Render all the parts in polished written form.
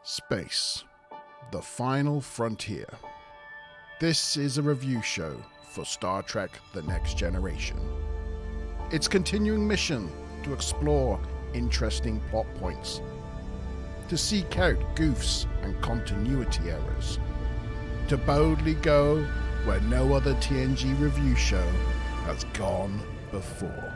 Space, the final frontier. This is a review show for Star Trek The Next Generation. Its continuing mission to explore interesting plot points, to seek out goofs and continuity errors, to boldly go where no other TNG review show has gone before.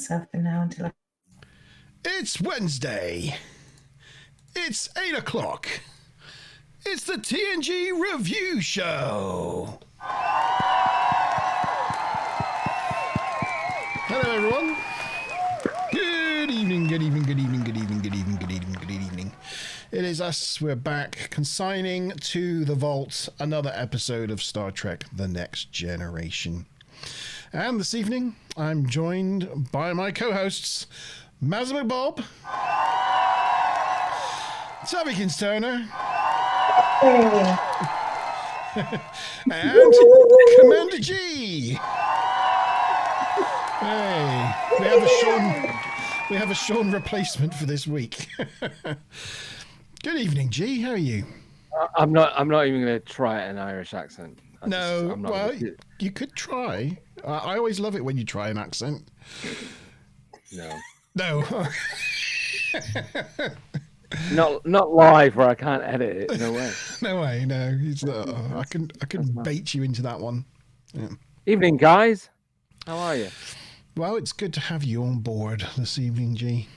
For now until It's Wednesday. It's 8 o'clock. It's the TNG Review Show. Hello, everyone. Good evening, good evening, good evening, good evening, good evening, good evening, good evening. It is us. We're back, consigning to the vault another episode of Star Trek The Next Generation. And this evening, I'm joined by my co-hosts, Mazza McBob, Tavikins Turner, and Commander G. Hey, we have a Sean replacement for this week. Good evening, G. How are you? I'm not even going to try an Irish accent. You could try. I always love it when you try an accent. No. not live where I can't edit it. No way. No way. No, he's not. I can bait you into that one. Yeah. Evening, guys. How are you? Well, it's good to have you on board this evening, G.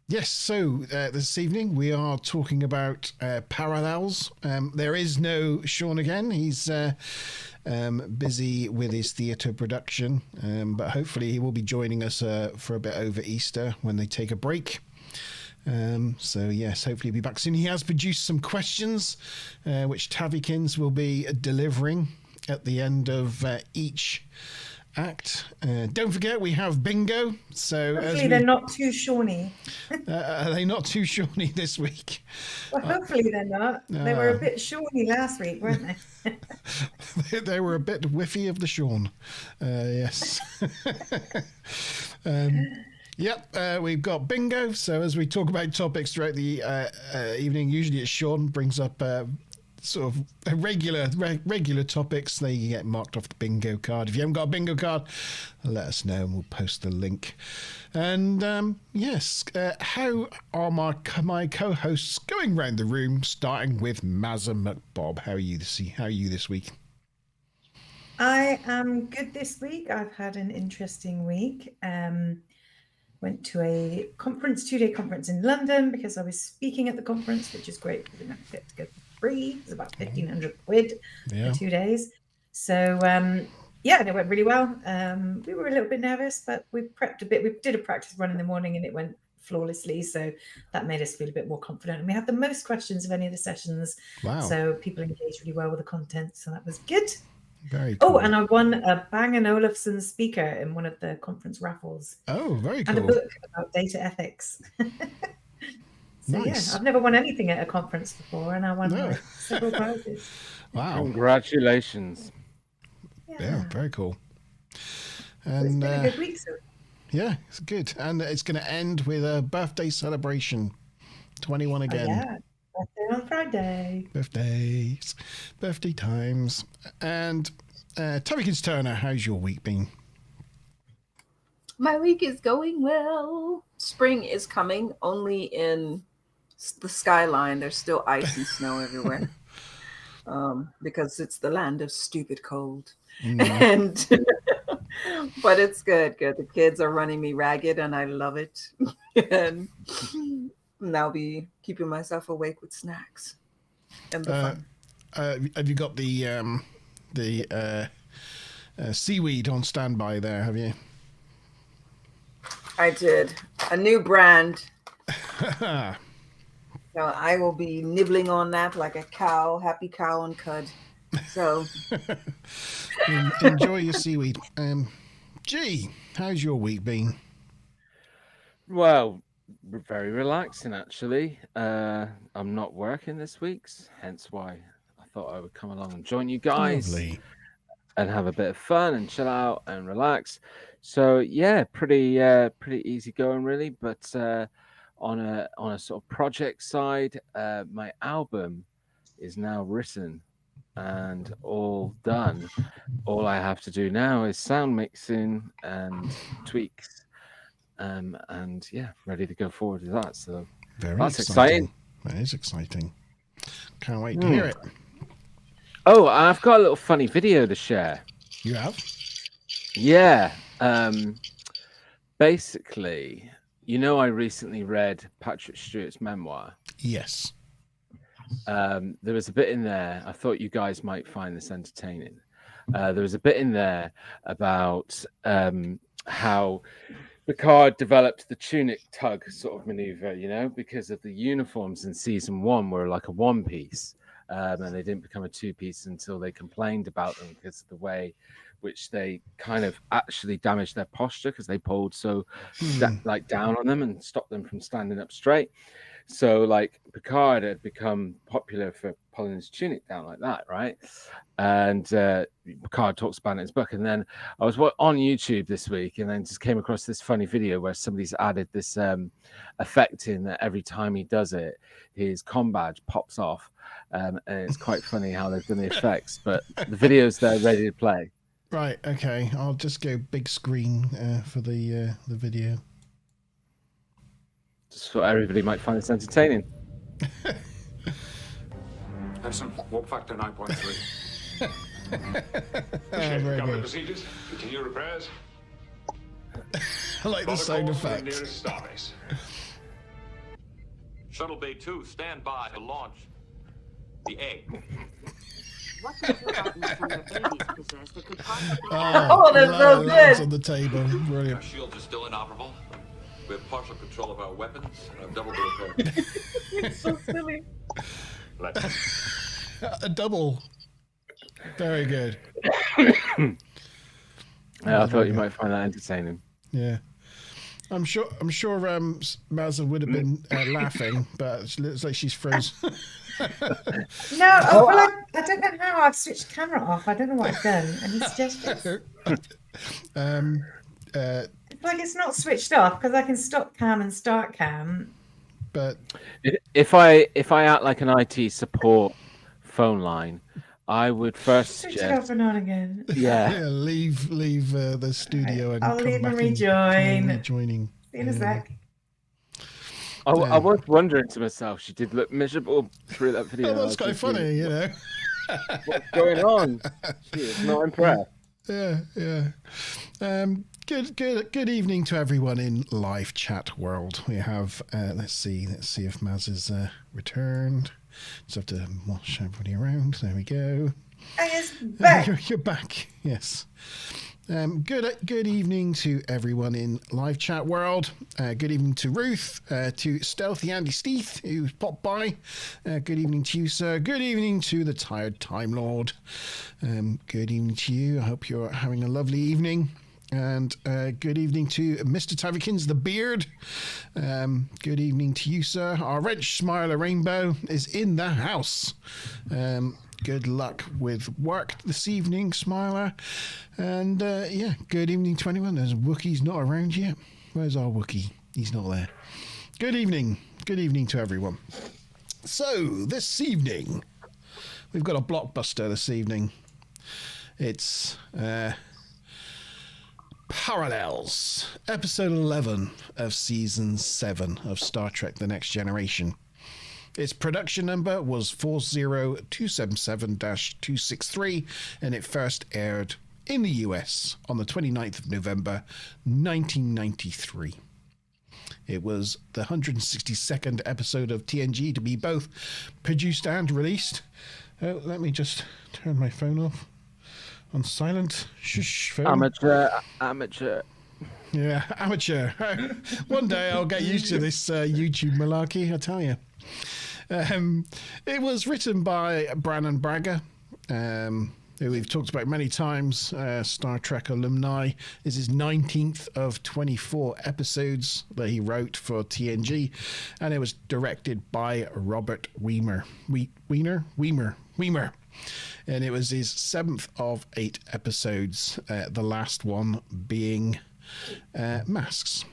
Yes, so this evening we are talking about parallels. There is no Sean again. He's busy with his theatre production, but hopefully he will be joining us for a bit over Easter when they take a break. So yes, hopefully he'll be back soon. He has produced some questions, which Tavikins will be delivering at the end of each act. Don't forget we have bingo. So hopefully they're not too Shawnee. Are they not too Shawnee this week? Well, hopefully they're not. They were a bit Shawnee last week, weren't they? They were a bit whiffy of the Sean. Yes. Yep, we've got bingo. So as we talk about topics throughout the evening, usually it's Sean brings up sort of regular topics. They get marked off the bingo card. If you haven't got a bingo card, let us know and we'll post the link. And yes, how are my co-hosts going round the room? Starting with Mazza McBob. How are you this week? I am good this week. I've had an interesting week. Went to a conference, 2-day conference in London because I was speaking at the conference, which is great because I didn't get to go for free. It was about 1,500 quid for 2 days. So yeah, and it went really well. We were a little bit nervous, but we prepped a bit. We did a practice run in the morning and it went flawlessly. So that made us feel a bit more confident. And we had the most questions of any of the sessions. Wow. So people engaged really well with the content. So that was good. Very cool. Oh, and I won a Bang & Olufsen speaker in one of the conference raffles. Oh, very cool. And a book about data ethics. So nice. yeah, I've never won anything at a conference before, and I won like several prizes. Wow. Congratulations. Yeah, very cool. And it's been a good week, so. Yeah, it's good. And it's going to end with a birthday celebration. 21 again. Yeah, birthday on Friday. Birthdays. Birthday times. And Tommykins Turner, how's your week been? My week is going well. Spring is coming, only in the skyline. There's still ice and snow everywhere. Because it's the land of stupid cold. And but it's good. The kids are running me ragged and I love it. And I'll be keeping myself awake with snacks and the fun. Have you got the seaweed on standby there, have you? I did. A new brand. So I will be nibbling on that like a cow, happy cow on cud. So enjoy your seaweed. G, how's your week been? Well, very relaxing actually. I'm not working this week, hence why I thought I would come along and join you guys. Lovely. And have a bit of fun and chill out and relax. So yeah, pretty easy going really. But on a sort of project side, my album is now written and all done. All I have to do now is sound mixing and tweaks, and yeah, ready to go forward with that. So that's exciting. That is exciting. Can't wait to hear it. Oh, I've got a little funny video to share. You have? Yeah. Basically, I recently read Patrick Stewart's memoir. Yes. There was a bit in there. I thought you guys might find this entertaining. There was a bit in there about how Picard developed the tunic tug sort of maneuver, because of the uniforms in season 1 were like a one piece. And they didn't become a two-piece until they complained about them because of the way which they kind of actually damaged their posture because they pulled so down on them and stopped them from standing up straight. So like Picard had become popular for pulling his tunic down like that, right? And Picard talks about it in his book. And then I was on YouTube this week and then just came across this funny video where somebody's added this effect in that every time he does it, his comm badge pops off. And it's quite funny how they've done the effects, but the video's there ready to play. Right, okay. I'll just go big screen for the video. Just thought everybody might find this entertaining. Edison, warp factor 9.3. Very good. Procedures. Continue repairs. I like the sound effects. Nearest starbase. Shuttle Bay 2, stand by to launch the egg. What control buttons from your babies possess that could possibly... Oh, that's so good. On the table. Our Brilliant. shields are still inoperable. We have partial control of our weapons and have double the repair. It's so silly. A double. Very good. I thought you might find that entertaining. Yeah. I'm sure Mazza would have been laughing, but it looks like she's frozen. No, I don't know how I've switched camera off. I don't know what I've done. And it's just like it's not switched off because I can stop cam and start cam. But if I act like an IT support phone line, I would first switch it off and on again. Yeah, leave the studio and I'll come leave back and rejoin. Rejoining. See you in a sec. I was wondering to myself, she did look miserable through that video. Oh, that's quite funny, What's going on? She is not impressed. Yeah. Good evening to everyone in live chat world. We have let's see if Maz is returned. Just have to wash everybody around. There we go. I is back. You're back. Yes. Good evening to everyone in live chat world. Good evening to Ruth, to Stealthy Andy Steeth, who popped by. Good evening to you, sir. Good evening to the Tired Time Lord. Good evening to you. I hope you're having a lovely evening. And good evening to Mr. Tavikins the Beard. Good evening to you, sir. Our Wrench Smiler Rainbow is in the house. Good luck with work this evening, Smiler. And good evening to anyone. There's Wookie's not around yet. Where's our Wookie? He's not there. Good evening. Good evening to everyone. So, this evening, we've got a blockbuster this evening. It's Parallels, episode 11 of season 7 of Star Trek The Next Generation. Its production number was 40277-263, and it first aired in the US on the 29th of November, 1993. It was the 162nd episode of TNG to be both produced and released. Let me just turn my phone off. On silent. Shush, phone. Amateur. Yeah, amateur. One day I'll get used to this YouTube malarkey, I tell you. It was written by Brannon Braga, who we've talked about many times, Star Trek alumni. This is 19th of 24 episodes that he wrote for TNG, and it was directed by Robert Weimer. Weimer. And it was his 7th of 8 episodes, the last one being Masks.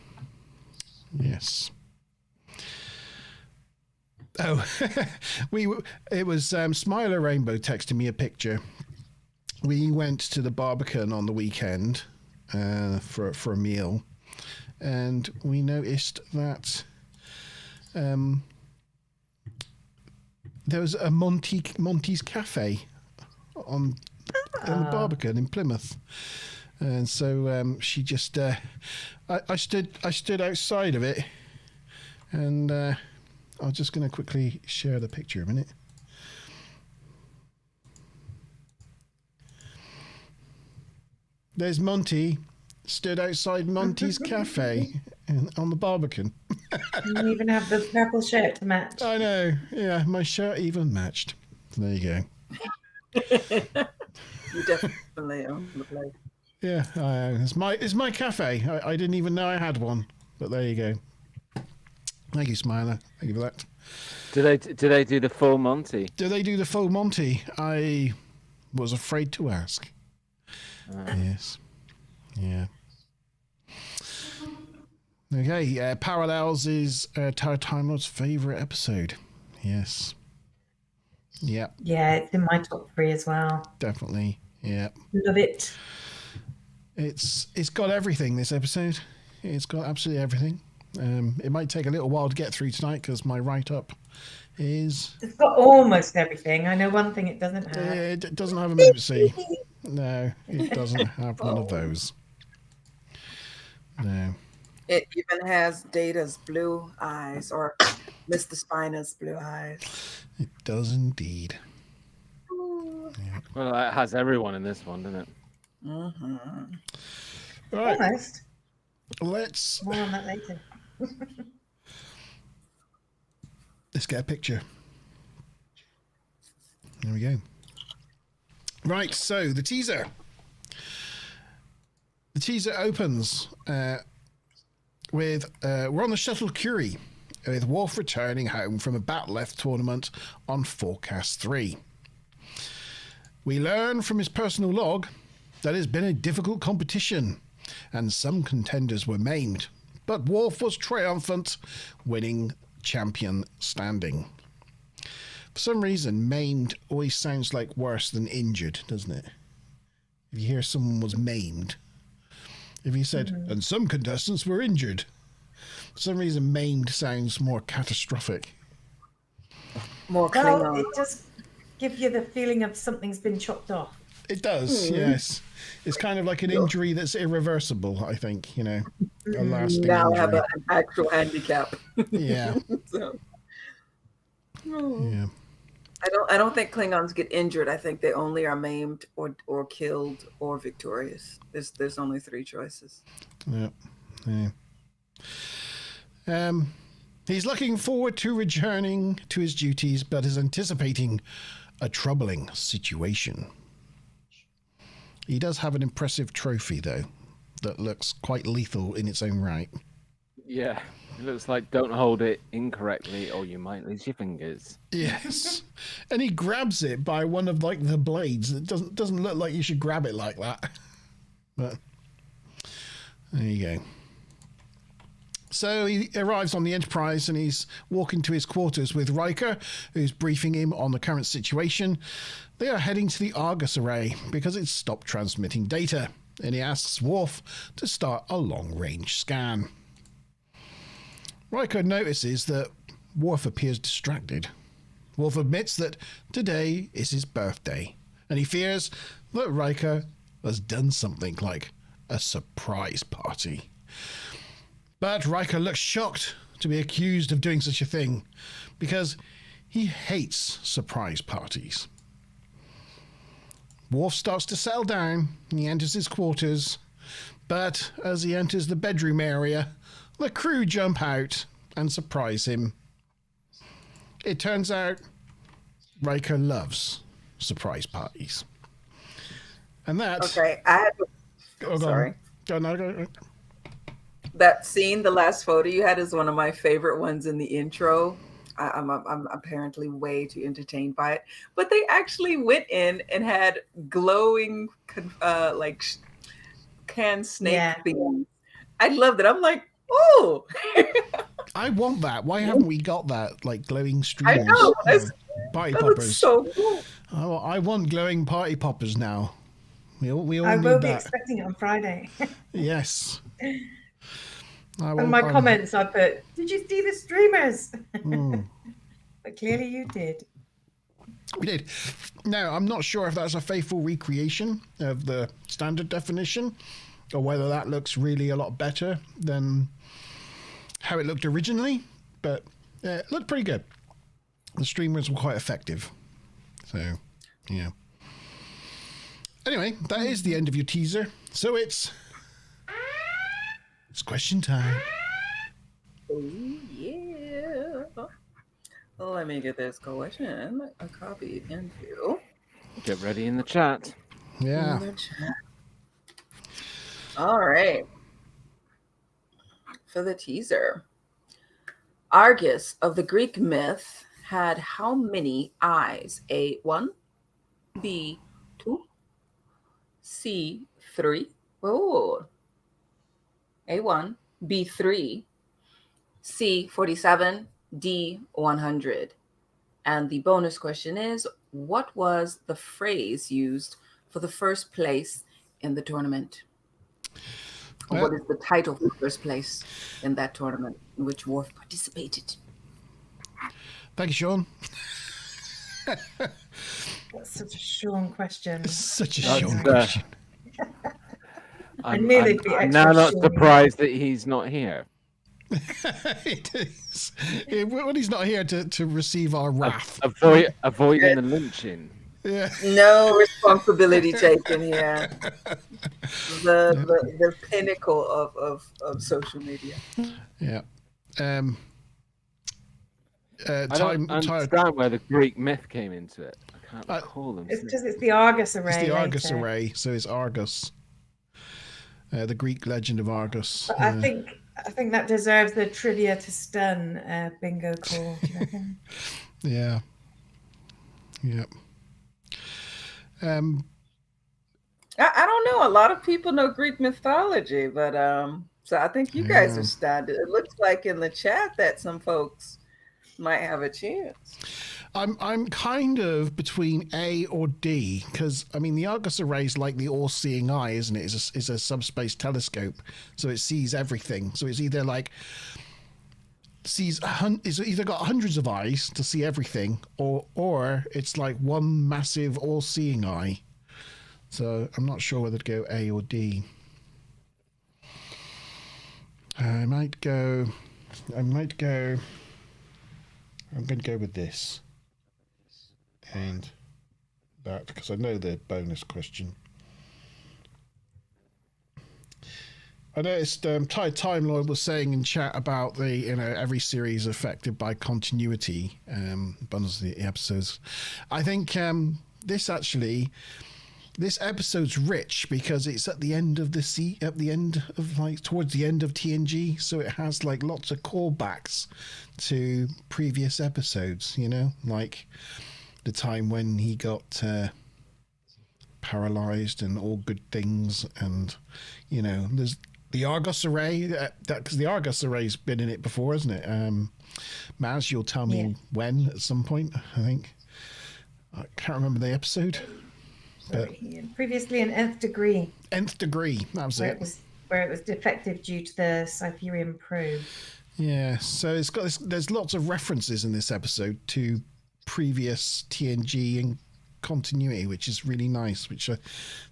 Yes. Oh, it was Smiler Rainbow texting me a picture. We went to the Barbican on the weekend for a meal, and we noticed that there was a Monty's Cafe on the Barbican in Plymouth, and so she just I stood outside of it, and I'm just going to quickly share the picture a minute. There's Monty, stood outside Monty's Cafe on the Barbican. You even have the purple shirt to match. I know, yeah, my shirt even matched. There you go. You definitely own the place. Yeah, it's my cafe. I didn't even know I had one, but there you go. Thank you, Smiler. Thank you for that. Do they do the full Monty? Do they do the full Monty? I was afraid to ask. Yes. Yeah. Okay, Parallels is Tower Time Lord's favourite episode. Yes. Yep. Yeah, it's in my top 3 as well. Definitely. Yeah. Love it. It's got everything, this episode. It's got absolutely everything. It might take a little while to get through tonight because my write-up is... It's got almost everything. I know one thing it doesn't have. It doesn't have emergency. No, it doesn't have one of those. No. It even has Data's blue eyes, or Mr. Spiner's blue eyes. It does indeed. Yeah. Well, it has everyone in this one, doesn't it? Mm-hmm. All right. Almost. Let's More on that later. get a picture. There we go. Right, so the teaser. The teaser opens with we're on the shuttle Curie, with Worf returning home from a Bat-Left tournament on Forecast 3. We learn from his personal log that it's been a difficult competition, and some contenders were maimed, but Worf was triumphant, winning champion standing. For some reason, maimed always sounds like worse than injured, doesn't it? If you hear someone was maimed. If you said, and some contestants were injured. For some reason, maimed sounds more catastrophic. More Well, Klingon. it just give you the feeling of something's been chopped off. It does, yes. It's kind of like an injury that's irreversible, I think, you know, a lasting Now I have injury. an actual handicap. Yeah, So, yeah. I don't think Klingons get injured. I think they only are maimed or killed or victorious. There's only 3 choices. Yeah. He's looking forward to returning to his duties, but is anticipating a troubling situation. He does have an impressive trophy, though, that looks quite lethal in its own right. Yeah, it looks like don't hold it incorrectly or you might lose your fingers. Yes. And he grabs it by one of, like, the blades. It doesn't look like you should grab it like that. But there you go. So he arrives on the Enterprise and he's walking to his quarters with Riker, who's briefing him on the current situation. They are heading to the Argus array because it's stopped transmitting data, and he asks Worf to start a long-range scan. Riker notices that Worf appears distracted. Worf admits that today is his birthday, and he fears that Riker has done something like a surprise party. But Riker looks shocked to be accused of doing such a thing because he hates surprise parties. Worf starts to settle down and he enters his quarters, but as he enters the bedroom area, the crew jump out and surprise him. It turns out Riker loves surprise parties. And that's... Okay, I had Go sorry. on. That scene, the last photo you had, is one of my favorite ones in the intro. I'm apparently way too entertained by it, but they actually went in and had glowing like canned snake things. I loved it. I'm like, oh, I want that. Why haven't we got that? Like glowing streamers. I know. Party That looks poppers. so cool. Oh, I want glowing party poppers now. We all I need will be that. expecting it on Friday. Yes. In my comments, I put, "Did you see the streamers?" But clearly, you did. We did. Now, I'm not sure if that's a faithful recreation of the standard definition, or whether that looks really a lot better than how it looked originally. But it looked pretty good. The streamers were quite effective. So, yeah. Anyway, that is the end of your teaser. So it's question time. Oh, yeah. Let me get this question copied into Get ready in the chat. Yeah. the chat. All right. For the teaser, Argus of the Greek myth had how many eyes? A, 1, B, 2, C, 3. Oh. A1, B3, C, 47, D, 100. And the bonus question is, what was the phrase used for the first place in the tournament? Well, What is the title for first place in that tournament in which Worf participated? Thank you, Sean. That's such a Sean question. It's such a That's, Sean question. I knew they'd be I'm extra now not Sean. surprised that he's not here. It is. When he's not here to receive our wrath. Avoiding the lynching. Yeah. No responsibility taken here. The pinnacle of social media. Yeah. I don't understand where the Greek myth came into it. I can't recall them. It's because it's the Argus array. It's the Argus later. array, so it's Argus. The Greek legend of Argus. But I think that deserves the trivia to stun bingo call. Do you reckon? Yeah. Yep. I don't know. A lot of people know Greek mythology, but so I think you guys are standing. It looks like in the chat that some folks might have a chance. I'm kind of between A or D because I mean the Argus array is like the all-seeing eye, isn't it? It's a subspace telescope, so it sees everything. So it's either like it's either got hundreds of eyes to see everything, or it's like one massive all-seeing eye. So I'm not sure whether to go A or D. I might go. I'm going to go with this and that because I know the bonus question. I noticed Time Lord was saying in chat about the every series affected by continuity. Bundles of the episodes. I think this episode's rich because it's at the end of towards the end of TNG, so it has like lots of callbacks to previous episodes. Like the time when he got paralyzed and all good things, and there's the Argos array, because the Argos array's been in it before, hasn't it? Maz, you'll tell me when at some point, I think. I can't remember the episode. But Previously in Nth Degree. Nth Degree, that was it. Where it was defective due to the Cytherian probe. Yeah, so it's got there's lots of references in this episode to previous TNG and continuity, which is really nice, which I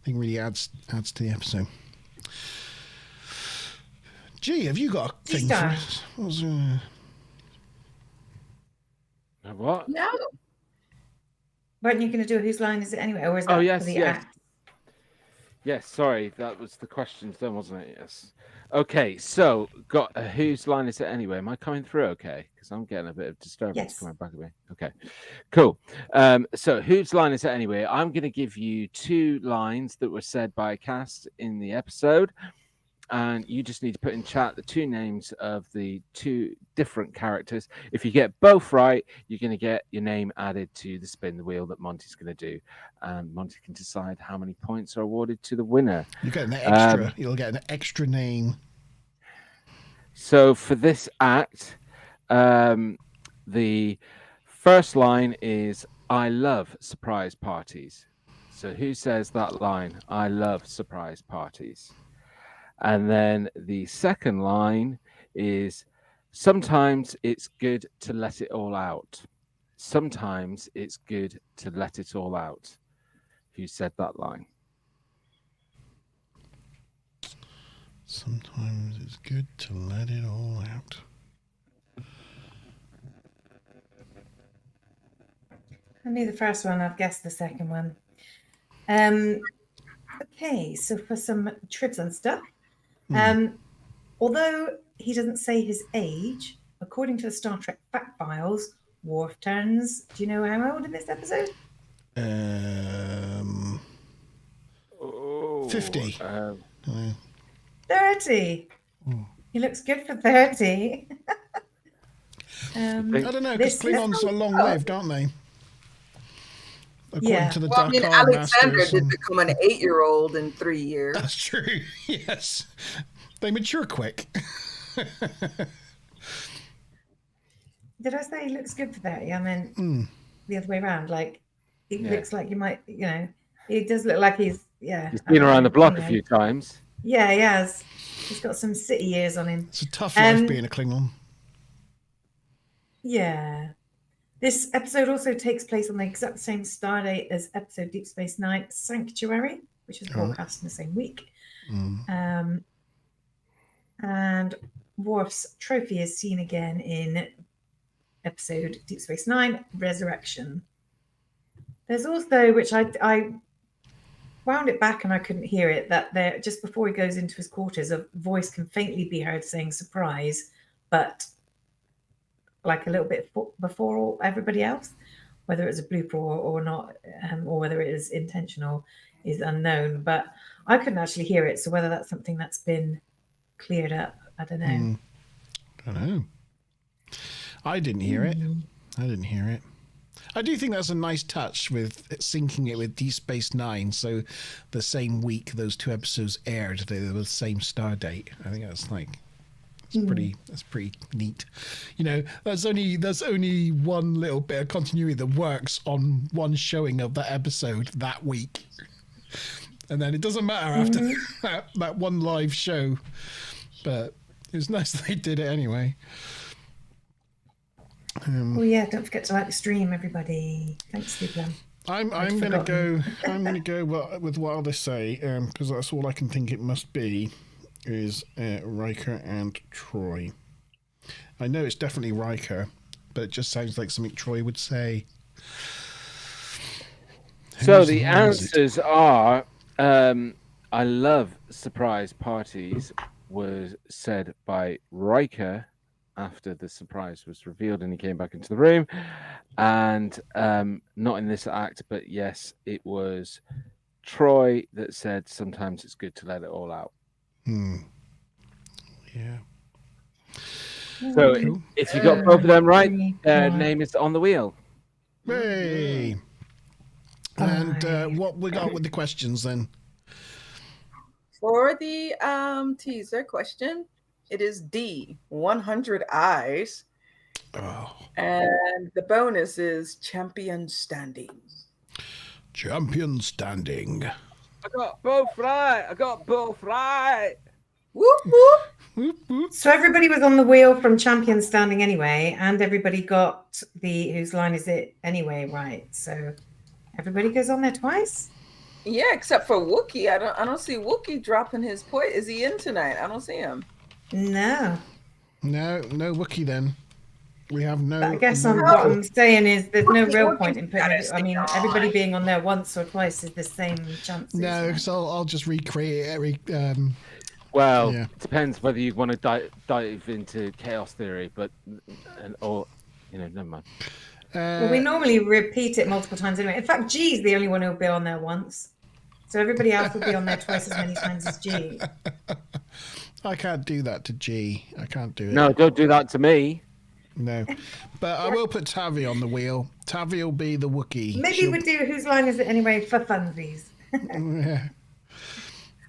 think really adds to the episode. Gee, have you got a thing for us? What? No. Weren't you going to do a Whose Line Is It Anyway? Or is that yes, for the yes. act? Yes, sorry, that was the questions then, wasn't it? Yes. Okay, so got a Whose Line Is It Anyway? Am I coming through okay? Because I'm getting a bit of disturbance coming back at me. Okay, cool. So Whose Line Is It Anyway? I'm going to give you 2 lines that were said by a cast in the episode. And you just need to put in chat the 2 names of the 2 different characters. If you get both right, you're going to get your name added to the spin the wheel that Monty's going to do. And Monty can decide how many points are awarded to the winner. You get an extra. You'll get an extra name. So for this act, the first line is, I love surprise parties. So who says that line? I love surprise parties. And then the second line is, sometimes it's good to let it all out. Sometimes it's good to let it all out. Who said that line? Sometimes it's good to let it all out. I knew the first one. I've guessed the second one. Okay, so for some trivia and stuff. Although he doesn't say his age, according to the Star Trek fact files, Worf turns, do you know how old in this episode? 50. 30. He looks good for 30. I don't know, because Klingons are long-lived, aren't they? According to the Dark Alexander Masters did become an 8-year-old in 3 years. That's true. Yes, they mature quick. Did I say he looks good for 30? I meant the other way around. Like, he looks like you might, he does look like he's been around the block a few times. Yeah, he has. He's got some city years on him. It's a tough life being a Klingon. Yeah. This episode also takes place on the exact same star date as episode Deep Space Nine Sanctuary, which is broadcast in the same week. And Worf's trophy is seen again in episode Deep Space Nine Resurrection. There's also, which I wound it back and I couldn't hear it, that there, just before he goes into his quarters, a voice can faintly be heard saying surprise, but like a little bit before everybody else. Whether it's a blooper or not, or whether it is intentional, is unknown. But I couldn't actually hear it, so whether that's something that's been cleared up, I don't know. I don't know. I didn't hear it. I do think that's a nice touch with syncing it with Deep Space Nine. So the same week those 2 episodes aired, they were the same star date. I think that's that's pretty neat. There's only one little bit of continuity that works on one showing of that episode that week, and then it doesn't matter after that one live show. But it was nice that they did it anyway. Oh yeah, don't forget to like the stream, everybody. Thanks, Stupid. I'm gonna go. I'm gonna go with what they say, because that's all I can think it must be, is Riker and Troy. I know it's definitely Riker, but it just sounds like something Troy would say. So the answers are, I love surprise parties was said by Riker after the surprise was revealed and he came back into the room. And not in this act, but yes, it was Troy that said sometimes it's good to let it all out. Yeah. So Cool. if you got both of them right, their 1. name is on the wheel. Hey. And what we got with the questions then? For the teaser question, it is D, 100 eyes. Oh. And the bonus is champion standing. Champion standing. I got both right. Whoop, whoop. Whoop, whoop. So everybody was on the wheel from champion standing anyway, and everybody got the whose line is it anyway, right? So everybody goes on there twice. Yeah, except for Wookiee. I don't see Wookiee dropping his point. Is he in tonight? I don't see him. No. No Wookiee then. We have no. But I guess what I'm saying is there's no real point in putting it. I mean, everybody being on there once or twice is the same chance. No, because I'll just recreate it. Well, Yeah. it depends whether you want to dive into chaos theory, but or never mind. Well, we normally repeat it multiple times anyway. In fact, G's the only one who'll be on there once. So everybody else will be on there twice as many times as G. I can't do that to G. I can't do it. No, don't do that to me. No. But I will put Tavi on the wheel. Tavi will be the Wookiee. Maybe we do whose line is it anyway for funsies. Yeah.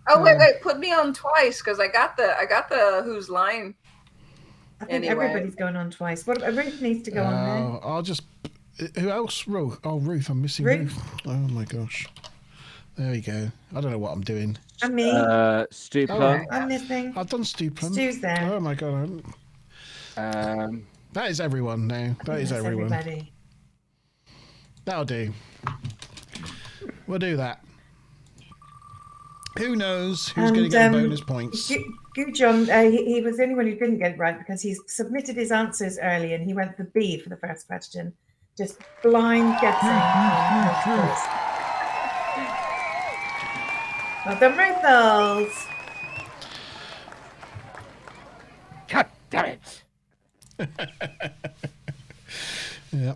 Oh wait, put me on twice because I got the whose line. I think Anyway. everybody's going on twice. What Ruth needs to go on there. I'll just. Who else? Ruth. Oh, Ruth. I'm missing Ruth. Ruth. Oh my gosh. There we go. I don't know what I'm doing. And me. Stu Oh, Plum. I'm missing. I've done Stu Plum. Stu's there. Oh my god. That is everyone now. That is That's everyone. everybody. That'll do. We'll do that. Who knows who's going to get bonus points? John, he was the only one who didn't get it right because he's submitted his answers early and he went for B for the first question. Just blind guessing. Well done, Rachels. God damn it. Yeah.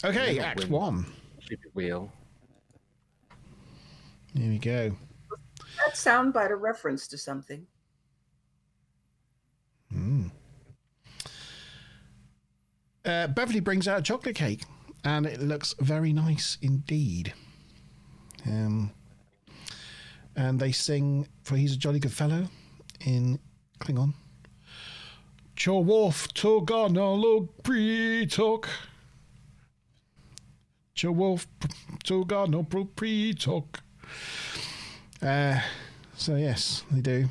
Okay, Yeah, Act win. 1. Stupid wheel. Here we go. That soundbite a reference to something. Beverly brings out a chocolate cake, and it looks very nice indeed. And they sing for He's a Jolly Good Fellow in Klingon. Cho Worf Toganalo Pre-Talk. Cho Worf Togano Pre-Talk. So yes, they do.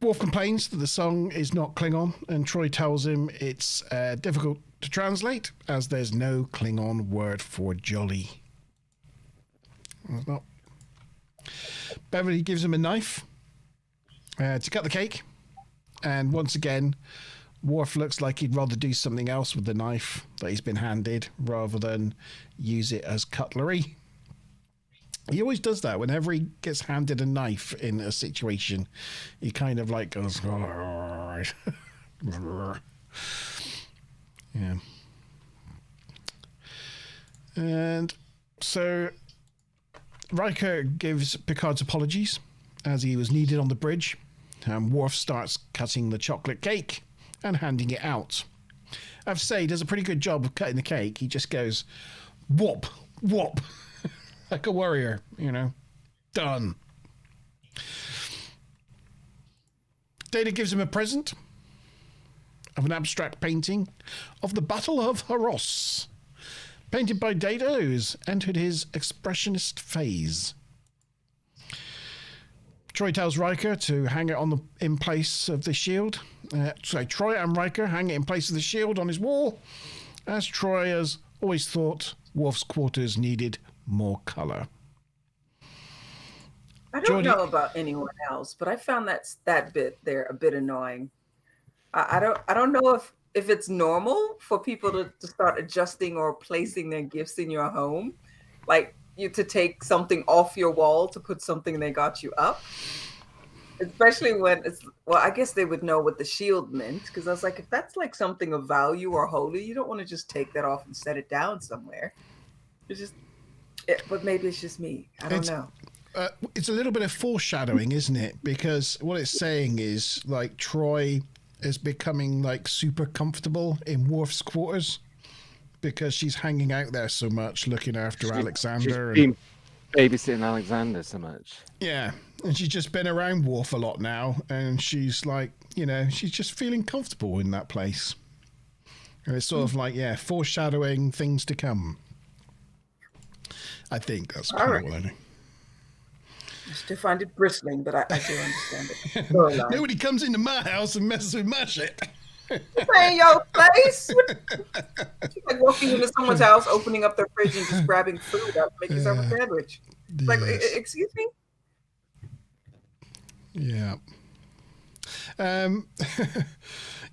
Worf complains that the song is not Klingon, and Troy tells him it's difficult to translate as there's no Klingon word for jolly. It's not. Beverly gives him a knife to cut the cake, and once again, Worf looks like he'd rather do something else with the knife that he's been handed rather than use it as cutlery. He always does that whenever he gets handed a knife in a situation. He kind of like goes, oh, all right. Yeah. And so Riker gives Picard's apologies as he was needed on the bridge. Worf starts cutting the chocolate cake and handing it out. I have to say, he does a pretty good job of cutting the cake. He just goes, whop, whop. Like a warrior, Done. Data gives him a present of an abstract painting of the Battle of Haros, painted by Data, who's entered his expressionist phase. Troy tells Riker to hang it in place of the shield, Troy and Riker hang it in place of the shield on his wall, as Troy has always thought Worf's quarters needed more colour. I don't know about anyone else, but I found that bit there a bit annoying. I don't know if it's normal for people to start adjusting or placing their gifts in your home, like you to take something off your wall to put something they got you up. Especially when I guess they would know what the shield meant, because I was like, if that's like something of value or holy, you don't want to just take that off and set it down somewhere. But maybe it's just me. I don't know. It's a little bit of foreshadowing, isn't it? Because what it's saying is like Troy is becoming like super comfortable in Worf's quarters because she's hanging out there so much, looking after Alexander. She's been babysitting Alexander so much. Yeah, and she's just been around Worf a lot now, and she's like, she's just feeling comfortable in that place. And it's sort of like, foreshadowing things to come. I think that's kind of what I know. I still find it bristling, but I do understand it. Nobody comes into my house and messes with my shit. Hey, your place. She's like walking into someone's house, opening up their fridge and just grabbing food up, make yourself a sandwich. It's like, excuse me? Yeah.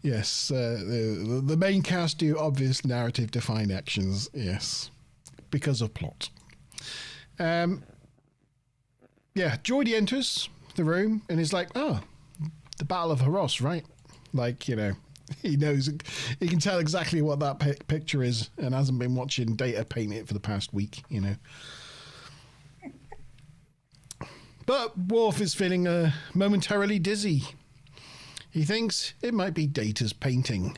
Yes, the main cast do obvious narrative-defined actions, yes, because of plot. Geordi enters the room and is like, oh, the Battle of Haros, right? Like, he knows, he can tell exactly what that picture is and hasn't been watching Data paint it for the past week, But Worf is feeling momentarily dizzy. He thinks it might be Data's painting.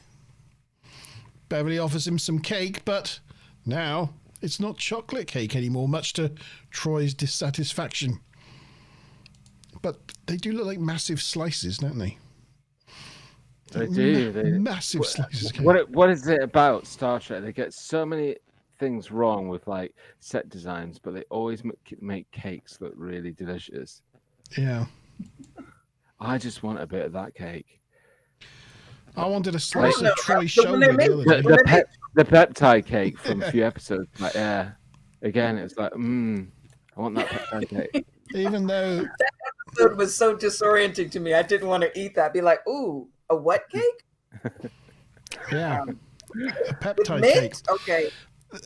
Beverly offers him some cake, but now it's not chocolate cake anymore, much to Troy's dissatisfaction. But they do look like massive slices, don't they? They do. Massive slices. What is it about Star Trek? They get so many things wrong with like set designs, but they always make cakes look really delicious. Yeah. I just want a bit of that cake. I wanted a slice of Troy's shoulder the peptide cake from a few episodes. Like, again, it's like, I want that peptide cake. Even though that episode was so disorienting to me, I didn't want to eat that. Be like, ooh, a what cake? Yeah, a peptide cake. Okay.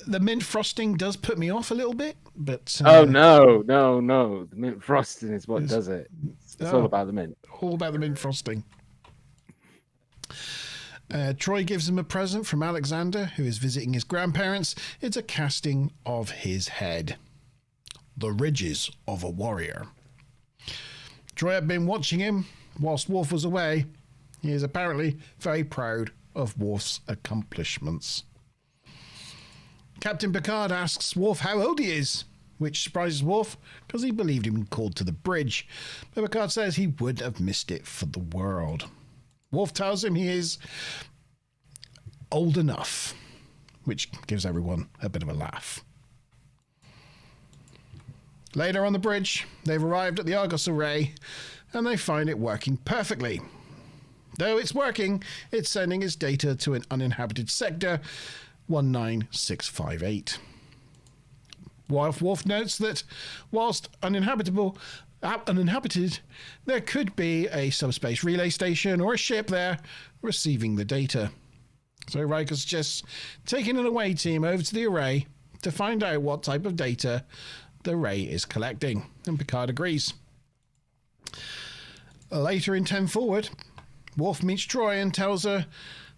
The mint frosting does put me off a little bit, but oh no! The mint frosting is what does it. It's all about the mint. All about the mint frosting. Troy gives him a present from Alexander, who is visiting his grandparents. It's a casting of his head. The Ridges of a Warrior. Troy had been watching him whilst Worf was away. He is apparently very proud of Worf's accomplishments. Captain Picard asks Worf how old he is, which surprises Worf because he believed him called to the bridge. But Picard says he would have missed it for the world. Worf tells him he is old enough, which gives everyone a bit of a laugh. Later on the bridge, they've arrived at the Argos array, and they find it working perfectly. Though it's working, it's sending its data to an uninhabited sector, 19658. Worf notes that whilst uninhabited, there could be a subspace relay station or a ship there receiving the data. So Riker suggests taking an away team over to the array to find out what type of data the array is collecting, and Picard agrees. Later in 10 Forward, Worf meets Troy and tells her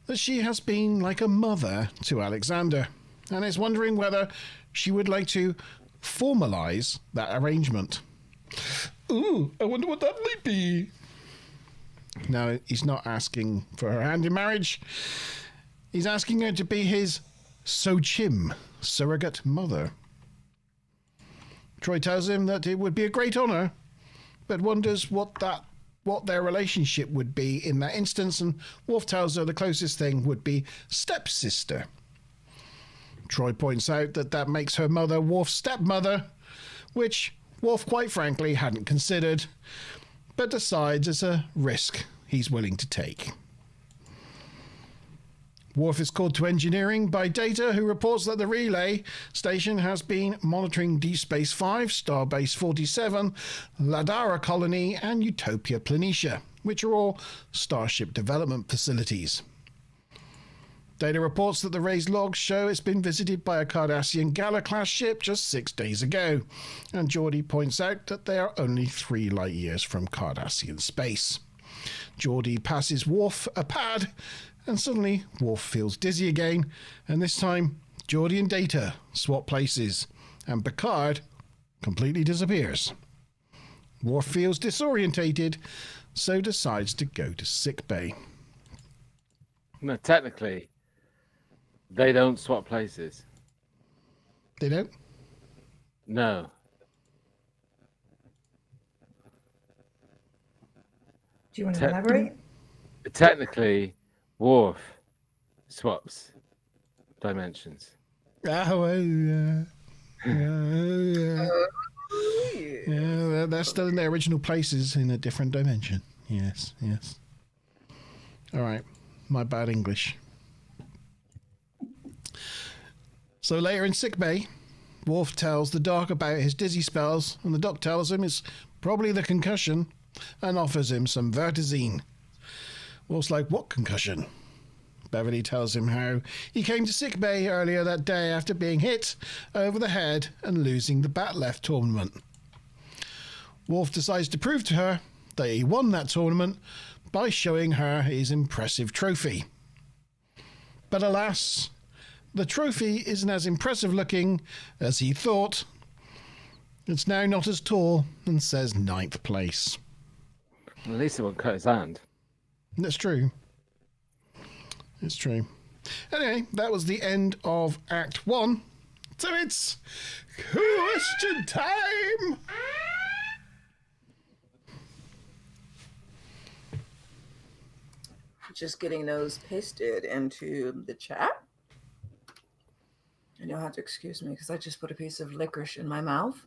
that she has been like a mother to Alexander and is wondering whether she would like to formalize that arrangement. Ooh, I wonder what that might be. Now, he's not asking for her hand in marriage. He's asking her to be his So-Chim, surrogate mother. Troy tells him that it would be a great honor, but wonders what their relationship would be in that instance, and Worf tells her the closest thing would be stepsister. Troy points out that makes her mother Worf's stepmother, which Worf quite frankly hadn't considered, but decides it's a risk he's willing to take. Worf is called to engineering by Data, who reports that the relay station has been monitoring Deep Space 5, Starbase 47, Ladara Colony, and Utopia Planitia, which are all Starship development facilities. Data reports that the raised logs show it's been visited by a Cardassian Gala-class ship just 6 days ago, and Geordi points out that they are only 3 light years from Cardassian space. Geordi passes Worf a pad, and suddenly Worf feels dizzy again, and this time Geordi and Data swap places, and Picard completely disappears. Worf feels disorientated, so decides to go to sickbay. No, technically, they don't swap places. They don't? No. Do you want to elaborate? Technically, Worf swaps dimensions. Oh, well, yeah. Yeah, they're still in their original places in a different dimension. Yes, yes. All right. My bad English. So later in sickbay, Worf tells the Doc about his dizzy spells, and the Doc tells him it's probably the concussion and offers him some Vertizine. Worf's like, what concussion? Beverly tells him how he came to sickbay earlier that day after being hit over the head and losing the Bat-Left tournament. Worf decides to prove to her that he won that tournament by showing her his impressive trophy. But alas, the trophy isn't as impressive looking as he thought. It's now not as tall and says 9th place. At least it won't cut his hand. That's true. It's true. Anyway, that was the end of Act 1. So it's question time! Just getting those pasted into the chat. And you'll have to excuse me because I just put a piece of licorice in my mouth.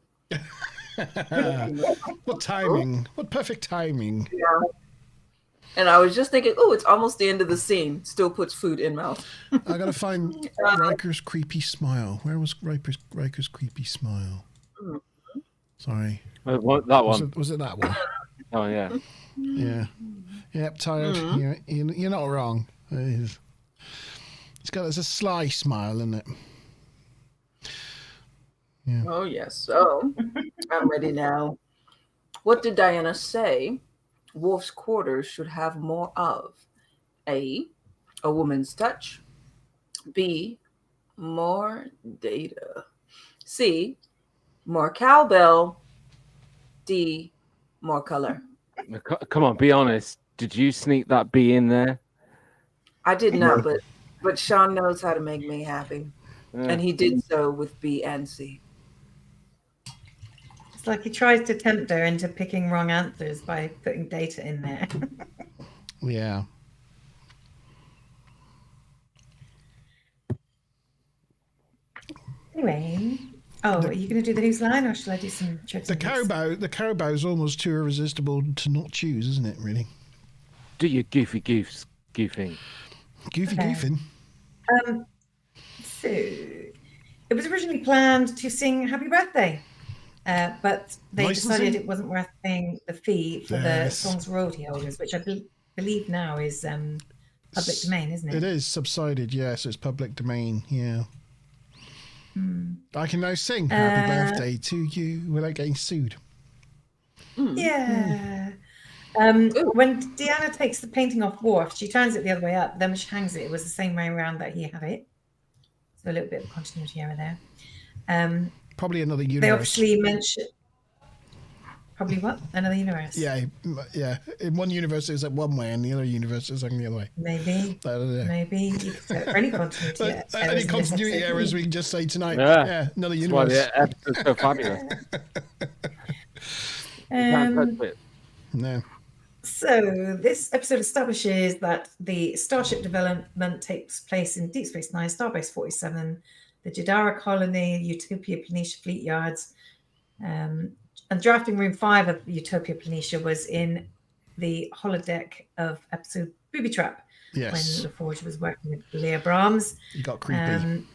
What timing. What perfect timing. Yeah. And I was just thinking, oh, it's almost the end of the scene. Still puts food in mouth. I gotta find Riker's creepy smile. Where was Riker's creepy smile? Sorry. That one. Was it that one? Oh, yeah. Yeah. Yep, tired. You're not wrong. It's a sly smile, isn't it? Yeah. Oh, yes. So I'm ready now. What did Diana say Worf's quarters should have more of? A woman's touch. B, more data. C, more cowbell. D, more color. Come on, be honest. Did you sneak that B in there? I did not, but Sean knows how to make me happy. Yeah. And he did so with B and C. It's like he tries to tempt her into picking wrong answers by putting data in there. Yeah. Anyway. Oh, are you going to do the news line or shall I do some tricks? The cowbow is almost too irresistible to not choose, isn't it, really? Do your goofy goofing. Goofy Okay. goofing. So, it was originally planned to sing Happy Birthday, but they Licensing? decided it wasn't worth paying the fee for Yes. the song's royalty holders, which I believe now is public domain, isn't it? It is subsided, yes. It's public domain, yeah. I can now sing Happy Birthday to you without getting sued. Yeah. When Deanna takes the painting off Worf, she turns it the other way up. Then when she hangs it, it was the same way around that he had it. So a little bit of continuity error there. Probably another universe. They obviously mention probably what? Another universe? Yeah. In one universe it was like one way, and the other universe it was like the other way. Maybe. I don't know. Maybe you could say it for any continuity errors. Any in this continuity episode. errors we can just say tonight. Yeah. Another That's why universe. the episode's so fabulous. You can't touch it. No. So this episode establishes that the Starship development takes place in Deep Space Nine, Starbase 47, the Jadara Colony, Utopia Planitia Fleet Yards, and drafting room 5 of Utopia Planitia was in the holodeck of episode Booby Trap, Yes. when LaForge was working with Leah Brahms. You got creepy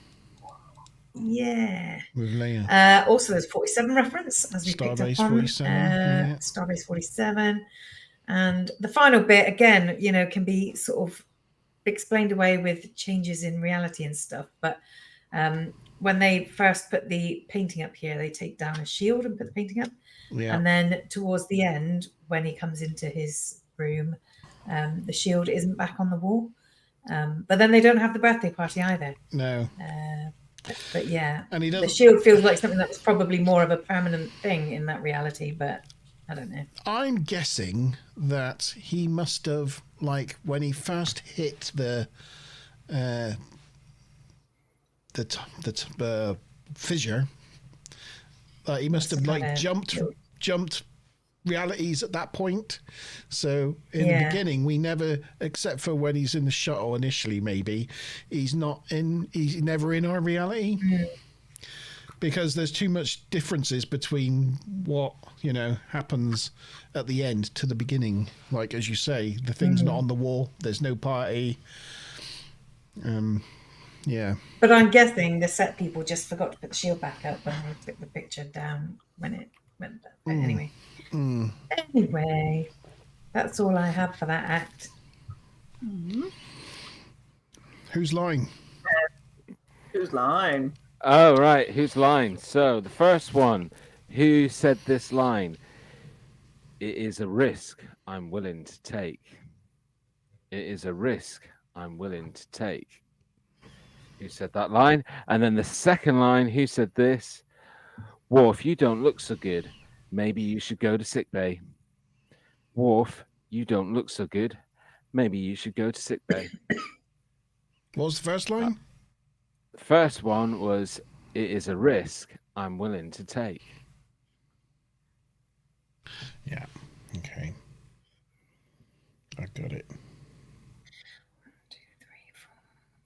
Yeah. with Leia. Also, there's 47 reference, as we picked up Starbase on. 47, yeah. Starbase 47. And the final bit, again, can be sort of explained away with changes in reality and stuff. But when they first put the painting up here, they take down a shield and put the painting up. Yeah. And then towards the end, when he comes into his room, the shield isn't back on the wall. But then they don't have the birthday party either. No. But yeah, And he the doesn't. shield feels like something that was probably more of a permanent thing in that reality, but I don't know. I'm guessing that he must have, like, when he first hit the fissure, he must have like jumped realities at that point. So in the beginning, we never, except for when he's in the shuttle initially, maybe he's never in our reality. Because there's too much differences between what happens at the end to the beginning. Like, as you say, the thing's not on the wall. There's no party. Yeah. But I'm guessing the set people just forgot to put the shield back up when they took the picture down when it went down. But anyway. Anyway, that's all I have for that act. Who's lying? Who's lying? Oh, right. Whose line? So the first one, who said this line? It is a risk I'm willing to take. It is a risk I'm willing to take. Who said that line? And then the second line, who said this? Worf, you don't look so good. Maybe you should go to sickbay. Worf, you don't look so good. Maybe you should go to sickbay. What was the first line? The first one was, it is a risk I'm willing to take. Yeah. Okay. I got it. 1, 2, 3, 4,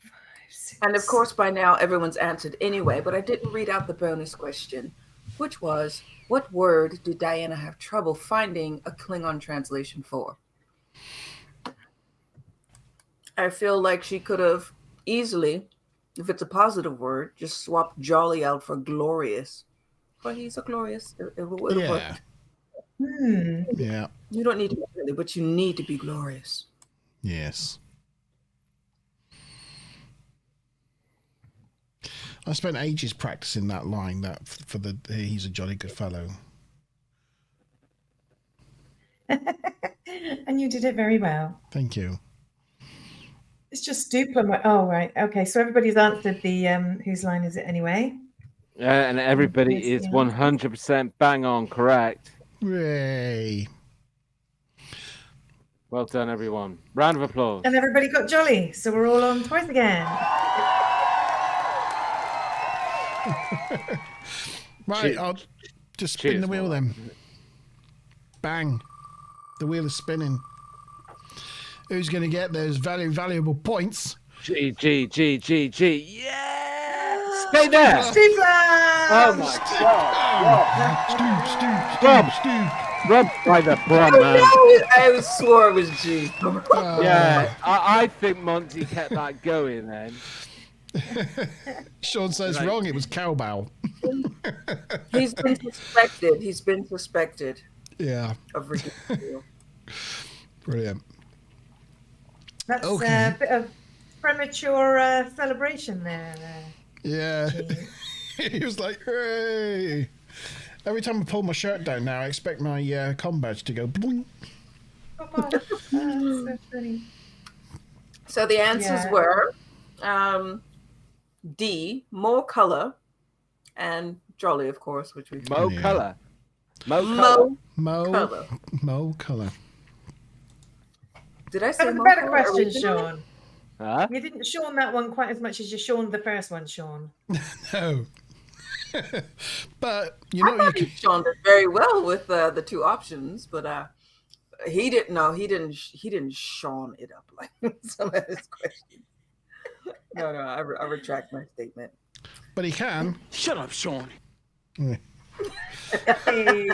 5, 6. And of course, by now, everyone's answered anyway, but I didn't read out the bonus question, which was, what word did Diana have trouble finding a Klingon translation for? I feel like she could have easily, if it's a positive word, just swap jolly out for glorious. But he's a glorious. It would have worked. Yeah. You don't need to be really, but you need to be glorious. Yes. I spent ages practicing that line. That for the he's a jolly good fellow. And you did it very well. Thank you. It's just Duplo. Oh, right. Okay. So everybody's answered the whose line is it anyway? And everybody is 100% bang on correct. Hooray. Well done, everyone. Round of applause. And everybody got jolly. So we're all on twice again. Right. Cheers. I'll just spin Cheers, the wheel Mark. then. Bang. The wheel is spinning. Who's going to get those valuable points? G. Yeah! Stay there! Stuplo! Oh my God! Rob by the brum, man. I swore it was G. Yeah, I think Monty kept that going then. Sean says Right. wrong. It was cowbell. He's been suspected. He's been suspected Yeah. of ridiculous. Brilliant. That's Okay. a bit of premature celebration there. Yeah. Gee. He was like, hooray. Every time I pull my shirt down now, I expect my comm badge to go boing. Oh, that's so funny. So the answers Yeah. were D, more color, and jolly, of course, which we Mo Yeah. color. Mo color. color. Mo color. Did I say That was a mo better color question, originally? Sean. Huh? You didn't Sean that one quite as much as you Sean the first one, Sean. No. But you I know you thought can. he Sean did very well with the two options, but he didn't. No, he didn't. He didn't Sean it up like some of his questions. No, I retract my statement. But he can. Shut up, Sean. Yeah. Hey.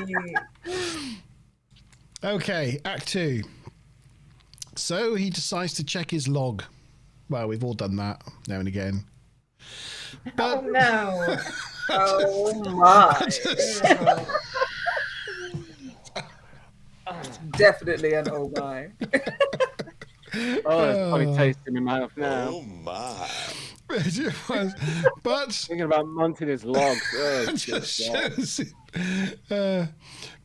Okay, Act 2. So he decides to check his log. Well, we've all done that now and again. But Oh no! Oh my! Definitely an oh my. Oh, there's funny taste in my mouth now. Oh my. but Thinking about munting his logs. Oh, it just good God. shows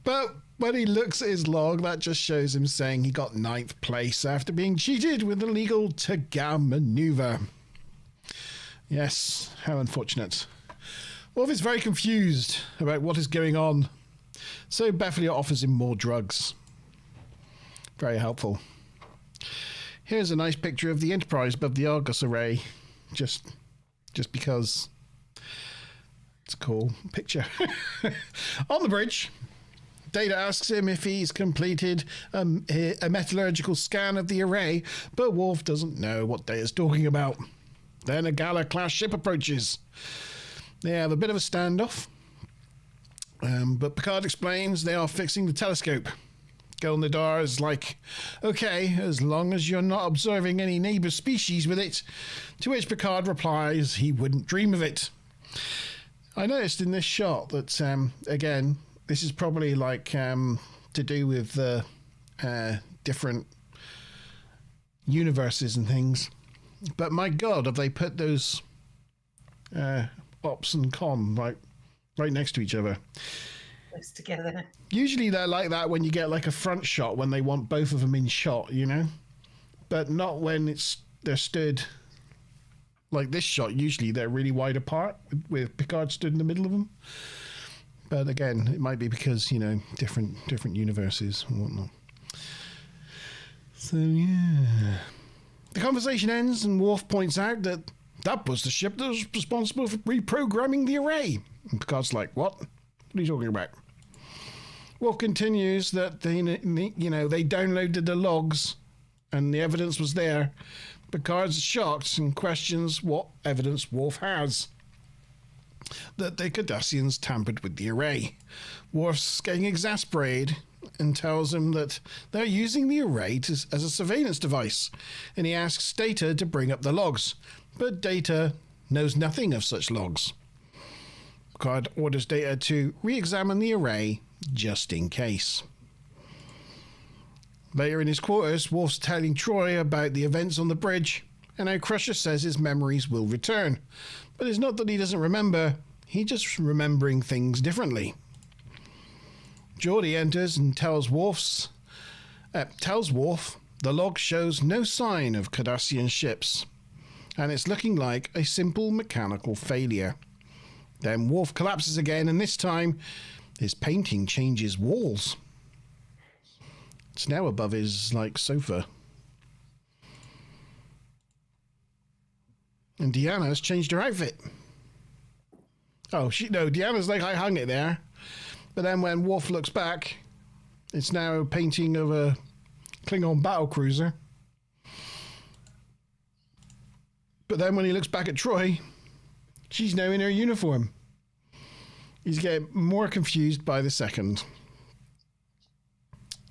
but when he looks at his log, that just shows him saying he got 9th place after being cheated with the illegal Tagam maneuver. Yes, how unfortunate. Worf is very confused about what is going on, so Bethany offers him more drugs. Very helpful. Here's a nice picture of the Enterprise above the Argus array, just because it's a cool picture. On the bridge, Data asks him if he's completed a metallurgical scan of the array, but Worf doesn't know what Data's talking about. Then a Gala-class ship approaches. They have a bit of a standoff, but Picard explains they are fixing the telescope. Gul-Nadar is like, okay, as long as you're not observing any neighbour species with it, to which Picard replies he wouldn't dream of it. I noticed in this shot that, again, this is probably like to do with the different universes and things. But my God, have they put those ops and con right next to each other? Close together. Usually they're like that when you get like a front shot when they want both of them in shot, you know? But not when they're stood like this shot. Usually they're really wide apart with Picard stood in the middle of them. But again, it might be because, you know, different universes and whatnot. So, yeah. The conversation ends and Worf points out that was the ship that was responsible for reprogramming the array. And Picard's like, what? What are you talking about? Worf continues that they downloaded the logs and the evidence was there. Picard's shocked and questions what evidence Worf has. That the Cardassians tampered with the array. Worf's getting exasperated and tells him that they're using the array as a surveillance device, and he asks Data to bring up the logs, but Data knows nothing of such logs. Picard orders Data to re-examine the array just in case. Later in his quarters, Worf's telling Troy about the events on the bridge and how Crusher says his memories will return. But it's not that he doesn't remember, he's just remembering things differently. Geordi enters and tells Worf the log shows no sign of Cardassian ships, and it's looking like a simple mechanical failure. Then Worf collapses again, and this time his painting changes walls. It's now above his sofa. And Deanna's changed her outfit. Oh, Deanna's like, I hung it there. But then when Worf looks back, it's now a painting of a Klingon battlecruiser. But then when he looks back at Troy, she's now in her uniform. He's getting more confused by the second.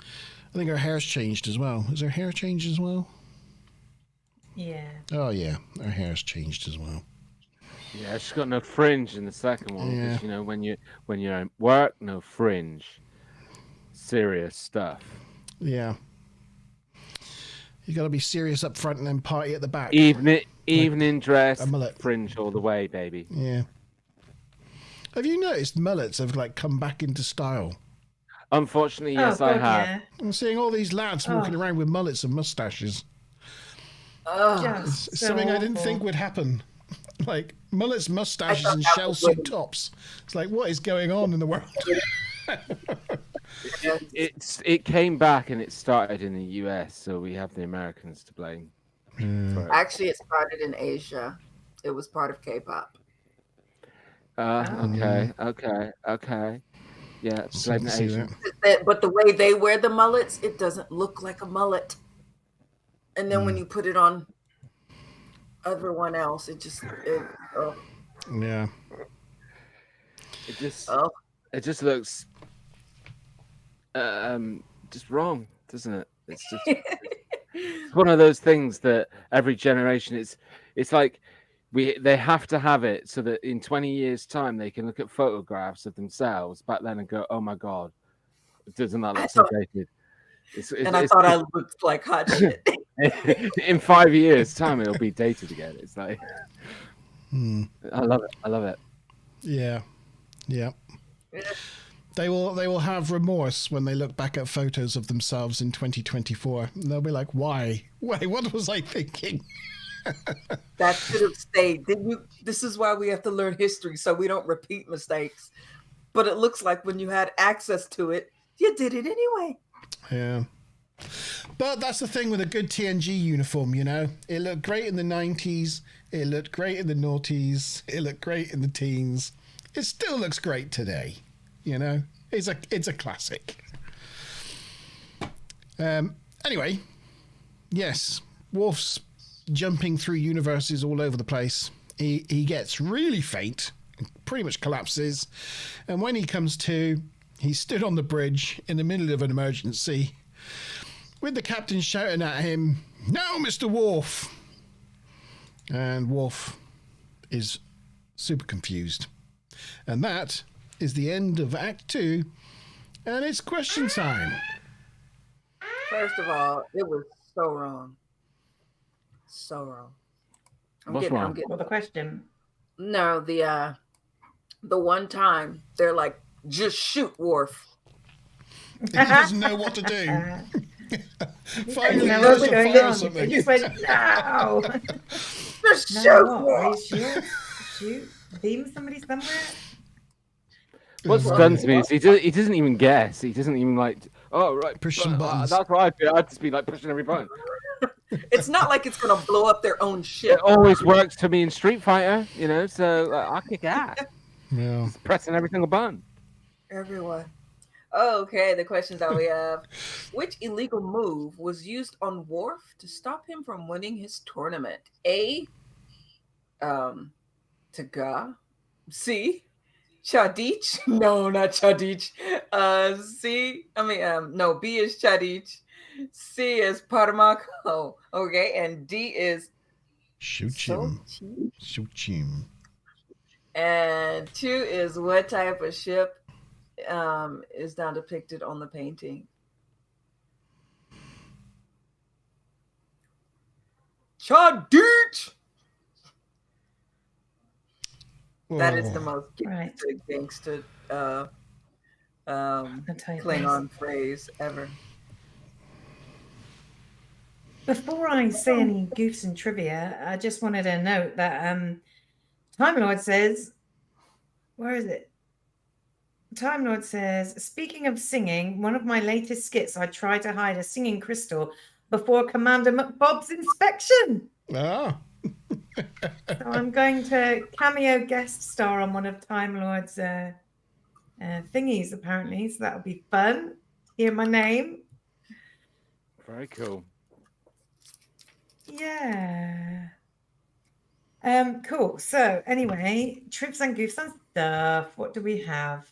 I think her hair's changed as well. Is her hair changed as well? Yeah. Oh, yeah. Her hair's changed as well. Yeah, she's got no fringe in the second one. Yeah. 'Cause, you know, when you're at work, no fringe. Serious stuff. Yeah. You got to be serious up front and then party at the back. Evening dress, a mullet. fringe all the way, baby. Yeah. Have you noticed mullets have come back into style? Unfortunately, yes, oh, I God, have. yeah. I'm seeing all these lads walking around with mullets and mustaches. Just It's so something I didn't awful. think would happen. Like mullets, mustaches, thought and that shell was suit good. tops. It's like, what is going on in the world? It came back and it started in the US, so we have the Americans to blame. For it. Actually, it started in Asia. It was part of K-pop. Okay. Yeah, blame the See Asians. that. But the way they wear the mullets, it doesn't look like a mullet. And then when you put it on everyone else, it just Yeah. It just oh. it just looks just wrong, doesn't it? It's just It's one of those things that every generation it's like they have to have it so that in 20 years' time they can look at photographs of themselves back then and go, "Oh my god, doesn't that I look so thought- dated?" And I thought I looked like hot shit. In 5 years' time, it'll be dated again. It's like, I love it. I love it. Yeah. They will have remorse when they look back at photos of themselves in 2024. And they'll be like, why? What was I thinking? That should have stayed. This is why we have to learn history so we don't repeat mistakes. But it looks like when you had access to it, you did it anyway. Yeah. But that's the thing with a good TNG uniform, you know. It looked great in the 90s. It looked great in the noughties. It looked great in the teens. It still looks great today, you know. It's a classic. Anyway, yes, Worf's jumping through universes all over the place. He gets really faint, pretty much collapses, and when he comes to, he stood on the bridge in the middle of an emergency with the captain shouting at him, "Now, Mr. Worf!" And Worf is super confused. And that is the end of Act 2, and it's question time. First of all, it was so wrong. So wrong. What's wrong? What the question? No, the one time they're like, just shoot Worf. He doesn't know what to do. Finally, Now, he knows what's to going fire on? something. He just went, no. Just No, shoot what? Worf. Are you shoot? Beam somebody somewhere? What's done to me is he doesn't even guess. He doesn't even like, oh, right. Push some buttons. That's what I'd do. I'd just be like pushing every button. It's not like it's gonna blow up their own ship. It always works for me in Street Fighter, you know, so I kick ass. Yeah. Pressing every single button. Everyone. Okay, the questions that we have. Which illegal move was used on Worf to stop him from winning his tournament? A. Taga. C. Chadich. No, not Chadich. No, B is Chadich. C is Parmako. Okay, and D is Shoot him. Sochi. Shoot him. And 2 is what type of ship is now depicted on the painting? Chadich. That is the most Right. gangster I'll tell you Klingon phrase ever. Before I say any goofs and trivia, I just wanted to note that Time Lord says, where is it? Time Lord says, speaking of singing, one of my latest skits, I tried to hide a singing crystal before Commander McBob's inspection. Ah. So I'm going to cameo guest star on one of Time Lord's thingies, apparently. So that'll be fun. Hear my name. Very cool. Yeah. Cool. So anyway, trips and goofs and stuff. What do we have?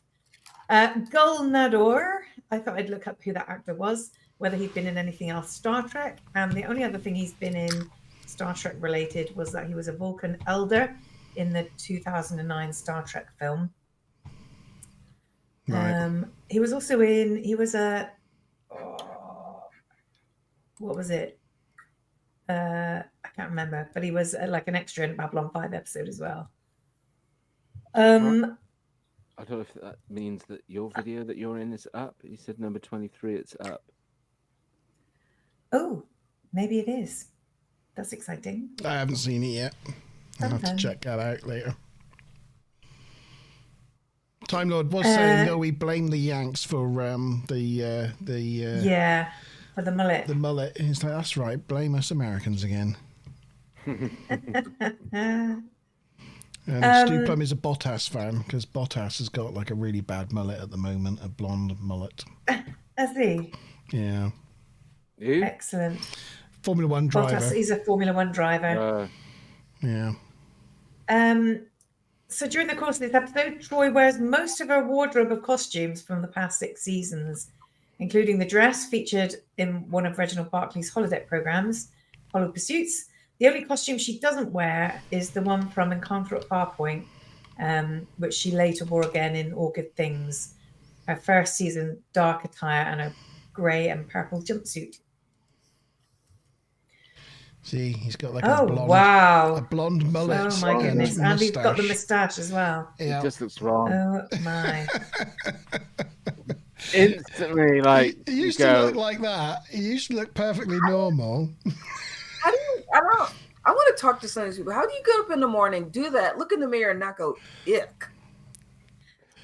Gulnador. I thought I'd look up who that actor was, whether he'd been in anything else Star Trek. And the only other thing he's been in Star Trek related was that he was a Vulcan elder in the 2009 Star Trek film. Right. He was also in, what was it? I can't remember, but he was like an extra in Babylon 5 episode as well. I don't know if that means that your video that you're in is up. You said number 23, it's up. Oh, maybe it is. That's exciting. I haven't seen it yet. I'll have to Okay. check that out later. Time Lord was saying, no, we blame the Yanks for Yeah, for the mullet. the mullet. He's like, that's right, blame us Americans again. And Stu Plum is a Bottas fan because Bottas has got like a really bad mullet at the moment, a blonde mullet. I see. Yeah. You? Excellent. Formula One driver. Bottas is a Formula One driver. Yeah. So during the course of this episode, Troy wears most of her wardrobe of costumes from the past 6 seasons. including the dress featured in one of Reginald Barclay's holodeck programs, Hollow Pursuits. The only costume she doesn't wear is the one from Encounter at Farpoint, which she later wore again in All Good Things. Her first season dark attire and a grey and purple jumpsuit. See, he's got like Oh, a blonde, wow. a blonde mullet. Oh, my goodness. And he's got the moustache. moustache as well. Yeah. It just looks wrong. Oh, my. Instantly, like He you used go, to look like that. He used to look perfectly normal. How do you? I want to talk to some of these people. How do you get up in the morning, do that, look in the mirror, and not go ick?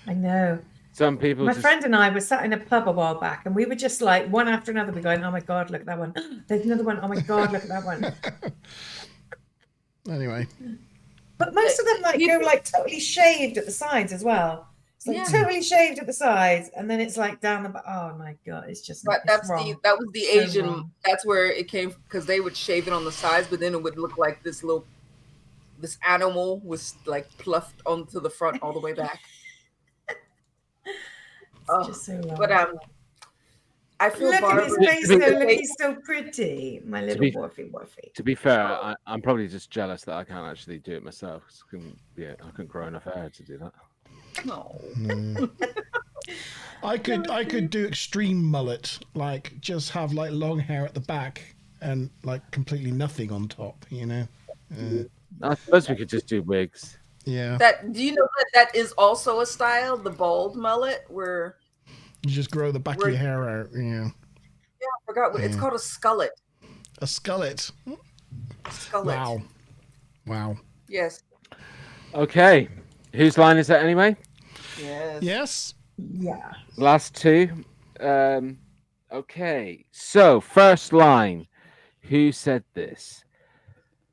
I know. some people My just friend and I were sat in a pub a while back, and we were just like one after another. We going, "Oh my god, look at that one! There's another one! Oh my god, look at that one!" Anyway, But most of them go like totally shaved at the sides as well. It's like totally shaved at the sides, and then it's like down the. Oh my god, it's just. But it's wrong. that was the So Asian. wrong. That's where it came, because they would shave it on the sides, but then it would look like this animal was like pluffed onto the front all the way back. It's just so wrong. But I feel Look at his Barbara- face though. Look, he's so pretty. My little be- Worfy. To be fair, I'm probably just jealous that I can't actually do it myself. 'Cause I couldn't grow enough hair to do that. No. I could do extreme mullet, like just have like long hair at the back and like completely nothing on top. You know. I suppose we could just do wigs. Yeah. Do you know that is also a style, the bald mullet, where You just grow the back of your hair out. Yeah. I forgot what it's called, a skullet. A skullet. Skullet. Wow. Yes. Okay, whose line is that anyway? Yes. Yes. Yeah. Last two. Okay, so first line. Who said this?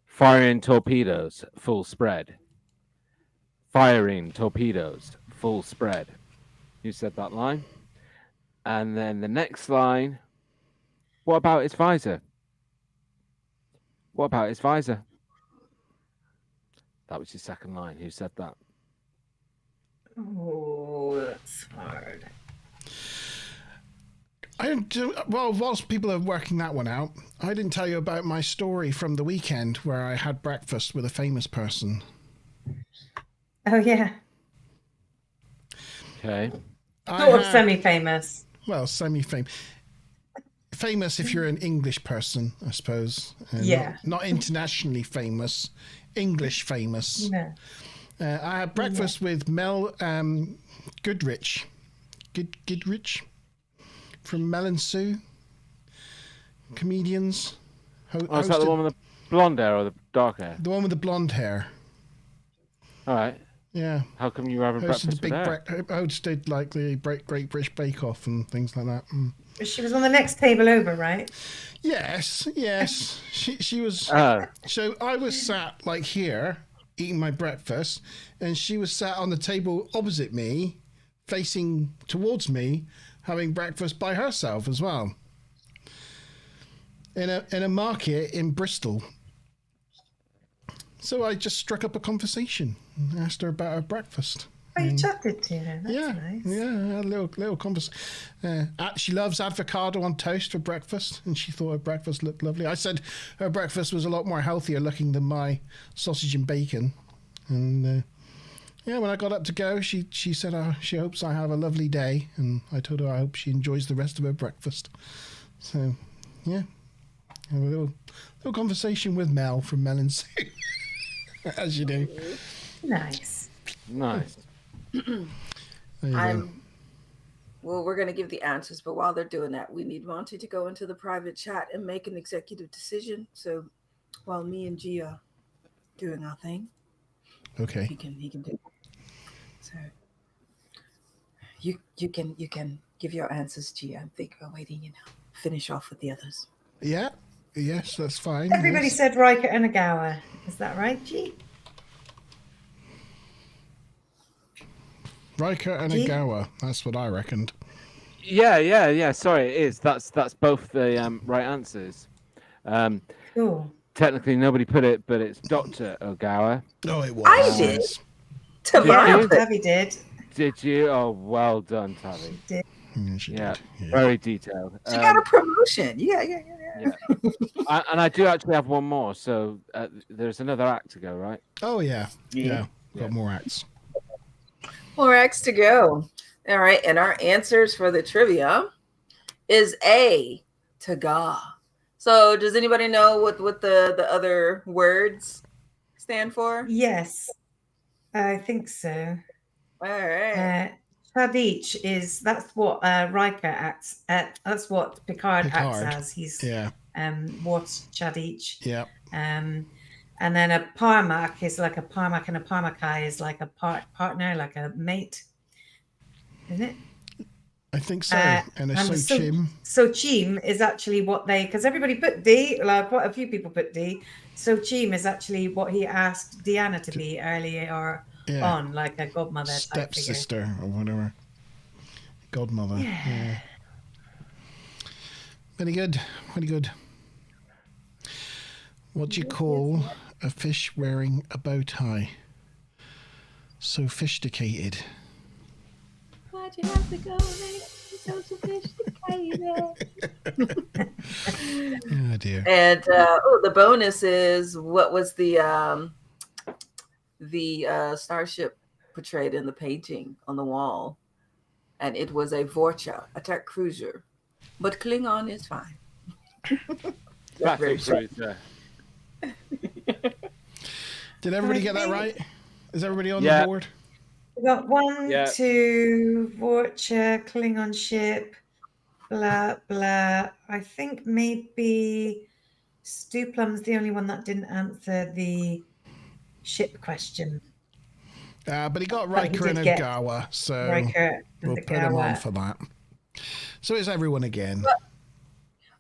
Firing torpedoes, full spread. Firing torpedoes, full spread. Who said that line? And then the next line. What about his visor? What about his visor? That was your second line. Who said that? Oh, that's hard. Well, whilst people are working that one out, I didn't tell you about my story from the weekend where I had breakfast with a famous person. Oh yeah. Okay. Sort of semi-famous. Well, semi-famous. Famous if you're an English person, I suppose. Yeah. Not internationally famous. English famous. No. I had breakfast with Mel Goodrich. Goodrich? From Mel and Sue. Comedians. Is that the one with the blonde hair or the dark hair? The one with the blonde hair. All right. Yeah. How come you were having breakfast with her? Hosted like the Great British Bake Off and things like that. She was on the next table over, right? Yes. She was. So I was sat like here eating my breakfast, and she was sat on the table opposite me, facing towards me, having breakfast by herself as well. In a market in Bristol. So I just struck up a conversation and asked her about her breakfast. Oh, you chatted to her. That's nice. Yeah, I had a little conversation. She loves avocado on toast for breakfast, and she thought her breakfast looked lovely. I said her breakfast was a lot more healthier looking than my sausage and bacon. And when I got up to go, she said she hopes I have a lovely day, and I told her I hope she enjoys the rest of her breakfast. So, yeah, a little conversation with Mel from Mel and Sue. As you do. Nice. There you go. Well, we're going to give the answers, but while they're doing that, we need Monty to go into the private chat and make an executive decision. So while me and G are doing our thing, okay, he can do that. So you can give your answers, G. I think we're waiting, finish off with the others. Yeah. Yes, that's fine. Everybody said Riker and Agawa. Is that right, G? Riker and Agawa. That's what I reckoned. Yeah. Sorry, it is. That's both the right answers. Cool. Technically, nobody put it, but it's Dr. Ogawa. Oh, it was. I did. Yeah, Tabby did. Did you? Oh, well done, Tabby. She Yeah, did. Yeah. very detailed. She got a promotion. Yeah. And I do actually have one more. So there's another act to go, right? Oh yeah. Yeah. Got more acts. More X to go. All right, and our answers for the trivia is A, Taga. So does anybody know what the other words stand for? Yes, I think so. All right. Chadich that's what Riker acts at. That's what Picard acts as. He's what's Chadich. Yeah. And then a Parmac is like a Parmac, and a Parmacai is like a partner, like a mate, isn't it? I think so. And a Sochim. Sochim is actually what because everybody put D, like quite a few people put D. Sochim is actually what he asked Deanna to be earlier on, like a godmother type figure. Stepsister or whatever. Godmother. Yeah. Very good. Very good. What do you call a fish wearing a bow tie? Sophisticated. Why'd you have to go so sophisticated? Oh dear. And the bonus is, what was the starship portrayed in the painting on the wall? And it was a Vorcha attack cruiser, but Klingon is fine. Did everybody get that right? Is everybody on the board? We got 1, 2, Vorcha, Klingon ship, blah blah. I think maybe Stuplum's the only one that didn't answer the ship question. But he got Riker and Ogawa, so we'll put him on for that. So it's everyone again.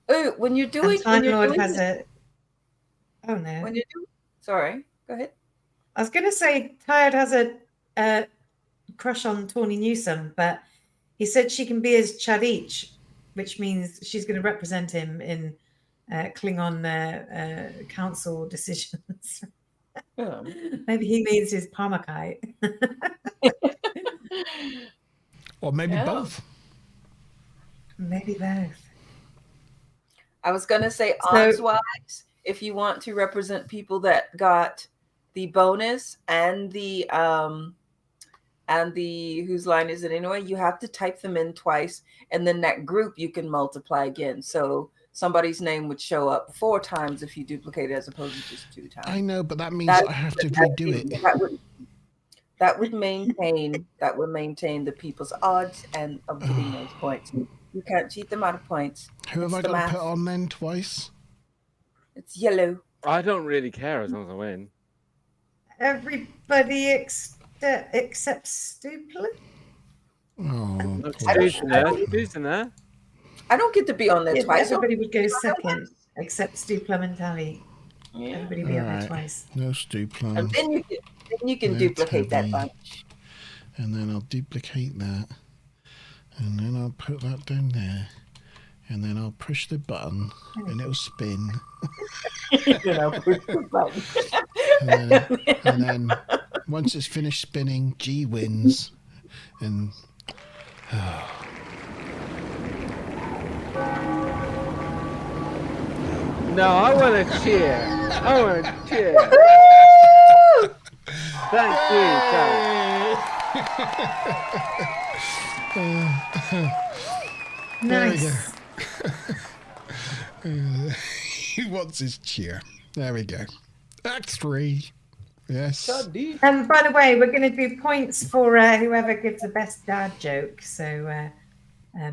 Oh, when you're doing, Time Lord has a. Oh no! When you do, sorry, go ahead. I was going to say Tired has a crush on Tawny Newsome, but he said she can be his Chadich, which means she's going to represent him in Klingon council decisions. Yeah. Maybe he means his Parmakai. Or maybe both. Maybe both. I was going to say odds-wise, if you want to represent people that got the bonus and the whose line is it anyway, you have to type them in twice, and then that group you can multiply again. So somebody's name would show up 4 times if you duplicate it, as opposed to just 2 times. I know, but that means I have to redo it. That would maintain the people's odds and of getting those points. You can't cheat them out of points. Who have I got to put on then twice? It's yellow. I don't really care as long as I win. Everybody except Stupler. Oh, Who's in there? I don't get to be on there twice. Everybody would go second, except Stupler and Tally. Yeah. Everybody be on there twice. No Stupler. And then you can duplicate that bunch. And then I'll duplicate that. And then I'll put that down there. And then I'll push the button and it'll spin. Then I'll push the button. and then once it's finished spinning, G wins. And no, I want to cheer. I want to cheer. Thank you. Nice. He wants his cheer. There we go. Act 3. Yes. And by the way, we're going to do points for whoever gives the best dad joke. So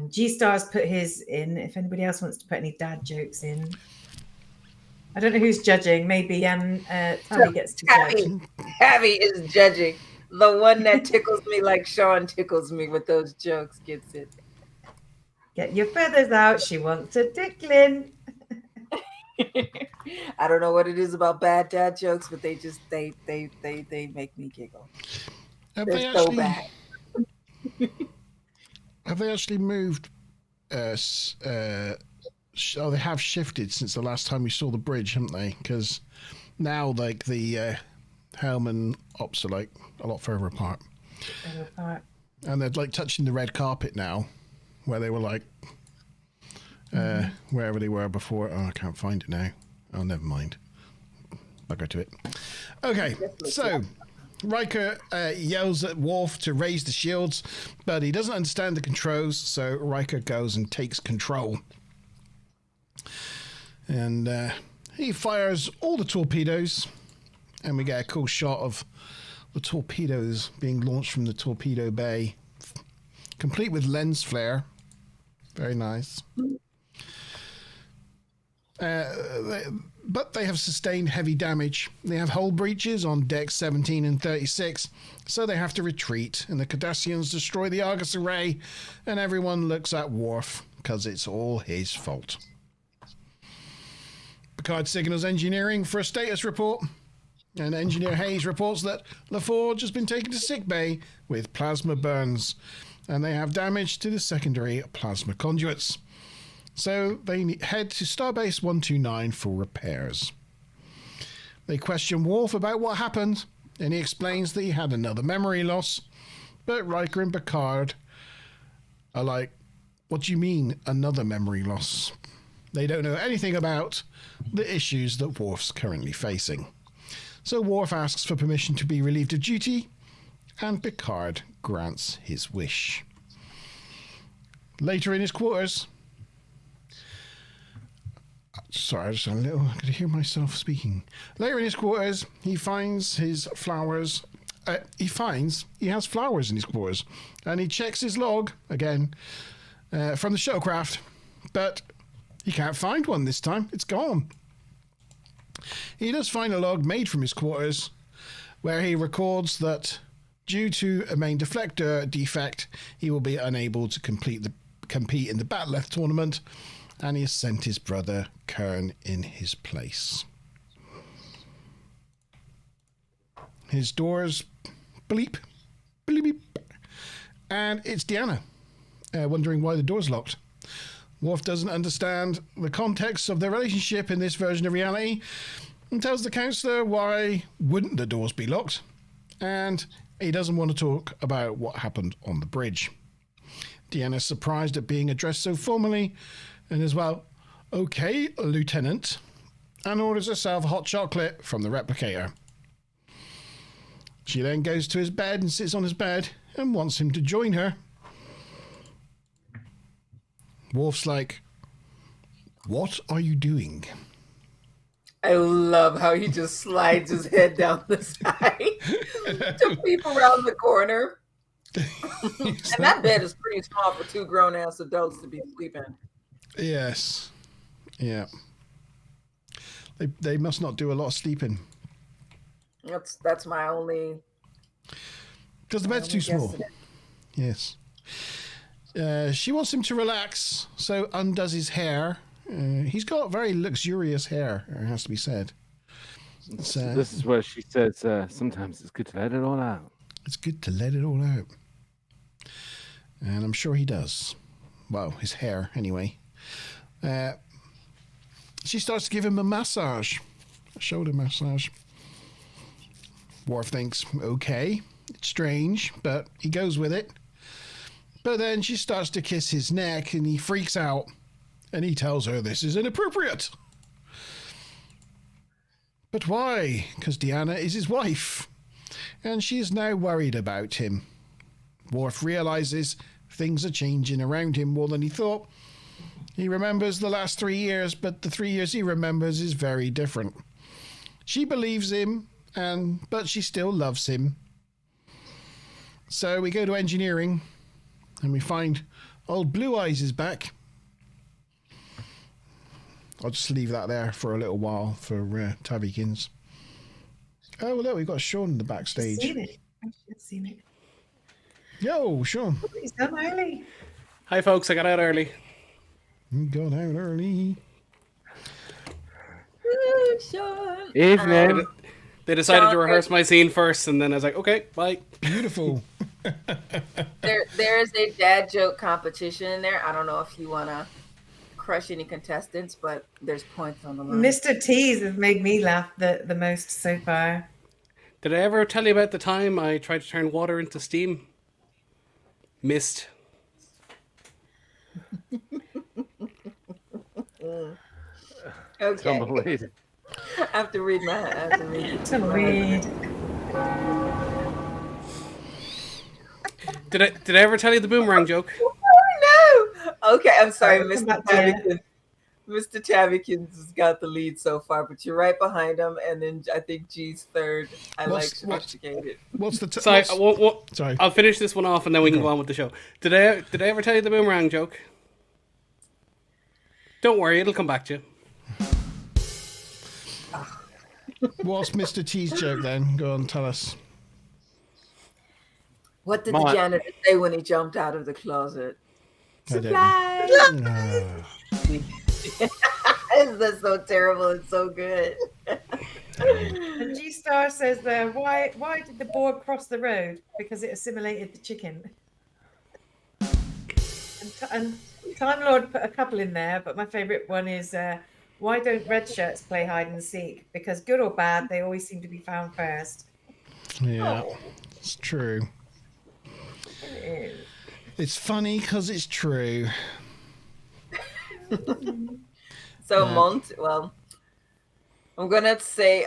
G-Star's put his in. If anybody else wants to put any dad jokes in. I don't know who's judging. Maybe Tabby gets to judge. Tabby is judging. The one that tickles me like Sean tickles me with those jokes gets it. Get your feathers out. She wants a tickling. I don't know what it is about bad dad jokes, but they just they make me giggle. They're so bad. Have they actually moved? They have shifted since the last time we saw the bridge, haven't they? Because now, like the helm and ops are like a lot further apart. And they're like touching the red carpet now, where they were like, wherever they were before. Oh, I can't find it now. Oh, never mind. Bugger to it. Okay, so Riker yells at Worf to raise the shields, but he doesn't understand the controls, so Riker goes and takes control. And he fires all the torpedoes, and we get a cool shot of the torpedoes being launched from the torpedo bay, complete with lens flare. Very nice. But they have sustained heavy damage. They have hull breaches on decks 17 and 36, so they have to retreat, and the Cardassians destroy the Argus array, and everyone looks at Worf, because it's all his fault. Picard signals engineering for a status report, and Engineer Hayes reports that LaForge has been taken to sickbay with plasma burns, and they have damage to the secondary plasma conduits. So they head to Starbase 129 for repairs. They question Worf about what happened, and he explains that he had another memory loss. But Riker and Picard are like, what do you mean, another memory loss? They don't know anything about the issues that Worf's currently facing. So Worf asks for permission to be relieved of duty, and Picard grants his wish. Later in his quarters... Sorry, I could hear myself speaking. Later in his quarters, he finds his flowers. He has flowers in his quarters, and he checks his log again from the shuttlecraft, but he can't find one this time. It's gone. He does find a log made from his quarters, where he records that due to a main deflector defect, he will be unable to compete in the Bat'leth tournament, and he has sent his brother Kern in his place. His doors bleep, bleep, bleep, and it's Deanna, wondering why the door's locked. Worf doesn't understand the context of their relationship in this version of reality and tells the counselor why wouldn't the doors be locked, and he doesn't want to talk about what happened on the bridge. Deanna's surprised at being addressed so formally, and as well, okay, Lieutenant, and orders herself a hot chocolate from the replicator. She then goes to his bed and sits on his bed and wants him to join her. Worf's like, what are you doing? I love how he just slides his head down the side to peep around the corner. And that bed is pretty small for two grown-ass adults to be sleeping. Yes. Yeah. They must not do a lot of sleeping. That's my only... Because the bed's too small. Yes. She wants him to relax, so undoes his hair. He's got very luxurious hair, it has to be said. This is where she says, sometimes it's good to let it all out. It's good to let it all out. And I'm sure he does. Well, his hair, anyway. She starts to give him a massage. A shoulder massage. Worf thinks, okay, it's strange, but he goes with it. But then she starts to kiss his neck and he freaks out. And he tells her this is inappropriate. But why? Because Deanna is his wife. And she is now worried about him. Worf realizes things are changing around him more than he thought. He remembers the last 3 years, but the 3 years he remembers is very different. She believes him, but she still loves him. So we go to engineering, and we find old Blue Eyes is back. I'll just leave that there for a little while for Tabikins. Oh, well, look, we've got Sean in the backstage. I've seen it. I should have seen it. Yo, Sean. He's done early. Hi, folks. I got out early. You got out early. Ooh, Sean. Evening. They decided Sean, to rehearse my scene first, and then I was like, okay, bye. Beautiful. There is a dad joke competition in there. I don't know if you want to crush any contestants, but there's points on the line. Mr. T's has made me laugh the most so far. Did I ever tell you about the time I tried to turn water into steam? Missed. Okay. Tumbleweed. I have to read my. I have to read. Tumbleweed. Did I ever tell you the boomerang joke? Oh no! Okay, I'm sorry, Come Mr. back to you. Tabikins. Mr. Tabikins has got the lead so far, but you're right behind him, and then I think G's third. I like sophisticated. What's the Sorry, sorry. I'll finish this one off and then we can go on with the show. Did I ever tell you the boomerang joke? Don't worry, it'll come back to you. What's Mr. T's joke then? Go on, tell us. What did the janitor say when he jumped out of the closet? I don't know. That's so terrible. It's so good. And G Star says there, why did the board cross the road? Because it assimilated the chicken. And Time Lord put a couple in there, but my favourite one is why don't red shirts play hide and seek? Because good or bad, they always seem to be found first. Yeah, it's true. It is. It's funny because it's true. So well, I'm gonna say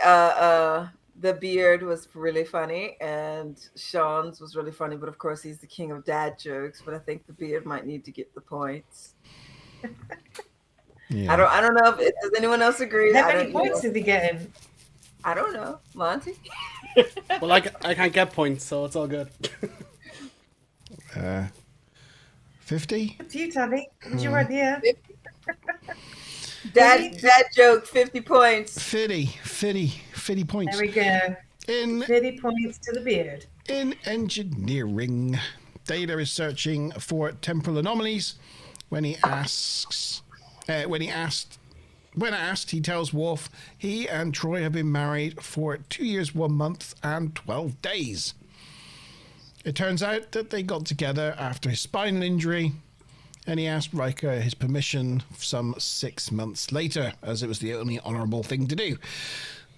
the beard was really funny and Sean's was really funny, but of course he's the king of dad jokes. But I think the beard might need to get the points. Yeah. I don't know if does anyone else agree? How many points did he get in? I don't know, Monty. Well, I can't get points, so it's all good. 50? Up to you, Tabby. What's your idea? Dad joke, 50 points. 50 points. There we go. In 50 points to the beard. In engineering, Data is searching for temporal anomalies. When asked, he tells Worf he and Troy have been married for 2 years, 1 month, and 12 days. It turns out that they got together after his spinal injury, and he asked Riker his permission some 6 months later, as it was the only honourable thing to do.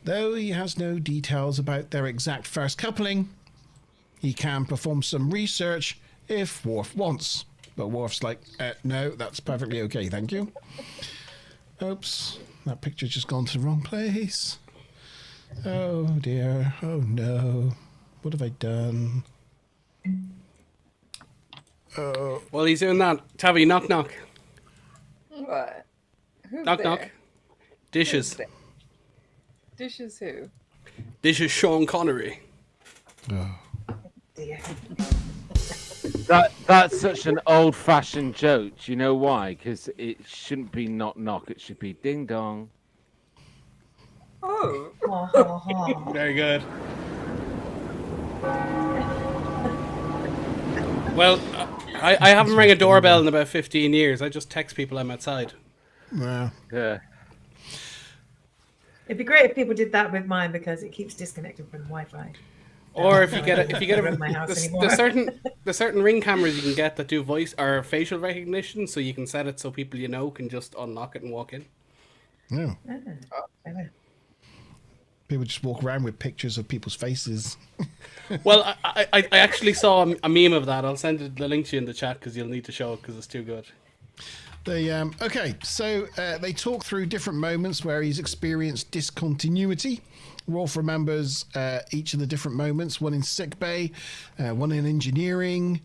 Though he has no details about their exact first coupling, he can perform some research if Worf wants. But Worf's like, no, that's perfectly okay, thank you. Oops, that picture's just gone to the wrong place. Oh dear, oh no. What have I done? Oh. Well, he's doing that. Tabby, knock knock. What? Who's Knock there? knock. Dishes. Dishes who? Dishes Sean Connery. Oh. Dear. That's such an old-fashioned joke. Do you know why? Because it shouldn't be knock knock. It should be ding dong. Oh. Ha, ha, ha. Very good. Well, I haven't rang a doorbell in about 15 years. I just text people I'm outside. Well, Yeah. It'd be great if people did that with mine because it keeps disconnecting from the Wi-Fi. Or if you get I don't run my house anymore. there's certain ring cameras you can get that do voice or facial recognition, so you can set it so people you know can just unlock it and walk in. no. Clever. People just walk around with pictures of people's faces. Well, I actually saw a meme of that. I'll send the link to you in the chat because you'll need to show it because it's too good. Okay, so they talk through different moments where he's experienced discontinuity. Worf remembers each of the different moments, one in sickbay, one in engineering,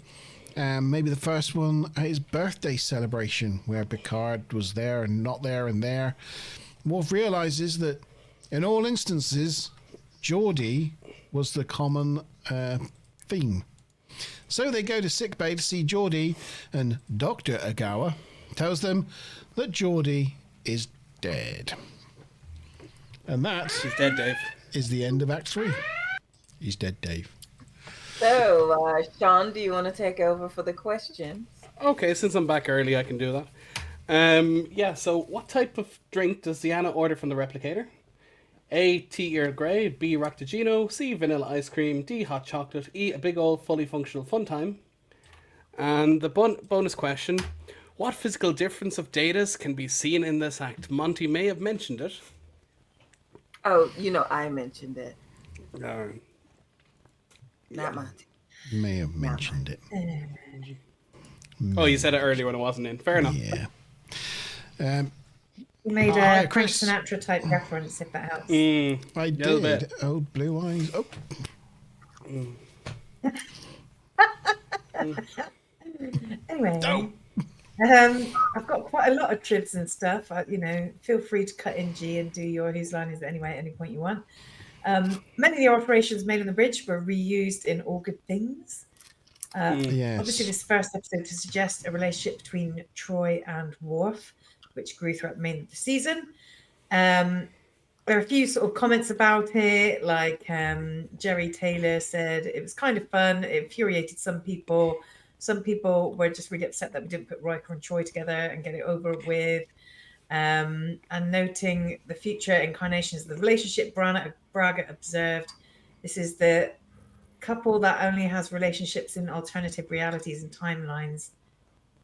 maybe the first one at his birthday celebration where Picard was there and not there and there. Worf realizes that in all instances, Geordie was the common theme. So they go to sickbay to see Geordie, and Dr. Agawa tells them that Geordie is dead. And that He's dead, Dave. is the end of Act 3. He's dead, Dave. So, Sean, do you want to take over for the questions? Okay, since I'm back early, I can do that. Yeah, so what type of drink does Deanna order from the replicator? A, tea Earl Grey, B, Ractigino, C, vanilla ice cream, D, hot chocolate, E, a big old fully functional fun time. And the bonus question, what physical difference of datas can be seen in this act? Monty may have mentioned it. Oh, I mentioned it. Yeah. Not Monty. May have mentioned it. Oh, you said it earlier when I wasn't in. Fair enough. Yeah. You made Hi, a Frank Chris. Sinatra type reference, if that helps. I little did. bit. Oh, blue eyes. Oh. Anyway, Oh. I've got quite a lot of tribs and stuff. Feel free to cut in G and do your whose line is it anyway at any point you want. Many of the alterations made on the bridge were reused in All Good Things. Yes. Obviously, this first episode to suggest a relationship between Troy and Worf, which grew throughout the remainder of the season. There are a few sort of comments about it, like Jerry Taylor said it was kind of fun. It infuriated some people. Some people were just really upset that we didn't put Riker and Troy together and get it over with. And noting the future incarnations of the relationship, Braga observed, this is the couple that only has relationships in alternative realities and timelines.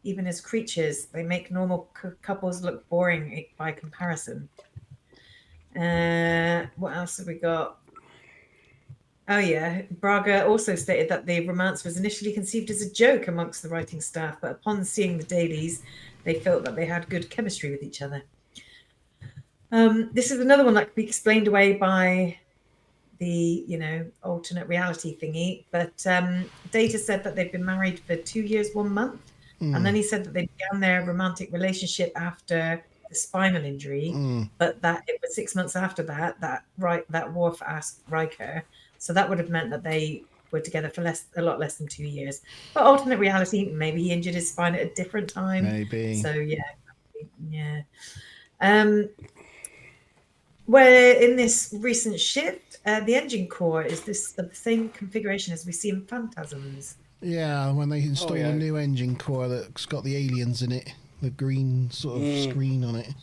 Even as creatures, they make normal couples look boring by comparison. What else have we got? Oh yeah, Braga also stated that the romance was initially conceived as a joke amongst the writing staff, but upon seeing the dailies, they felt that they had good chemistry with each other. This is another one that could be explained away by the alternate reality thingy, but Data said that they've been married for 2 years 1 month, and then he said that they began their romantic relationship after the spinal injury, but that it was 6 months after that Worf asked Riker, so that would have meant that they were together for a lot less than 2 years. But alternate reality, maybe he injured his spine at a different time. Maybe. So yeah. Where in this recent shift, the engine core is the same configuration as we see in Phantasms. Yeah, when they install a new engine core that's got the aliens in it, the green sort of screen on it.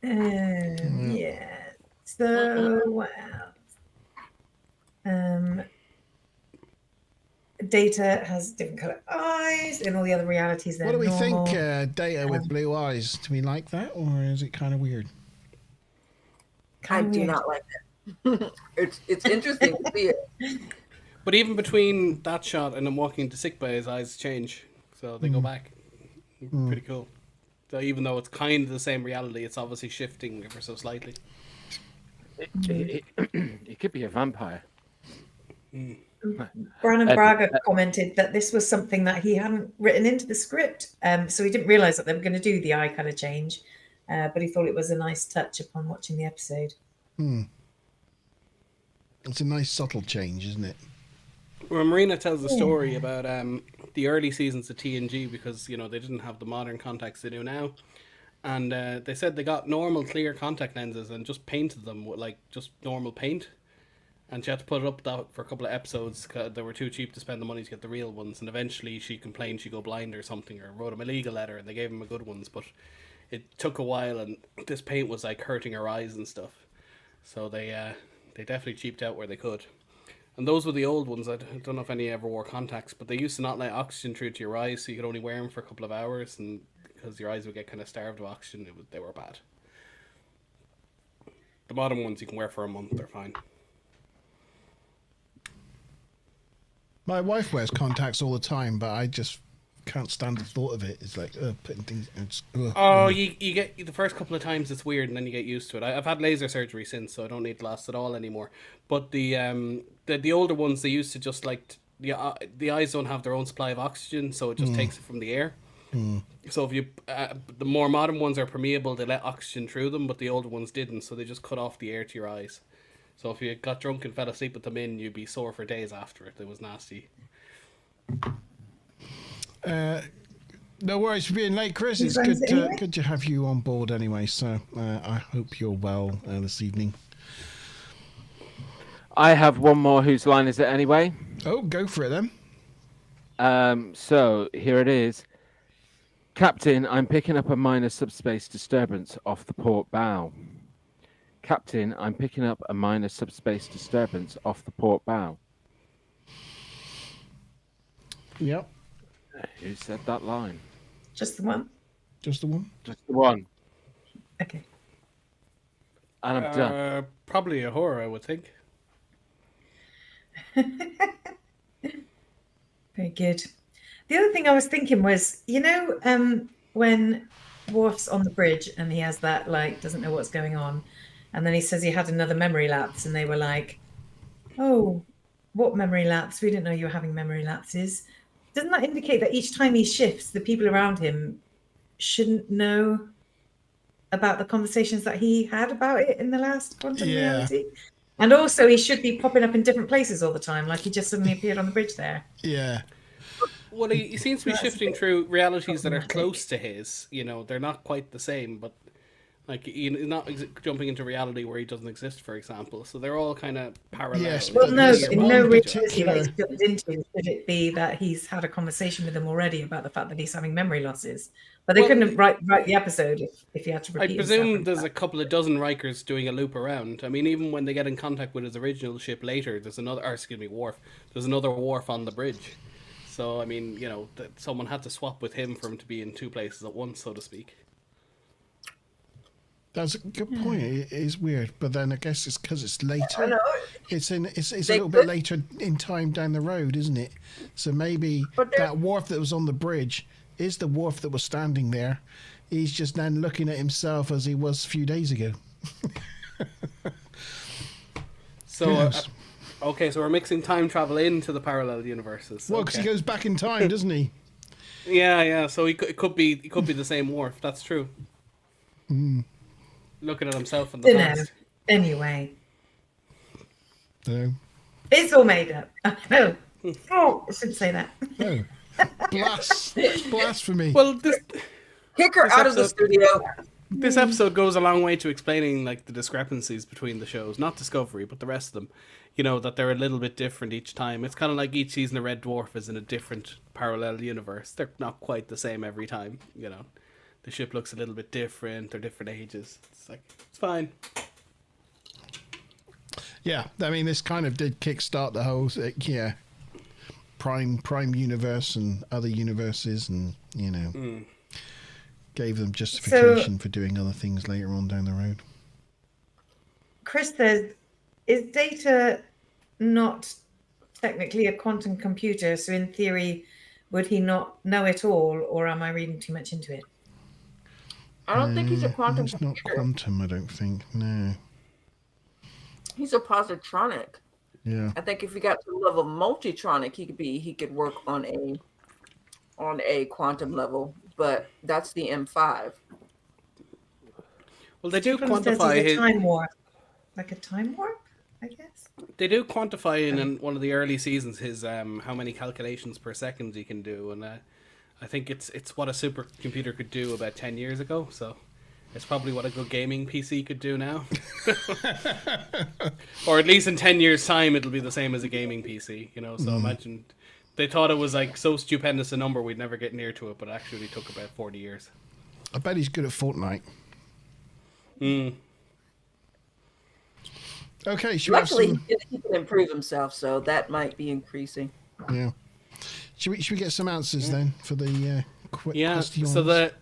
Yeah. So, what else? Data has different color eyes. In all the other realities, they're What do we normal. think, Data with blue eyes? Do we like that, or is it kind of weird? I do not like it. It's interesting to see it. But even between that shot and him walking into sickbay, his eyes change. So they go back. Pretty cool. So even though it's kind of the same reality, it's obviously shifting ever so slightly. It could be a vampire. Brannon Braga commented that this was something that he hadn't written into the script, so he didn't realize that they were going to do the eye color change, but he thought it was a nice touch upon watching the episode. It's a nice subtle change, isn't it? Well, Marina tells a story about the early seasons of TNG because, they didn't have the modern contacts they do now. And they said they got normal clear contact lenses and just painted them with, just normal paint. And she had to put it up for a couple of episodes because they were too cheap to spend the money to get the real ones. And eventually she complained she'd go blind or something, or wrote him a legal letter, and they gave him the good ones. But it took a while, and this paint was, hurting her eyes and stuff. So they definitely cheaped out where they could. And those were the old ones. I don't know if any ever wore contacts, but they used to not let oxygen through to your eyes, so you could only wear them for a couple of hours, and because your eyes would get kind of starved of oxygen, they were bad. The modern ones you can wear for a month, they're fine. My wife wears contacts all the time, but I just can't stand the thought of it. It's like putting things. You get the first couple of times it's weird, and then you get used to it. I've had laser surgery since, so I don't need glasses at all anymore. But the older ones, they used to just the eyes don't have their own supply of oxygen, so it just takes it from the air. So if you the more modern ones are permeable, they let oxygen through them, but the older ones didn't, so they just cut off the air to your eyes. So if you got drunk and fell asleep with them in, you'd be sore for days after it. It was nasty. No worries for being late, Chris. It's good to have you on board anyway. So I hope you're well this evening. I have one more. Whose line is it anyway? Oh, go for it then. So here it is. Captain, I'm picking up a minor subspace disturbance off the port bow. Captain, I'm picking up a minor subspace disturbance off the port bow. Yep. Who said that line? Just the one? Just the one? Just the one. Okay. And I'm done. Probably a horror, I would think. Very good. The other thing I was thinking was, when Worf's on the bridge and he has that, like, doesn't know what's going on. And then he says he had another memory lapse, and they were like, oh, what memory lapse? We didn't know you were having memory lapses. Doesn't that indicate that each time he shifts, the people around him shouldn't know about the conversations that he had about it in the last quantum reality? And also, he should be popping up in different places all the time, like he just suddenly appeared on the bridge there. Yeah. Well, he seems to be shifting through realities that are close to his. They're not quite the same, but like he's not jumping into reality where he doesn't exist, for example. So they're all kind of parallel. Yes, Well, no, there's in one no reality particular- that he's jumped into should it be that he's had a conversation with them already about the fact that he's having memory losses. But they couldn't write the episode if he had to repeat I presume himself. there's a couple of dozen Rikers doing a loop around. I mean, even when they get in contact with his original ship later, there's Worf. There's another Worf on the bridge. So, I mean, that someone had to swap with him for him to be in two places at once, so to speak. That's a good point. It is weird, but then I guess it's because it's later. I know. It's a little bit later in time down the road, isn't it? So maybe that Worf that was on the bridge is the Worf that was standing there. He's just then looking at himself as he was a few days ago. So, okay, so we're mixing time travel into the parallel universes. Well, because he goes back in time, doesn't he? Yeah. So it could be the same Worf. That's true. Looking at himself in the past. Anyway, No. it's all made up. No. Oh, I shouldn't say that. No. Blasphemy. Well, Kick her out of the studio. this episode goes a long way to explaining like the discrepancies between the shows, not Discovery, but the rest of them. That they're a little bit different each time. It's kind of like each season of Red Dwarf is in a different parallel universe. They're not quite the same every time. The ship looks a little bit different. They're different ages. It's fine. Yeah, I mean, this kind of did kickstart the whole, Prime universe and other universes, and gave them justification for doing other things later on down the road. Chris says, is Data not technically a quantum computer? So in theory, would he not know it all, or am I reading too much into it? I don't think he's a quantum It's not computer. quantum, I don't think. No. He's a positronic. Yeah. I think if he got to the level of multitronic, he could work on a quantum level, but that's the M5. Well, they do Someone says quantify he's a his. time warp. Like a time warp, I guess. They do quantify in one of the early seasons his how many calculations per second he can do, and I think it's what a supercomputer could do about 10 years ago. So it's probably what a good gaming PC could do now, or at least in 10 years' time, it'll be the same as a gaming PC. So imagine they thought it was like so stupendous a number we'd never get near to it, but actually it took about 40 years. I bet he's good at Fortnite. Okay, should we have Luckily, some... he can improve himself, so that might be increasing. Yeah. Should we get some answers then for the questions? So the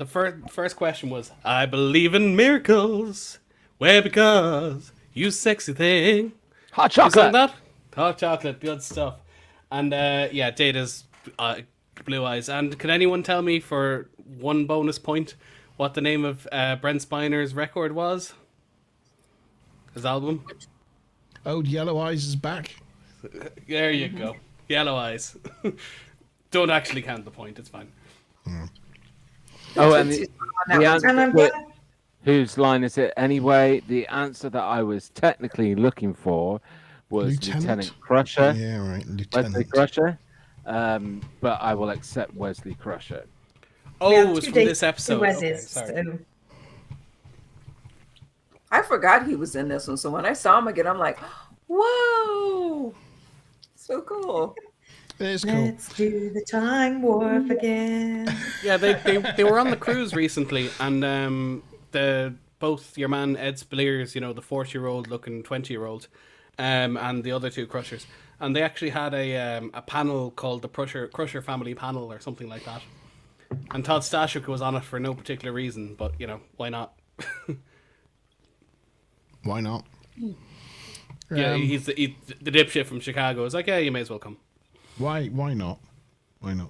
first question was, I believe in miracles. Where because you sexy thing. Hot You sang chocolate. that? Hot chocolate, good stuff. And Data's blue eyes. And can anyone tell me for one bonus point what the name of Brent Spiner's record was? His album? Old Yellow Eyes is back. There you go. Yellow eyes. Don't actually count the point. It's fine. Oh, and the answer, And I'm glad whose line is it anyway? The answer that I was technically looking for was Lieutenant Crusher. Yeah, right, Wesley Lieutenant. Crusher. But I will accept Wesley Crusher. Oh, we have it was two from dates, this two episode. Weses, Okay, sorry. so- I forgot he was in this one, so when I saw him again, I'm like, whoa, so cool. It's cool. Let's do the time warp again. Yeah, they were on the cruise recently, and both your man Ed Speleers, the 40-year-old looking 20-year-old, and the other two Crushers, and they actually had a panel called the Crusher Family Panel or something like that. And Todd Stashuk was on it for no particular reason, but why not? Why not? Yeah, he's the dipshit from Chicago. It's like, yeah, you may as well come. Why not? Why not?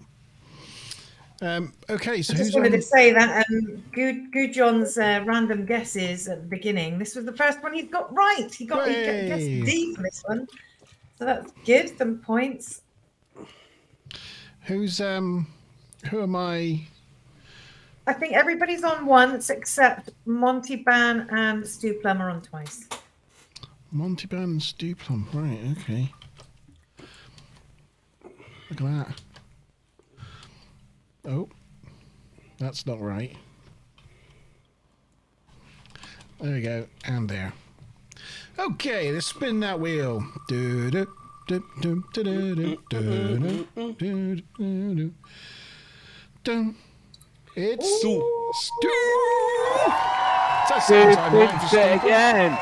Okay, so I who's just wanted on? to say that Gujon's random guesses at the beginning. This was the first one he got right. He guessed Way. D for this one, so that's good. Some points. Who am I? I think everybody's on once except Monty Ban and Stu Plum are on twice. Monty Ban and Stu Plum. Right, okay. Look at that. Oh, that's not right. There we go, and there. Okay, let's spin that wheel. It's Stu. It's that same time, right, for Stu? again.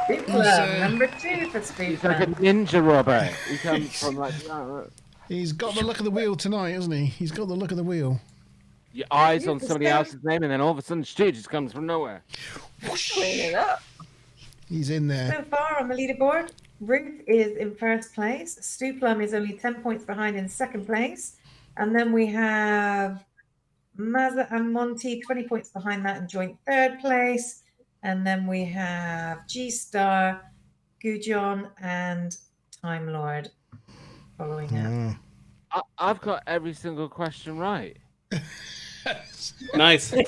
Stu Plum, number 2 for Stu He's like a Plum. ninja robber. He comes from like He's got the look of the wheel tonight, hasn't he? He's got the look of the wheel. your eyes on somebody else's name, and then all of a sudden, Stu just comes from nowhere. Clean it up. He's in there. So far on the leaderboard, Ruth is in first place. Stu Plum is only 10 points behind in second place. And then we have Mazza and Monty, 20 points behind that in joint third place. And then we have G-Star, Gujon, and Time Lord following up. I've got every single question right. Nice. You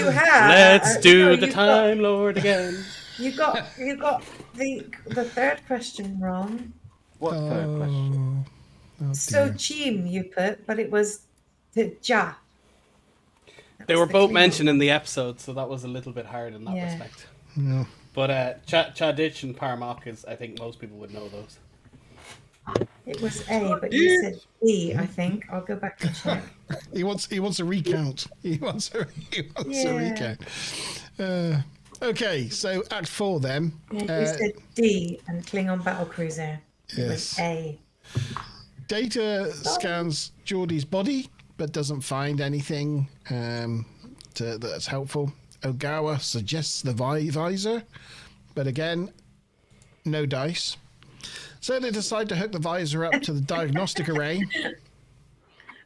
have. Let's do the you've Time Lord again. You got the third question wrong. What third question? Oh, So dear. Chim you put, but it was the Ja. They were both mentioned in the episode, so that was a little bit hard in that Yeah. respect. No. But Chadich and Parmak is, I think most people would know those. It was A, but you said B, I think. I'll go back and check. He wants a recount. He wants a Yeah. recount. Okay, so Act 4 then. Yeah, you said D and Klingon Battlecruiser. It was Yes. A. Data scans Geordie's body, but doesn't find anything that's helpful. Ogawa suggests the visor, but again, no dice. So they decide to hook the visor up to the diagnostic array.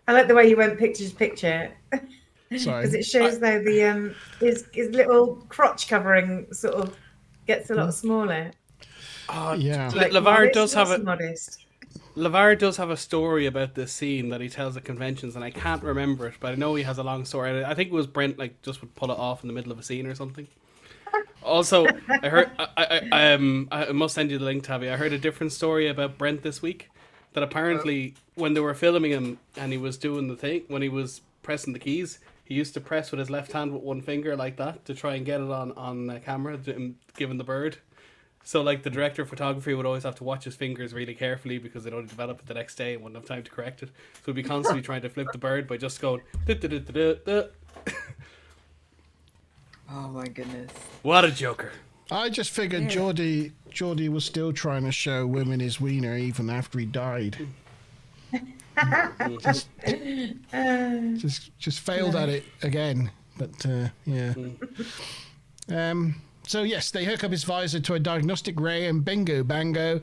I like the way you went picture to picture. Sorry. Because it shows though the his little crotch covering sort of gets a lot smaller. Yeah. LeVar does have a modest. LeVar does have a story about this scene that he tells at conventions, and I can't remember it, but I know he has a long story. I think it was Brent just would pull it off in the middle of a scene or something. Also, I heard I must send you the link, Tabby. I heard a different story about Brent this week. That apparently when they were filming him and he was doing the thing, when he was pressing the keys, he used to press with his left hand with one finger like that to try and get it on camera, given the bird. So, like, the director of photography would always have to watch his fingers really carefully because they'd only develop it the next day and wouldn't have time to correct it. So he'd be constantly trying to flip the bird by just going... Oh my goodness. What a joker. I just figured Geordie was still trying to show women his wiener even after he died. just failed at it again. But, yeah. So yes, they hook up his visor to a diagnostic ray, and bingo bango,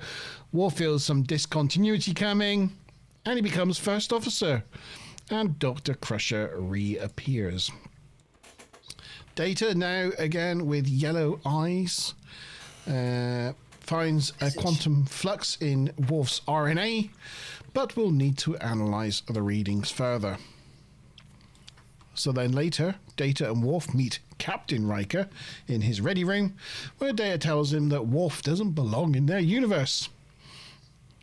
Worf feels some discontinuity coming, and he becomes first officer, and Dr. Crusher reappears. Data, now again with yellow eyes, finds a quantum flux in Worf's RNA, but will need to analyze the readings further. So then later, Data and Worf meet Captain Riker in his ready room, where Data tells him that Worf doesn't belong in their universe.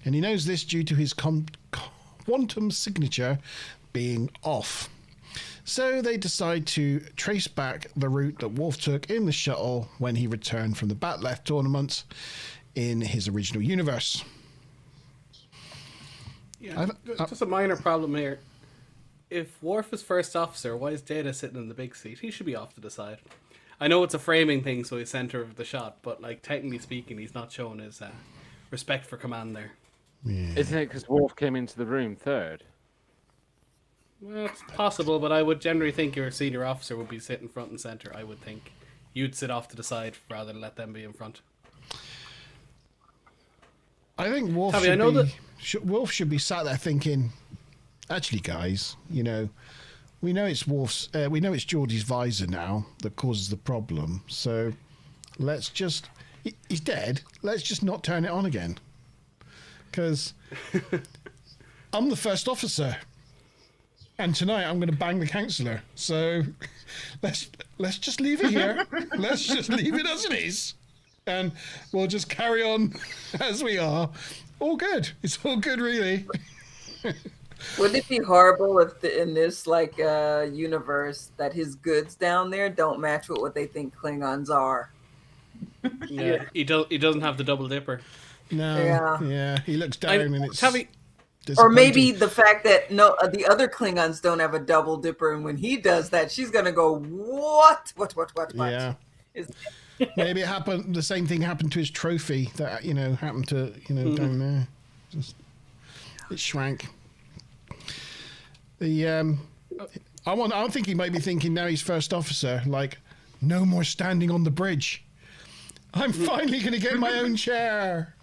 And he knows this due to his quantum signature being off. So they decide to trace back the route that Worf took in the shuttle when he returned from the Batleth tournament in his original universe. Yeah, just a minor problem here. If Worf is first officer, why is Data sitting in the big seat? He should be off to the side. I know it's a framing thing, so he's center of the shot, but like technically speaking, he's not showing his respect for command there. Yeah. Isn't it because Worf came into the room third? Well, it's possible, but I would generally think your senior officer would be sitting front and center. I would think you'd sit off to the side rather than let them be in front. I think Worf Tavi, I know that Worf should be sat there thinking, actually, guys, you know, we know it's we know it's Geordie's visor now that causes the problem. So let's just, he's dead. Let's just not turn it on again. Because I'm the first officer. And tonight I'm going to bang the councillor. So let's just leave it here. Let's just leave it as it is. And we'll just carry on as we are. All good. It's all good, really. Wouldn't it be horrible if in this universe that his goods down there don't match with what they think Klingons are? Yeah, he doesn't have the double dipper. No. Yeah. He looks down and it's Tavi, or maybe the fact that the other Klingons don't have a double dipper, and when he does that, she's gonna go, what? Yeah. Maybe it happened. The same thing happened to his trophy that happened to down there. It shrank. I think he might be thinking now he's first officer. Like, no more standing on the bridge. I'm finally going to get my own chair.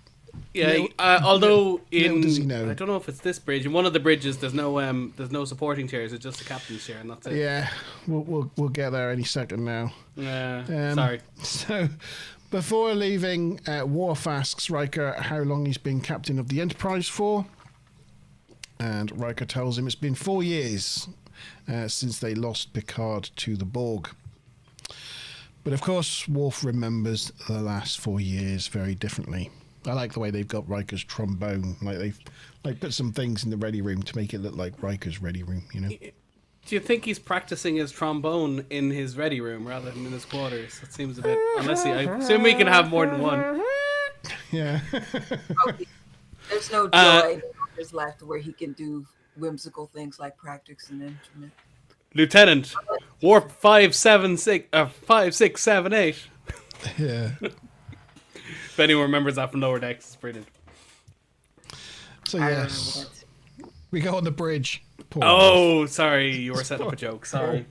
Yeah, although does he know. I don't know if it's this bridge. In one of the bridges, there's no supporting chairs. It's just the captain's chair, and that's it. Yeah, we'll get there any second now. Yeah, sorry. So, before leaving, Worf asks Riker how long he's been captain of the Enterprise for, and Riker tells him it's been 4 years since they lost Picard to the Borg. But of course, Worf remembers the last 4 years very differently. I like the way they've got Riker's trombone. Like they've put some things in the ready room to make it look like Riker's ready room. Do you think he's practicing his trombone in his ready room rather than in his quarters? That seems a bit. I assume we can have more than one. Yeah. There's no joy there's left where he can do whimsical things like practice an instrument. Lieutenant, warp 5678. Yeah. If anyone remembers that from Lower Decks, it's brilliant. So yes, we go on the bridge. Sorry, you were setting up a joke. Sorry.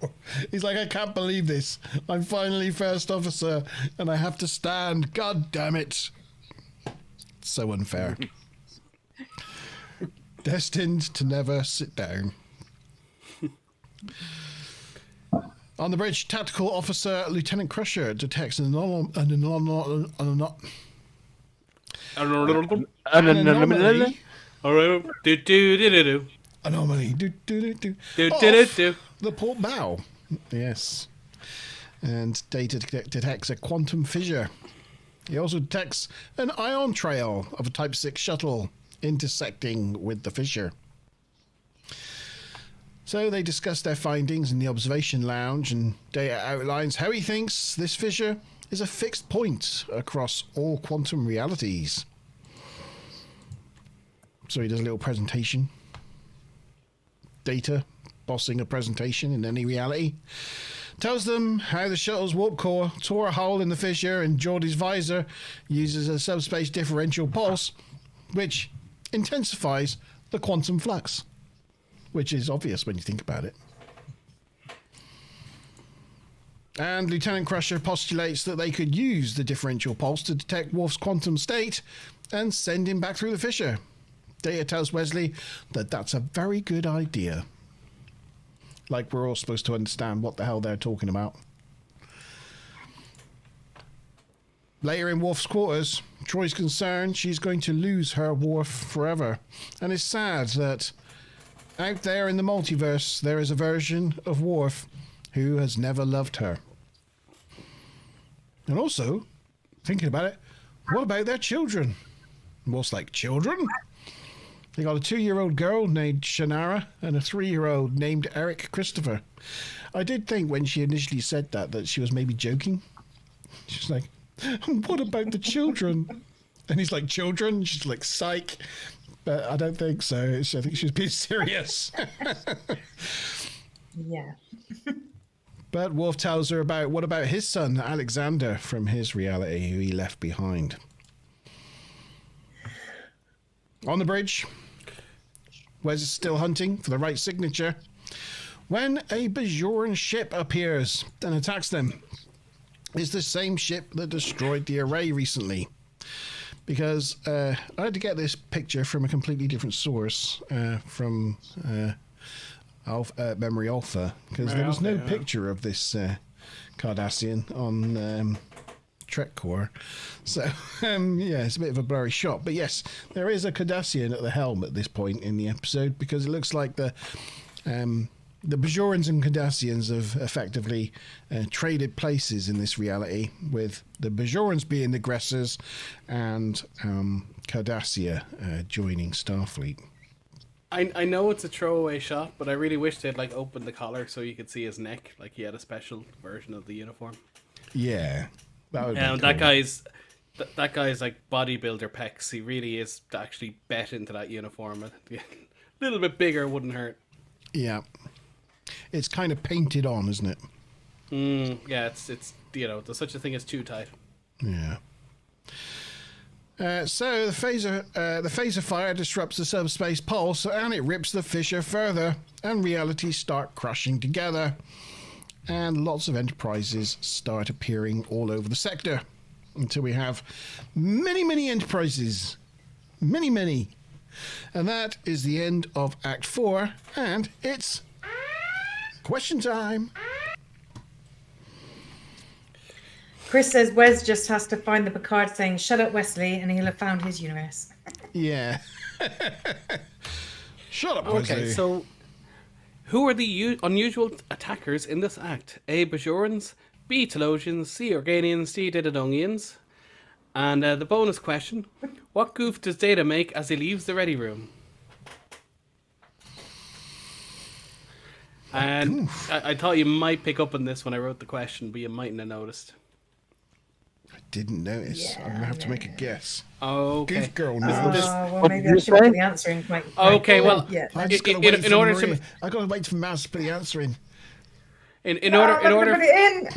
He's like, I can't believe this. I'm finally first officer, and I have to stand. God damn it! So unfair. Destined to never sit down. On the bridge, Tactical Officer Lieutenant Crusher detects an anomaly. Anomaly. The port bow. Yes. And Data detects a quantum fissure. He also detects an ion trail of a Type 6 shuttle intersecting with the fissure. So they discuss their findings in the observation lounge, and Data outlines how he thinks this fissure is a fixed point across all quantum realities. So he does a little presentation. Data bossing a presentation in any reality. Tells them how the shuttle's warp core tore a hole in the fissure, and Geordie's visor uses a subspace differential pulse, which intensifies the quantum flux. Which is obvious when you think about it. And Lieutenant Crusher postulates that they could use the differential pulse to detect Worf's quantum state and send him back through the fissure. Data tells Wesley that that's a very good idea. Like we're all supposed to understand what the hell they're talking about. Later in Worf's quarters, Troy's concerned she's going to lose her Worf forever, and is sad that out there in the multiverse there is a version of Worf who has never loved her. And also, thinking about it, what about their children? Worf's like, children? They got a 2-year-old girl named Shannara and a 3-year-old named Eric Christopher. I did think when she initially said that she was maybe joking. She's like, what about the children? And he's like, children? She's like, psych. But I don't think so. I think she's being serious. Yeah. But Worf tells her what about his son, Alexander, from his reality, who he left behind. On the bridge, Wes is still hunting for the right signature when a Bajoran ship appears and attacks them. It's the same ship that destroyed the array recently. because I had to get this picture from a completely different source, from Memory Alpha, because there was no picture of this Cardassian on Trek Core. So, it's a bit of a blurry shot. But yes, there is a Cardassian at the helm at this point in the episode, because it looks like the Bajorans and Cardassians have effectively traded places in this reality, with the Bajorans being the aggressors and Cardassia joining Starfleet. I know it's a throwaway shot, but I really wish they'd like opened the collar so you could see his neck, like he had a special version of the uniform. Yeah. That would be cool. That guy's like bodybuilder pecs. He really is actually bet into that uniform. A little bit bigger wouldn't hurt. Yeah. It's kind of painted on, isn't it? Yeah, it's there's such a thing as too tight. Yeah. So the phaser fire disrupts the subspace pulse, and it rips the fissure further, and realities start crushing together, and lots of enterprises start appearing all over the sector, until we have many enterprises, many, and that is the end of Act 4, and it's question time. Chris says Wes just has to find the Picard saying, "Shut up, Wesley," and he'll have found his universe. Yeah. Shut up, Wesley. Okay, so who are the unusual attackers in this act? A. Bajorans, B. Telosians, C. Organians, D. Didadungians. And the bonus question, what goof does Data make as he leaves the ready room? And I thought you might pick up on this when I wrote the question, but you mightn't have noticed. I didn't notice. Yeah, I'm going to have to make a guess. Okay. Goof girl knows. Well, maybe I should put the answer in. Okay, well, yeah. I just got to wait for Maria. I got to wait for Maz to put the answer in. In order. Put it in.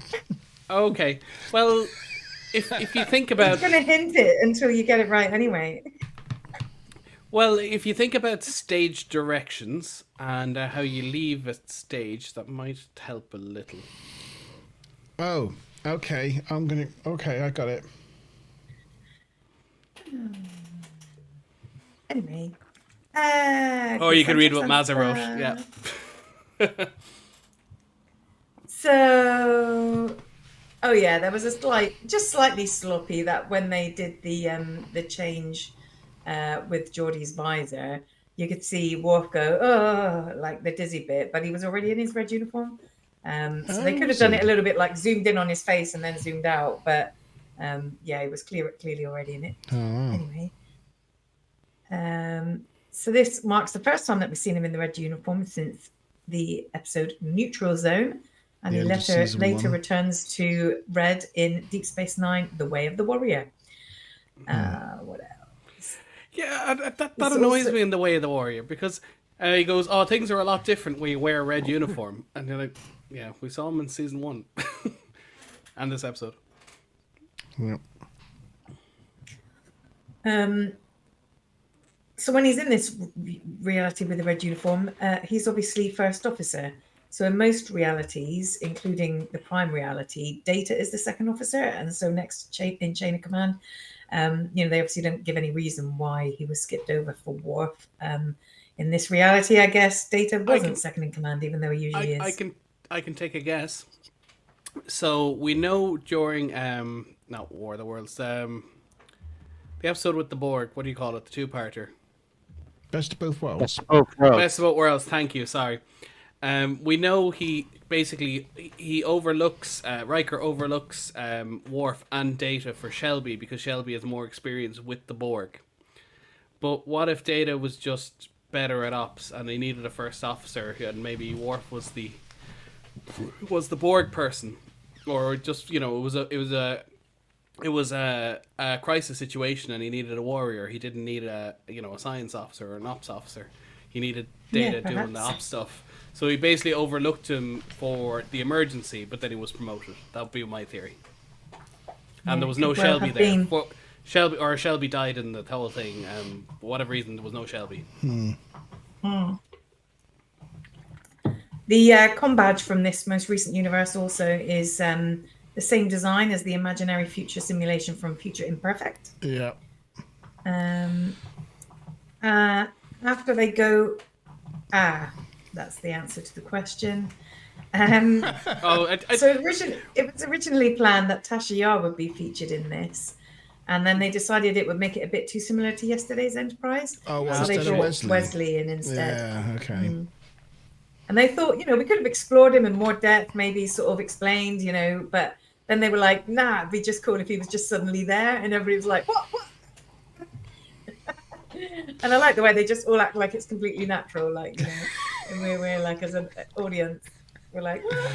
Okay. Well, if you think about, I'm going to hint it until you get it right, anyway. Well, if you think about stage directions and how you leave a stage, that might help a little. Oh, okay. Okay, I got it. Anyway. Or you can read what Mazza wrote. Yeah. So, there was a slightly sloppy that when they did the change with Geordie's visor, you could see Worf go, like the dizzy bit, but he was already in his red uniform. So they could have done it a little bit like zoomed in on his face and then zoomed out, but he was clearly already in it. Anyway. So this marks the first time that we've seen him in the red uniform since the episode Neutral Zone, and he later returns to red in Deep Space Nine, The Way of the Warrior. What else? Yeah, that annoys me in The Way of the Warrior, because he goes, things are a lot different when you wear a red uniform. And you're like, yeah, we saw him in season 1 and this episode. Yep. So when he's in this reality with the red uniform, he's obviously first officer. So in most realities, including the prime reality, Data is the second officer, and so next in chain of command. They obviously don't give any reason why he was skipped over for Worf. In this reality, I guess Data wasn't second in command, even though he usually is. I can take a guess. So we know during not War of the Worlds, the episode with the Borg, what do you call it? The two-parter. Best of both worlds. Best of both worlds. Thank you. Sorry. We know he overlooks Riker overlooks Worf and Data for Shelby because Shelby has more experience with the Borg. But what if Data was just better at ops and he needed a first officer, and maybe Worf was the Borg person, or just it was a crisis situation and he needed a warrior. He didn't need a science officer or an ops officer. He needed Data doing the ops stuff. So he basically overlooked him for the emergency, but then he was promoted. That would be my theory. And there was no Shelby there. Shelby died in the whole thing. For whatever reason, there was no Shelby. The com badge from this most recent universe also is the same design as the imaginary future simulation from Future Imperfect. Yeah. After they go, that's the answer to the question. So it was originally planned that Tasha Yar would be featured in this, and then they decided it would make it a bit too similar to yesterday's Enterprise. Oh, well, so they instead of brought Wesley in instead. Yeah, okay. And they thought, we could have explored him in more depth, maybe sort of explained, but then they were like, nah, it'd be just cool if he was just suddenly there. And everybody was like, what? And I like the way they just all act like it's completely natural, like, and we're like, as an audience, we're like, what?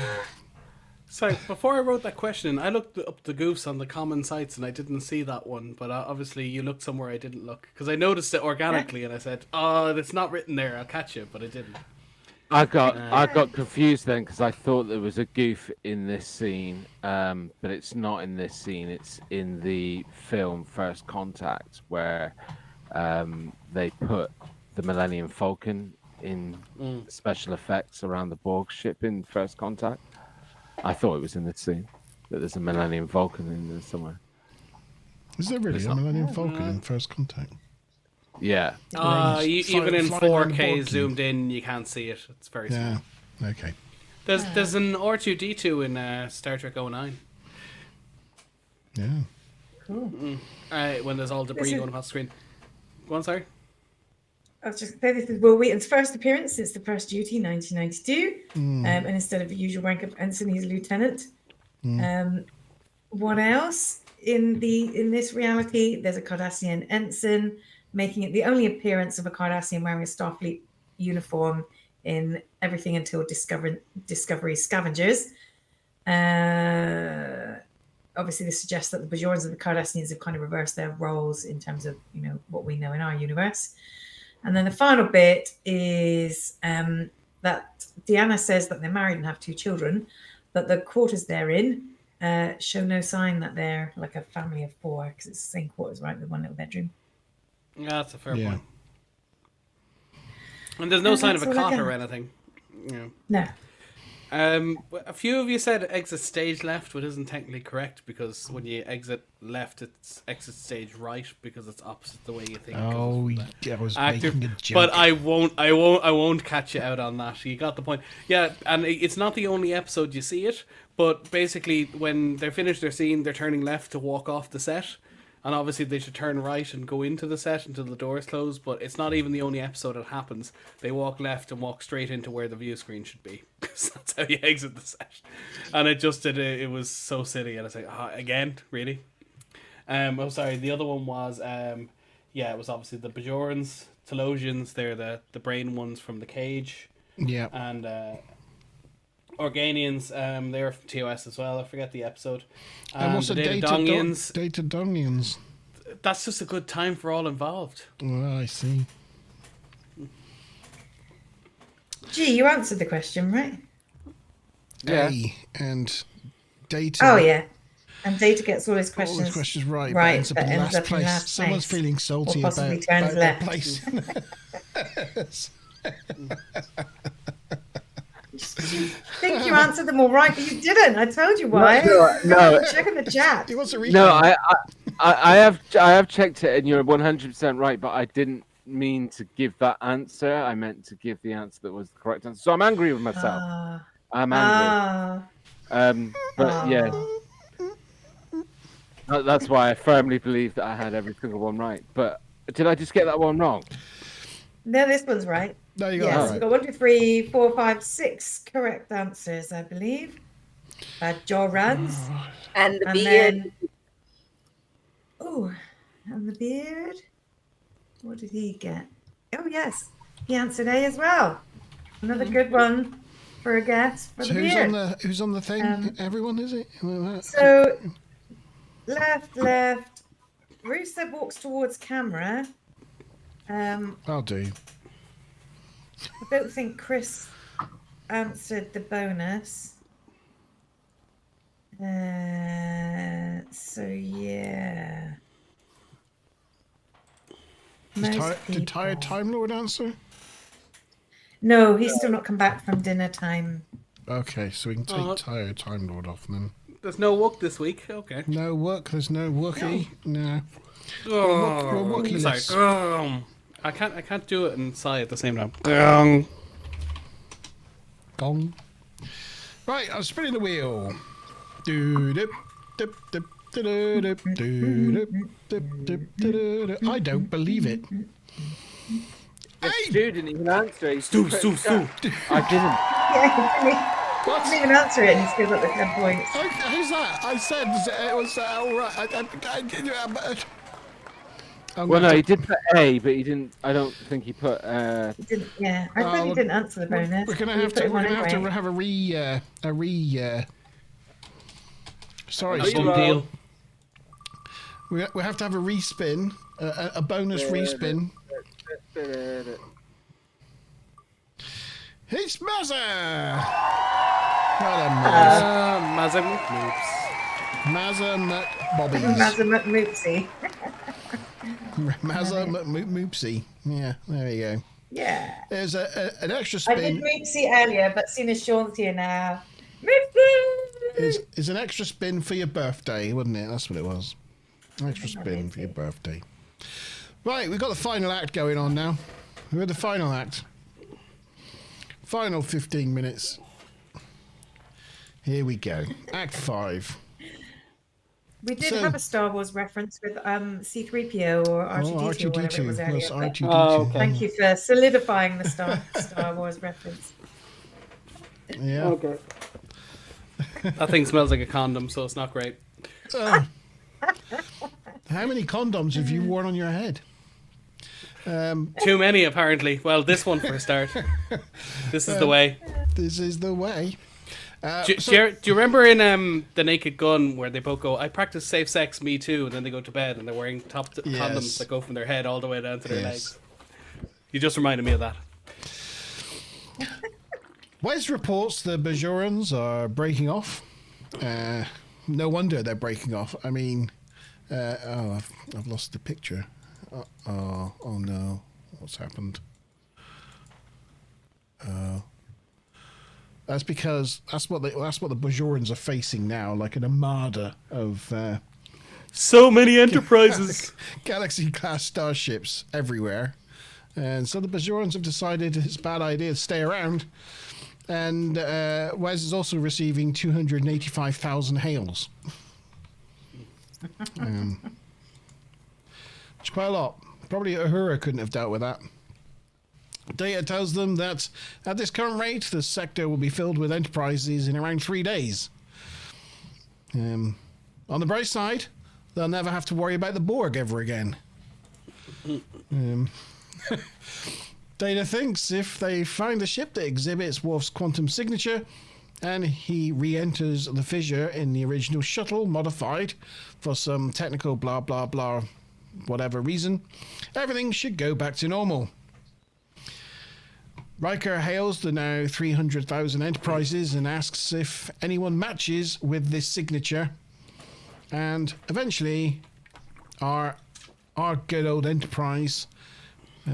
So before I wrote that question, I looked up the goofs on the common sites and I didn't see that one. But obviously you looked somewhere I didn't look because I noticed it organically and I said, "Oh, it's not written there. I'll catch it," but I didn't. I got confused then because I thought there was a goof in this scene, but it's not in this scene. It's in the film First Contact where they put the Millennium Falcon in special effects around the Borg ship in First Contact. I thought it was in this scene, that there's a Millennium Falcon in there somewhere. Is there really a Millennium Falcon in First Contact? Yeah. Even in 4K zoomed in, you can't see it. It's very small. Yeah, okay. There's an R2-D2 in Star Trek 09. Yeah. Cool. When there's all debris going across the screen. Go on, sorry. I was just saying, this is Will Wheaton's first appearance since the first duty, 1992. And instead of the usual rank of ensign, he's a lieutenant. What else? In this reality, there's a Cardassian ensign, making it the only appearance of a Cardassian wearing a Starfleet uniform in everything until Discovery Scavengers. Obviously, this suggests that the Bajorans and the Cardassians have kind of reversed their roles in terms of what we know in our universe. And then the final bit is that Deanna says that they're married and have 2 children, but the quarters they're in show no sign that they're like a family of 4 because it's the same quarters, right, with one little bedroom. Yeah, that's a fair point. And there's no sign of a cot or anything. No. A few of you said exit stage left, but isn't technically correct because when you exit left, it's exit stage right because it's opposite the way you think. Oh, I was making a joke. But I won't catch you out on that. You got the point. Yeah, and it's not the only episode you see it, but basically when they're finished their scene, they're turning left to walk off the set. And obviously they should turn right and go into the set until the doors close, but it's not even the only episode it happens. They walk left and walk straight into where the view screen should be, because that's how you exit the set. And it just did it was so silly, and I was like, again, really? Oh, sorry, the other one was, it was obviously the Bajorans, Telosians, they're the brain ones from the cage. Yeah. And Organians, they were from TOS as well. I forget the episode. And what's the Data Dongians? That's just a good time for all involved. Oh, I see. Gee, you answered the question, right? Yeah. And Data. Oh, yeah. And Data gets all his questions, right, but ends up in last place. Someone's feeling salty about their place. You think you answered them all right, but you didn't. I told you why. No. Check in the chat. He wants to read. No, I have checked it, and you're 100% right. But I didn't mean to give that answer. I meant to give the answer that was the correct answer. So I'm angry with myself. I'm angry. But yeah, that's why I firmly believe that I had every single one right. But did I just get that one wrong? No, this one's right. No, you got it right. We've got 1, 2, 3, 4, 5, 6 correct answers, I believe. Bajorans. And the beard. And the beard. What did he get? Oh, yes. He answered A as well. Another good one for a guess for the beard. Who's on the thing? Everyone, is it? So, left. Rusev walks towards camera. I'll do. I don't think Chris answered the bonus. So yeah. Did Tired Time Lord answer? No, he's still not come back from dinner time. Okay, so we can take Tired Time Lord off then. There's no work this week. Okay. No work. There's no Wookiee. No. Oh, Wookiee-less. sorry. I can't do it and sigh at the same time. Gong. Right, I'm spinning the wheel. Do-dip, dip, dip, do-do-dip, do-dip, dip, dip, do-do-dip. I don't believe it. Hey! Stu didn't even answer. He's Stu. I didn't. Yeah, he didn't even answer it, and he still got the 10 points. Okay, who's that? I said it was all right. Well, no, he did put A, but he didn't. I don't think he put. He didn't, yeah, I thought he didn't answer the bonus. We're gonna You have put to. him We're on gonna have to anyway. have a re. Sorry, Some Stu. deal. We have to have a respin, a bonus respin. It's Mazza. Well done, Maz. Mazam moves. Mazza McBobbies. Mazamet Moopsie. Mazza McMoopsie. Yeah, there you go. Yeah. There's an extra I did spin. Moopsie earlier, but seeing as Sean's here now. Is an extra spin for your birthday, wasn't it? That's what it was. An extra spin for your birthday. Right, we've got the final act going on now. We're at the final act. Final 15 minutes. Here we go. Act 5. We did have a Star Wars reference with C-3PO or R2-D2 or whatever it was earlier. That's but R2-D2. Oh, okay. Thank you for solidifying the Star Wars reference. Yeah. Okay. That thing smells like a condom, so it's not great. How many condoms have you worn on your head? Too many, apparently. Well, this one for a start. This is the way. This is the way. Do you remember in The Naked Gun where they both go, I practice safe sex, me too, and then they go to bed and they're wearing condoms that go from their head all the way down to their legs? You just reminded me of that. Wes reports the Bajorans are breaking off. No wonder they're breaking off. I mean, I've lost the picture. Oh no, what's happened? That's because that's what the Bajorans are facing now, like an armada of So many enterprises. Galaxy-class starships everywhere, and so the Bajorans have decided it's a bad idea to stay around. And Wes is also receiving 285,000 hails. It's quite a lot. Probably Uhura couldn't have dealt with that. Data tells them that at this current rate, the sector will be filled with enterprises in around 3 days. On the bright side, they'll never have to worry about the Borg ever again. Data thinks if they find a ship that exhibits Worf's quantum signature and he re-enters the fissure in the original shuttle modified for some technical blah blah blah whatever reason, everything should go back to normal. Riker hails the now 300,000 enterprises and asks if anyone matches with this signature, and eventually our good old Enterprise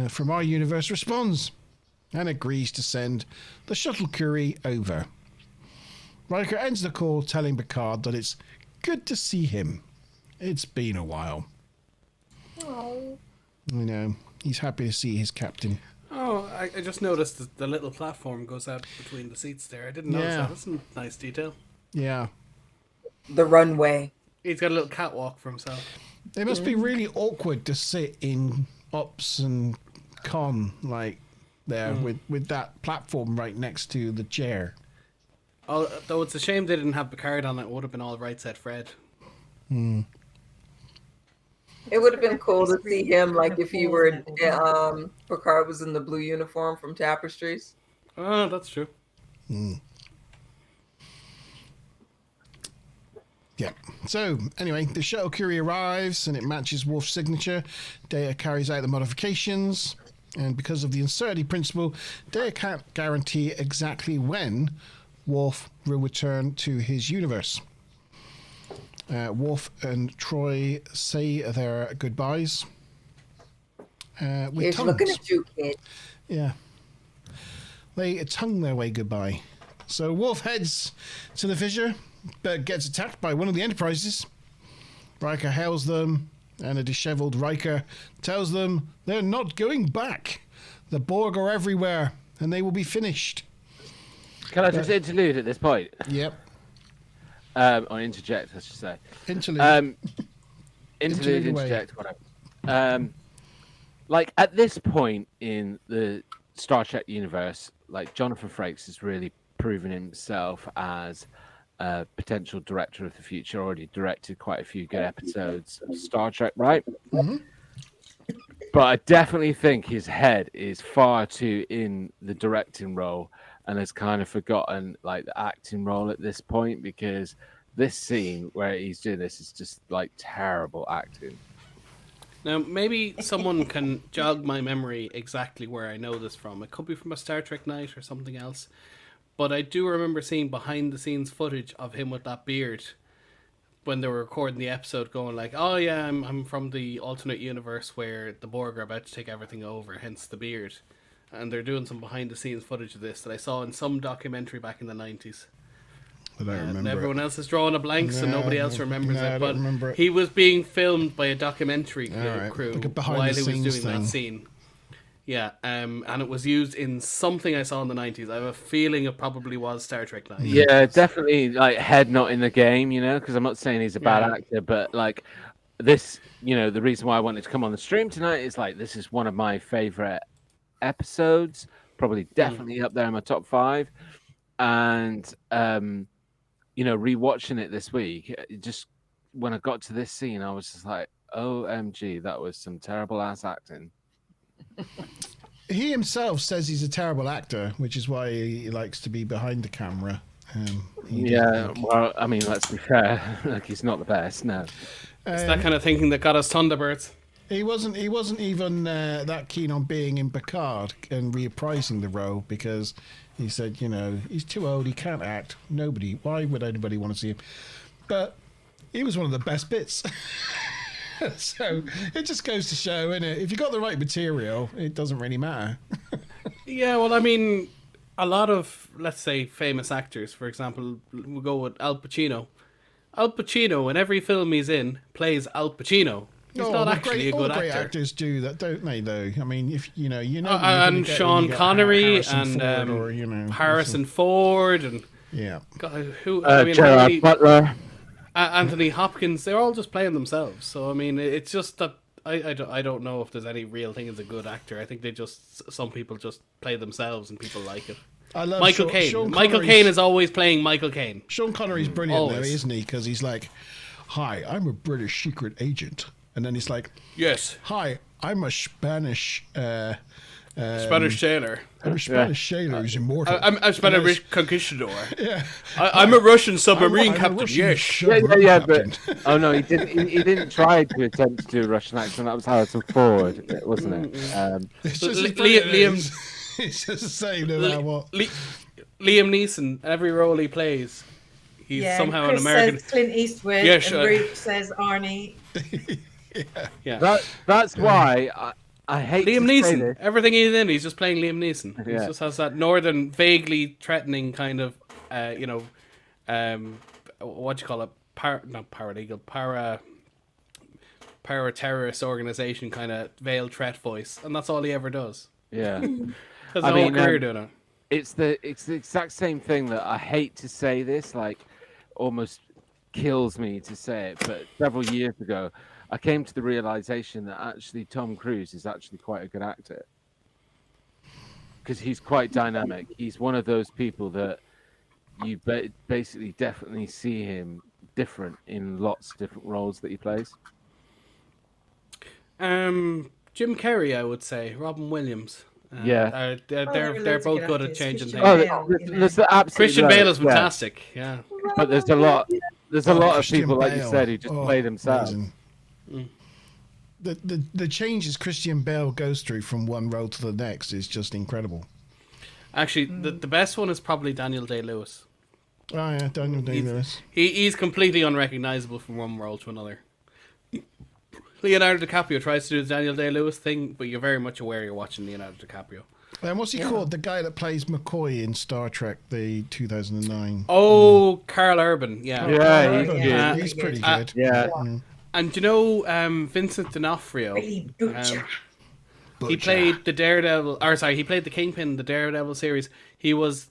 from our universe responds and agrees to send the shuttle Curie over. Riker ends the call telling Picard that it's good to see him. It's been a while. Oh. I know. He's happy to see his captain. Oh, I just noticed that the little platform goes out between the seats there. I didn't notice that. That's a nice detail. Yeah. The runway. He's got a little catwalk for himself. It must be really awkward to sit in ops and con like there with that platform right next to the chair. Oh, though it's a shame they didn't have Picard on it. It would have been all right, said Fred. It would have been cool to see him, like if he were, Picard was in the blue uniform from Tapestries. Oh, that's true. Yeah. So, anyway, the shuttle Curie arrives and it matches Worf's signature. Data carries out the modifications. And because of the uncertainty principle, Data can't guarantee exactly when Worf will return to his universe. Worf and Troy say their goodbyes. With He's tongues. looking at you, kid. Yeah. They tongue their way goodbye. So Worf heads to the fissure, but gets attacked by one of the Enterprises. Riker hails them and a disheveled Riker tells them they're not going back. The Borg are everywhere, and they will be finished. Can I just interlude at this point? Yep. Or interject, I should say. Interlude. Interlude, interject, whatever. Like, at this point in the Star Trek universe, like, Jonathan Frakes has really proven himself as a potential director of the future. Already directed quite a few good episodes of Star Trek, right? Mm-hmm. But I definitely think his head is far too in the directing role and has kind of forgotten like the acting role at this point, because this scene where he's doing this is just like terrible acting. Now, maybe someone can jog my memory exactly where I know this from. It could be from a Star Trek night or something else. But I do remember seeing behind the scenes footage of him with that beard when they were recording the episode, going like, oh yeah, I'm from the alternate universe where the Borg are about to take everything over, hence the beard. And they're doing some behind the scenes footage of this that I saw in some documentary back in the 90s. I don't remember. And everyone else is drawing a blank, so nobody else remembers I it. don't But remember it. he was being filmed by a documentary crew Like a while he was doing behind-the-scenes that thing. scene. Yeah, and it was used in something I saw in the 90s. I have a feeling it probably was Star Trek 9. Yeah, definitely like head not in the game, you know, because I'm not saying he's a bad Yeah. actor, but like this, you know, the reason why I wanted to come on the stream tonight is like this is one of my favorite episodes, probably definitely up there in my top 5. And you know, rewatching it this week, it just when I got to this scene, I was just like, OMG, that was some terrible ass acting. He himself says he's a terrible actor, which is why he likes to be behind the camera. Yeah, well, I mean, let's be fair, like he's not the best, no. It's that kind of thinking that got us Thunderbirds. He wasn't even that keen on being in Picard and reprising the role, because he said, you know, he's too old, he can't act. Why would anybody want to see him? But he was one of the best bits. So it just goes to show, innit? If you got the right material, it doesn't really matter. Yeah, well, I mean, a lot of, let's say, famous actors, for example, we'll go with Al Pacino. Al Pacino, in every film he's in, plays Al Pacino. He's not actually a good all great actor. actors do that, don't they? Though, I mean, if you know, and Sean Connery and Harrison Ford and yeah, God, who? I mean, Gerard Butler. Anthony Hopkins. They're all just playing themselves. So I mean, it's just that I don't know if there's any real thing as a good actor. I think some people just play themselves and people like it. I love Michael Caine. Michael Caine is always playing Michael Caine. Sean Connery's brilliant Always. though, isn't he? Because he's like, "Hi, I'm a British secret agent," and then he's like, Yes. "Hi, I'm a Spanish Spanish sailor. I'm a Spanish sailor who's immortal." I'm Spanish conquistador. Yeah, I'm a Russian submarine I'm a captain. Russian Yes. submarine Yeah, captain. but oh no, he didn't try to attempt to do a Russian accent. That was Harrison Ford, wasn't it? It's just Li- as brilliant as Liam- it is. It's just the same no matter what. Liam Neeson, every role he plays, he's somehow Chris an American. says Clint Eastwood, Yeah, and sure. Ruth says Arnie. Yeah. That's why I hate Liam to say Neeson. this. Everything he's in, he's just playing Liam Neeson. He Yeah. just has that northern, vaguely threatening kind of, what do you call it? Not paralegal, para-terrorist organization kind of veiled threat voice, and that's all he ever does. Yeah. Has I a whole mean, career doing it. It's the exact same thing that I hate to say this, like almost kills me to say it, but several years ago I came to the realization that actually Tom Cruise is actually quite a good actor, because he's quite dynamic. He's one of those people that you basically definitely see him different in lots of different roles that he plays. Jim Carrey, I would say. Robin Williams. Yeah. They're both good at changing things. There's the absolute Christian loads, Bale is yeah. fantastic. Yeah. But there's a lot of Christian people, like you Bale. said, who just play themselves. amazing. The changes Christian Bale goes through from one role to the next is just incredible. Actually, the best one is probably Daniel Day-Lewis. Oh yeah, Daniel Day-Lewis. He's completely unrecognizable from one role to another. Leonardo DiCaprio tries to do the Daniel Day-Lewis thing, but you're very much aware you're watching Leonardo DiCaprio. And what's he called? The guy that plays McCoy in Star Trek, the 2009. Oh, Carl Urban. Yeah. Yeah, He's pretty good. Yeah. And you know Vincent D'Onofrio? Really butcher. He played the Daredevil, or sorry, he played the Kingpin in the Daredevil series. He was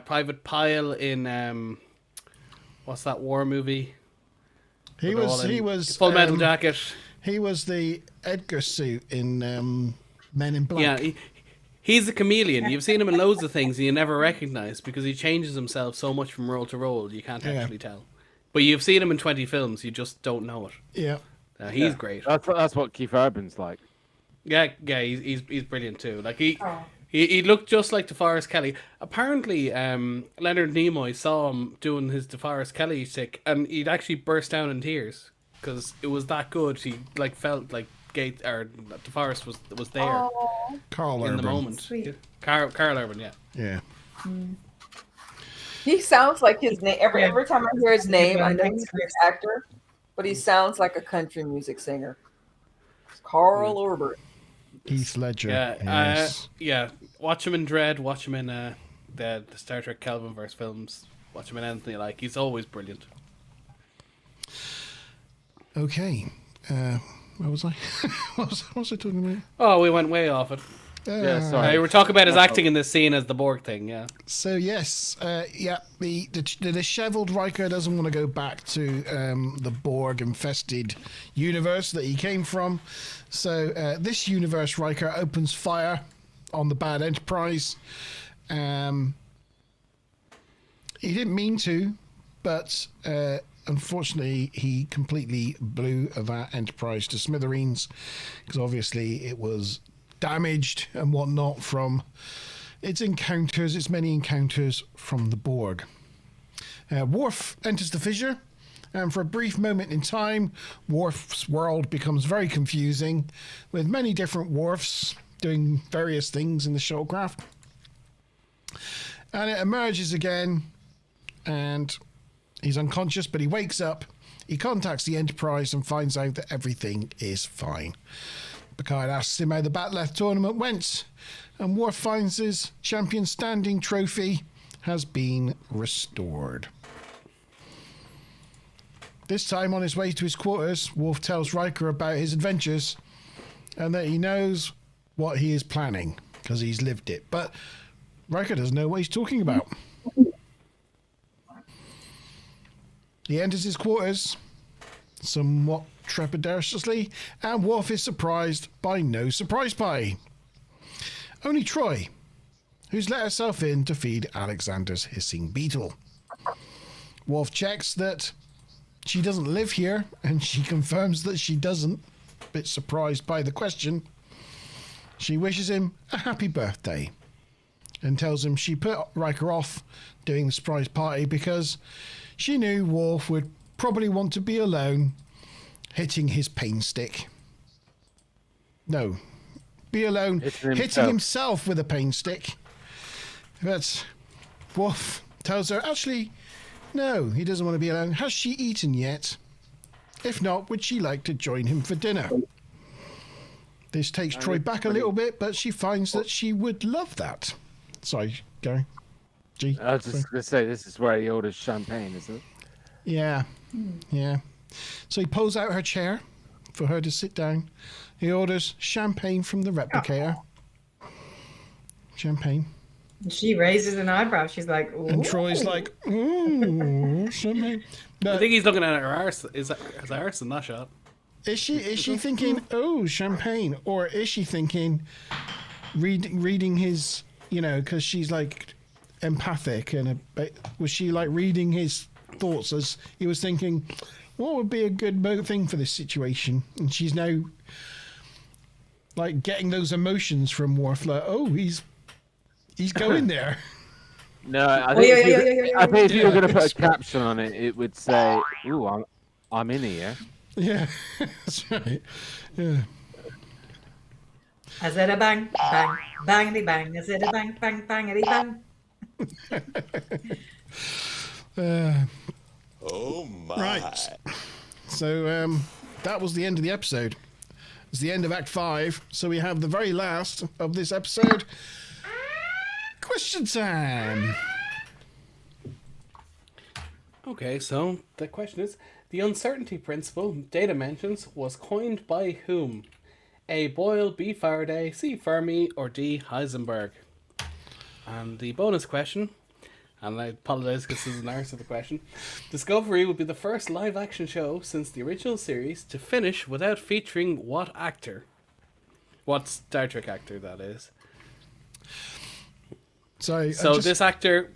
Private Pyle in what's that war movie? He was Full Metal Jacket. He was the Edgar suit in Men in Black. Yeah, he's a chameleon. You've seen him in loads of things and you never recognize because he changes himself so much from role to role you can't actually tell. But you've seen him in 20 films, you just don't know it. Yeah. He's great. That's what Keith Urban's like. Yeah, he's brilliant too. Like he looked just like DeForest Kelly. Apparently, Leonard Nimoy saw him doing his DeForest Kelly stick, and he'd actually burst down in tears because it was that good. He like felt like DeForest was there. Carl in Urban. the moment. Sweet. Carl Urban, yeah. Yeah. He sounds like his name. Every time I hear his name, I know he's an actor, but he sounds like a country music singer. It's Carl Urban. Heath Ledger. Yeah, Yes. Watch him in Dread. Watch him in the Star Trek Kelvinverse films. Watch him in anything you like. He's always brilliant. Okay. Where was I? what was I talking about? Oh, we went way off it. Yeah, sorry. We were talking about his acting in this scene as the Borg thing. Yeah. So yes, the dishevelled Riker doesn't want to go back to the Borg-infested universe that he came from. So this universe, Riker opens fire on the bad Enterprise. He didn't mean to, but unfortunately, he completely blew that Enterprise to smithereens because obviously it was damaged and whatnot from its many encounters from the Borg. Worf enters the fissure, and for a brief moment in time, Worf's world becomes very confusing, with many different Worfs doing various things in the shuttlecraft. And it emerges again, and he's unconscious, but he wakes up, he contacts the Enterprise and finds out that everything is fine. Picard asks him how the Batleth tournament went, and Worf finds his champion standing trophy has been restored. This time, on his way to his quarters, Worf tells Riker about his adventures and that he knows what he is planning because he's lived it. But Riker doesn't know what he's talking about. He enters his quarters somewhat trepidatiously, and Worf is surprised by no surprise pie. Only Troy, who's let herself in to feed Alexander's hissing beetle. Worf checks that she doesn't live here, and she confirms that she doesn't, a bit surprised by the question. She wishes him a happy birthday and tells him she put Riker off doing the surprise party because she knew Worf would probably want to be alone hitting his pain stick. No. Be alone hitting himself with a pain stick. But Worf tells her, actually, no, he doesn't want to be alone. Has she eaten yet? If not, would she like to join him for dinner? This takes Troy back a little bit, but she finds that she would love that. Sorry, Gary. G. I was just going to say, this is where he orders champagne, isn't it? Yeah. Yeah. So he pulls out her chair for her to sit down. He orders champagne from the replicator. Champagne. She raises an eyebrow. She's like, ooh. And Troy's like, ooh, champagne. I think he's looking at her arse. His arse in that shot. Is she thinking, oh, champagne? Or is she thinking, reading his, because she's like empathic, and was she like reading his thoughts as he was thinking, what would be a good thing for this situation? And she's now like getting those emotions from Worf, like, oh, he's going there. No, I think if you were going to put a caption on it, it would say, ooh, I'm in here. Yeah, that's right. Yeah. I said a bang, bang, bangity bang. I said a bang, bang, bangity bang. Oh my. Right. So that was the end of the episode. It's the end of Act 5. So we have the very last of this episode. Question time. Okay, so the question is, the uncertainty principle Data mentions was coined by whom? A. Boyle, B. Faraday, C. Fermi, or D. Heisenberg? And the bonus question, and I apologize because this is an answer to the question, Discovery would be the first live-action show since the original series to finish without featuring what actor? What Star Trek actor, that is. So This actor...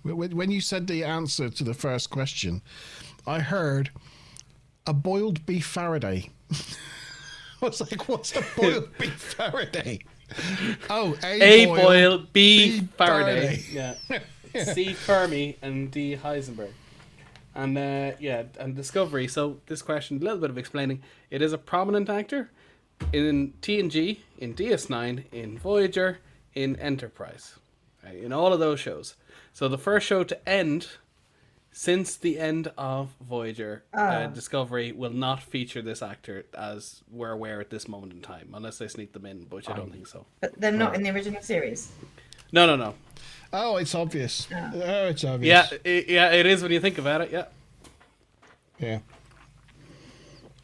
when you said the answer to the first question, I heard a boiled beef Faraday. I was like, what's a boiled beef Faraday? Oh, A. Boyle, B. Faraday. Faraday. Yeah. C. Fermi, and D. Heisenberg. And and Discovery. So this question, a little bit of explaining. It is a prominent actor in TNG, in DS9, in Voyager, in Enterprise. Right, in all of those shows. So the first show to end since the end of Voyager, Discovery will not feature this actor as we're aware at this moment in time, unless they sneak them in, which I don't think so. But they're not in the original series. No. Oh, it's obvious. Oh. Oh, it's obvious. Yeah, it is when you think about it. Yeah. Yeah.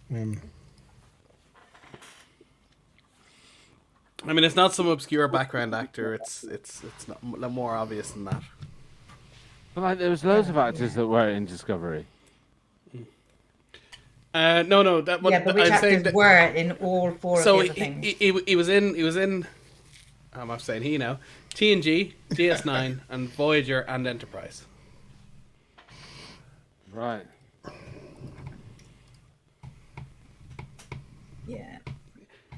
I mean, it's not some obscure background actor. It's not more obvious than that. But like, there was loads of actors that were in Discovery. No. That one. Yeah, but which I'm saying actors that, were in all four so of the other things? he was in. I'm saying he now. TNG, DS9, and Voyager and Enterprise. Right. Yeah.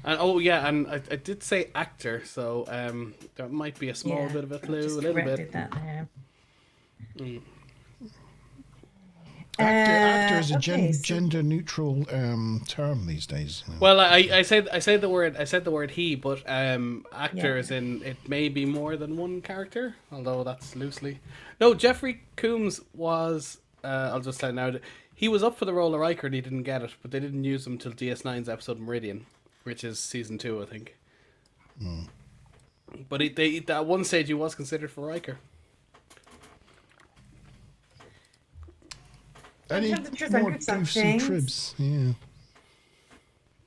And I did say actor, so there might be a small bit of a I've clue, just a little corrected bit. that there. Actor is a okay, so- gender neutral term these days. Well, I said the word he, but actor is in it may be more than one character, although that's loosely. No, Jeffrey Combs was. I'll just say now. He was up for the role of Riker and he didn't get it, but they didn't use him till DS9's episode Meridian, which is season 2, I think. But at one stage he was considered for Riker. Any terms of truth, more I heard some goofs and things. tribs?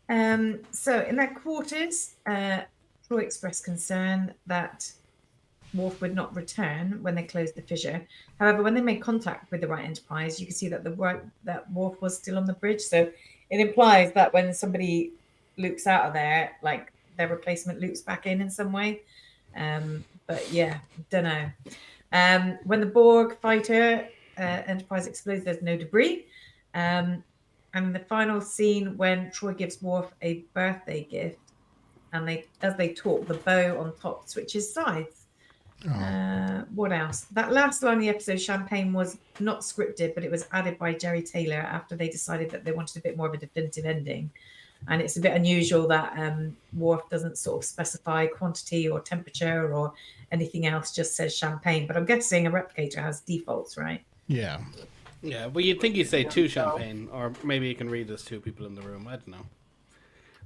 Yeah. So in their quarters, Troy expressed concern that Worf would not return when they closed the fissure. However, when they made contact with the right Enterprise, you could see that that Worf was still on the bridge. So it implies that when somebody loops out of there, like their replacement loops back in some way. But yeah, don't know. When the Borg fighter Enterprise explodes, there's no debris. And the final scene when Troy gives Worf a birthday gift, and as they talk, the bow on top switches sides. What else? That last line in the episode, Champagne, was not scripted, but it was added by Jerry Taylor after they decided that they wanted a bit more of a definitive ending. And it's a bit unusual that Worf doesn't sort of specify quantity or temperature or anything else, just says champagne. But I'm guessing a replicator has defaults, right? Yeah. Yeah, but you'd think he'd say 2 champagne, or maybe you can read as 2 people in the room. I don't know.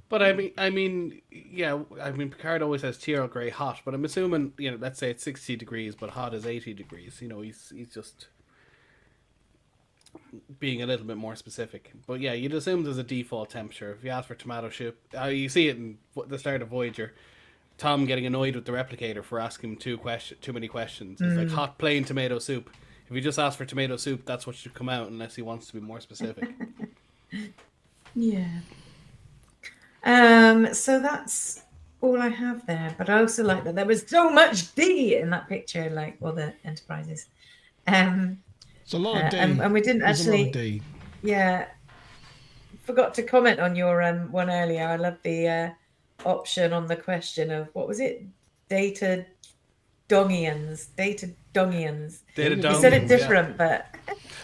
But I mean, Picard always says tea Earl Grey hot, but I'm assuming, let's say it's 60 degrees, but hot is 80 degrees. He's just being a little bit more specific. But yeah, you'd assume there's a default temperature. If you ask for tomato soup, you see it in the start of Voyager. Tom getting annoyed with the replicator for asking him too many questions. It's like hot plain tomato soup. If you just ask for tomato soup, that's what should come out, unless he wants to be more specific. Yeah. So that's all I have there. But I also like that there was so much D in that picture, like all the Enterprises. It's a lot of D. And we didn't There's actually. a lot of D. Yeah. Forgot to comment on your one earlier. I love the option on the question of what was it? Data dongians. You said it different, but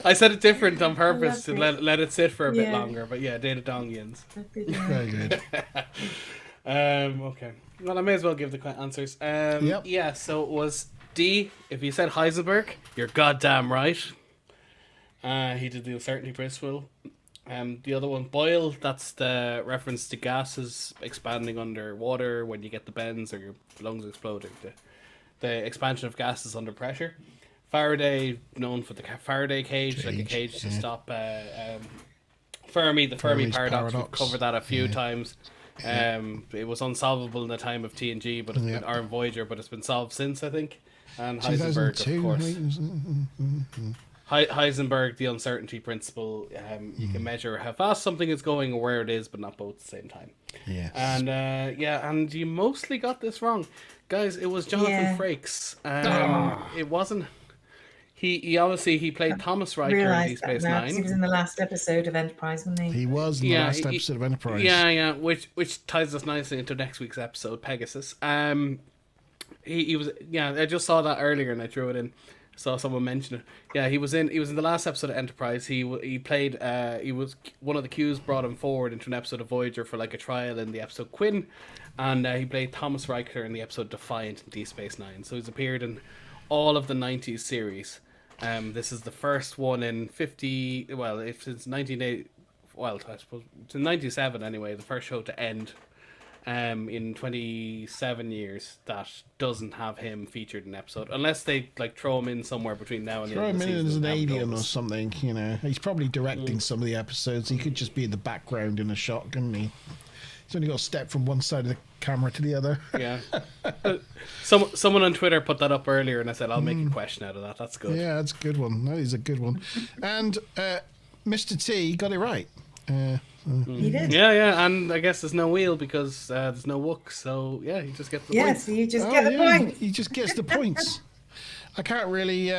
I said it different on purpose to love let it sit for a bit Yeah. longer. But yeah, Data Dongians. Very good. Okay. Well, I may as well give the answers. Yep. Yeah, so it was D. If you said Heisenberg, you're goddamn right. He did the uncertainty principle. The other one, Boyle, that's the reference to gases expanding underwater when you get the bends or your lungs exploding. The expansion of gases under pressure. Faraday, known for the Faraday cage, like a cage to stop Fermi, the Fermi paradox. We've covered that a few times. It was unsolvable in the time of TNG, but it's been Arm Voyager, but it's been solved since, I think. And Heisenberg, of course. Heisenberg, the uncertainty principle. You can measure how fast something is going or where it is, but not both at the same time. Yes. And and you mostly got this wrong, guys. It was Jonathan Frakes. It wasn't. He obviously played Thomas Riker in Deep Space Nine. He was in the last episode of Enterprise, wasn't he? He was in the last episode of Enterprise. Yeah, which ties us nicely into next week's episode, Pegasus. He was. Yeah, I just saw that earlier and I threw it in. Saw someone mention it. Yeah, he was in the last episode of Enterprise. He played. He was one of the Qs brought him forward into an episode of Voyager for like a trial in the episode Quinn, and he played Thomas Riker in the episode Defiant in Deep Space Nine. So he's appeared in all of the 90s series. This is the first one in 50. Well, if it's 1980. Well, I suppose it's in 97 anyway. The first show to end. In 27 years that doesn't have him featured in an episode, unless they like throw him in somewhere between now and the end of the season. Throw him in as an alien or something, you know. He's probably directing some of the episodes. He could just be in the background in a shot, couldn't he? He's only got to step from one side of the camera to the other. Yeah. Someone on Twitter put that up earlier, and I said I'll make a question out of that. That's good. Yeah, that's a good one. That is a good one. And Mr. T got it right. He did. Yeah, and I guess there's no wheel because there's no wook, so yeah, he just gets the points. Yes, you just get the points. He just gets the points. I can't really.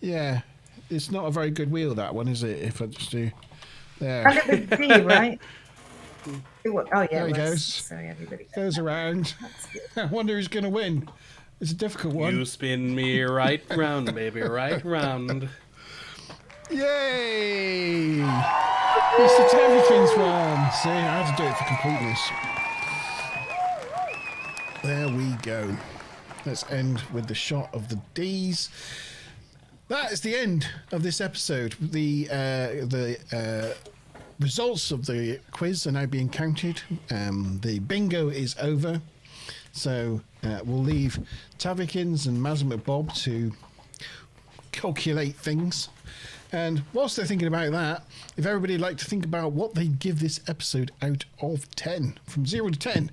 It's not a very good wheel, that one, is it? If I just do there. I get the D, right? Oh yeah, there he goes. Sorry, everybody. Goes around. I wonder who's going to win. It's a difficult one. You spin me right round, baby, right round. Yay! Mr. Tevkin's one. See, I had to do it for completeness. There we go. Let's end with the shot of the D's. That is the end of this episode. The results of the quiz are now being counted. The bingo is over. So we'll leave Tavikins and Mazim Bob to calculate things. And whilst they're thinking about that, if everybody'd like to think about what they'd give this episode out of 10, from 0 to 10,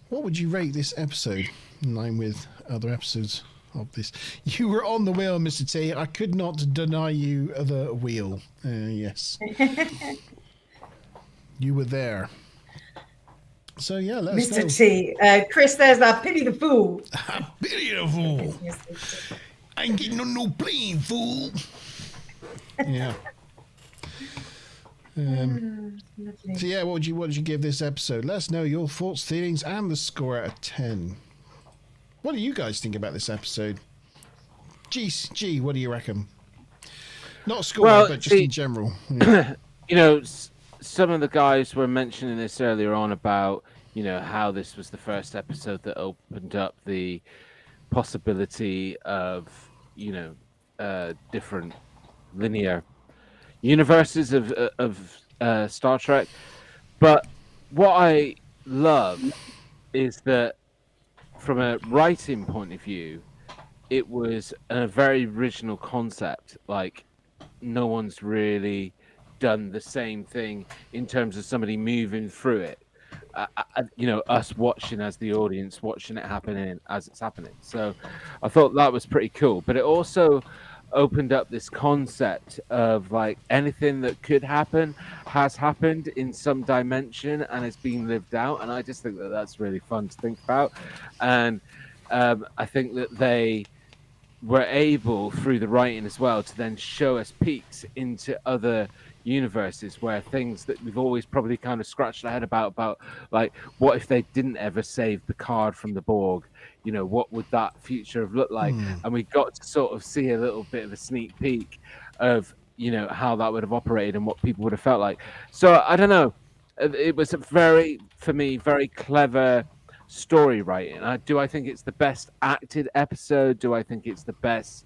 what would you rate this episode in line with other episodes of this? You were on the wheel, Mr. T. I could not deny you the wheel. Yes. You were there. So, yeah, let's Mr. T. Chris, there's that pity the fool. Pity the fool. I ain't getting on no plane, fool. Yeah. So yeah, what did you give this episode? Let us know your thoughts, feelings, and the score out of 10. What do you guys think about this episode? G, what do you reckon? Not score, but just in general. Yeah. You know, some of the guys were mentioning this earlier on about, you know, how this was the first episode that opened up the possibility of, you know, different linear universes of Star Trek. But what I love is that from a writing point of view, it was a very original concept. Like, no one's really done the same thing in terms of somebody moving through it. You know, us watching as the audience, watching it happening as it's happening. So I thought that was pretty cool. But it also opened up this concept of like anything that could happen has happened in some dimension and it's been lived out. And I just think that that's really fun to think about. And I think that they were able, through the writing as well, to then show us peeks into other universes where things that we've always probably kind of scratched our head about like, what if they didn't ever save Picard from the Borg? You know, what would that future have looked like? And we got to sort of see a little bit of a sneak peek of, you know, how that would have operated and what people would have felt like. So I don't know. It was a very clever story writing. Do I think it's the best acted episode? Do I think it's the best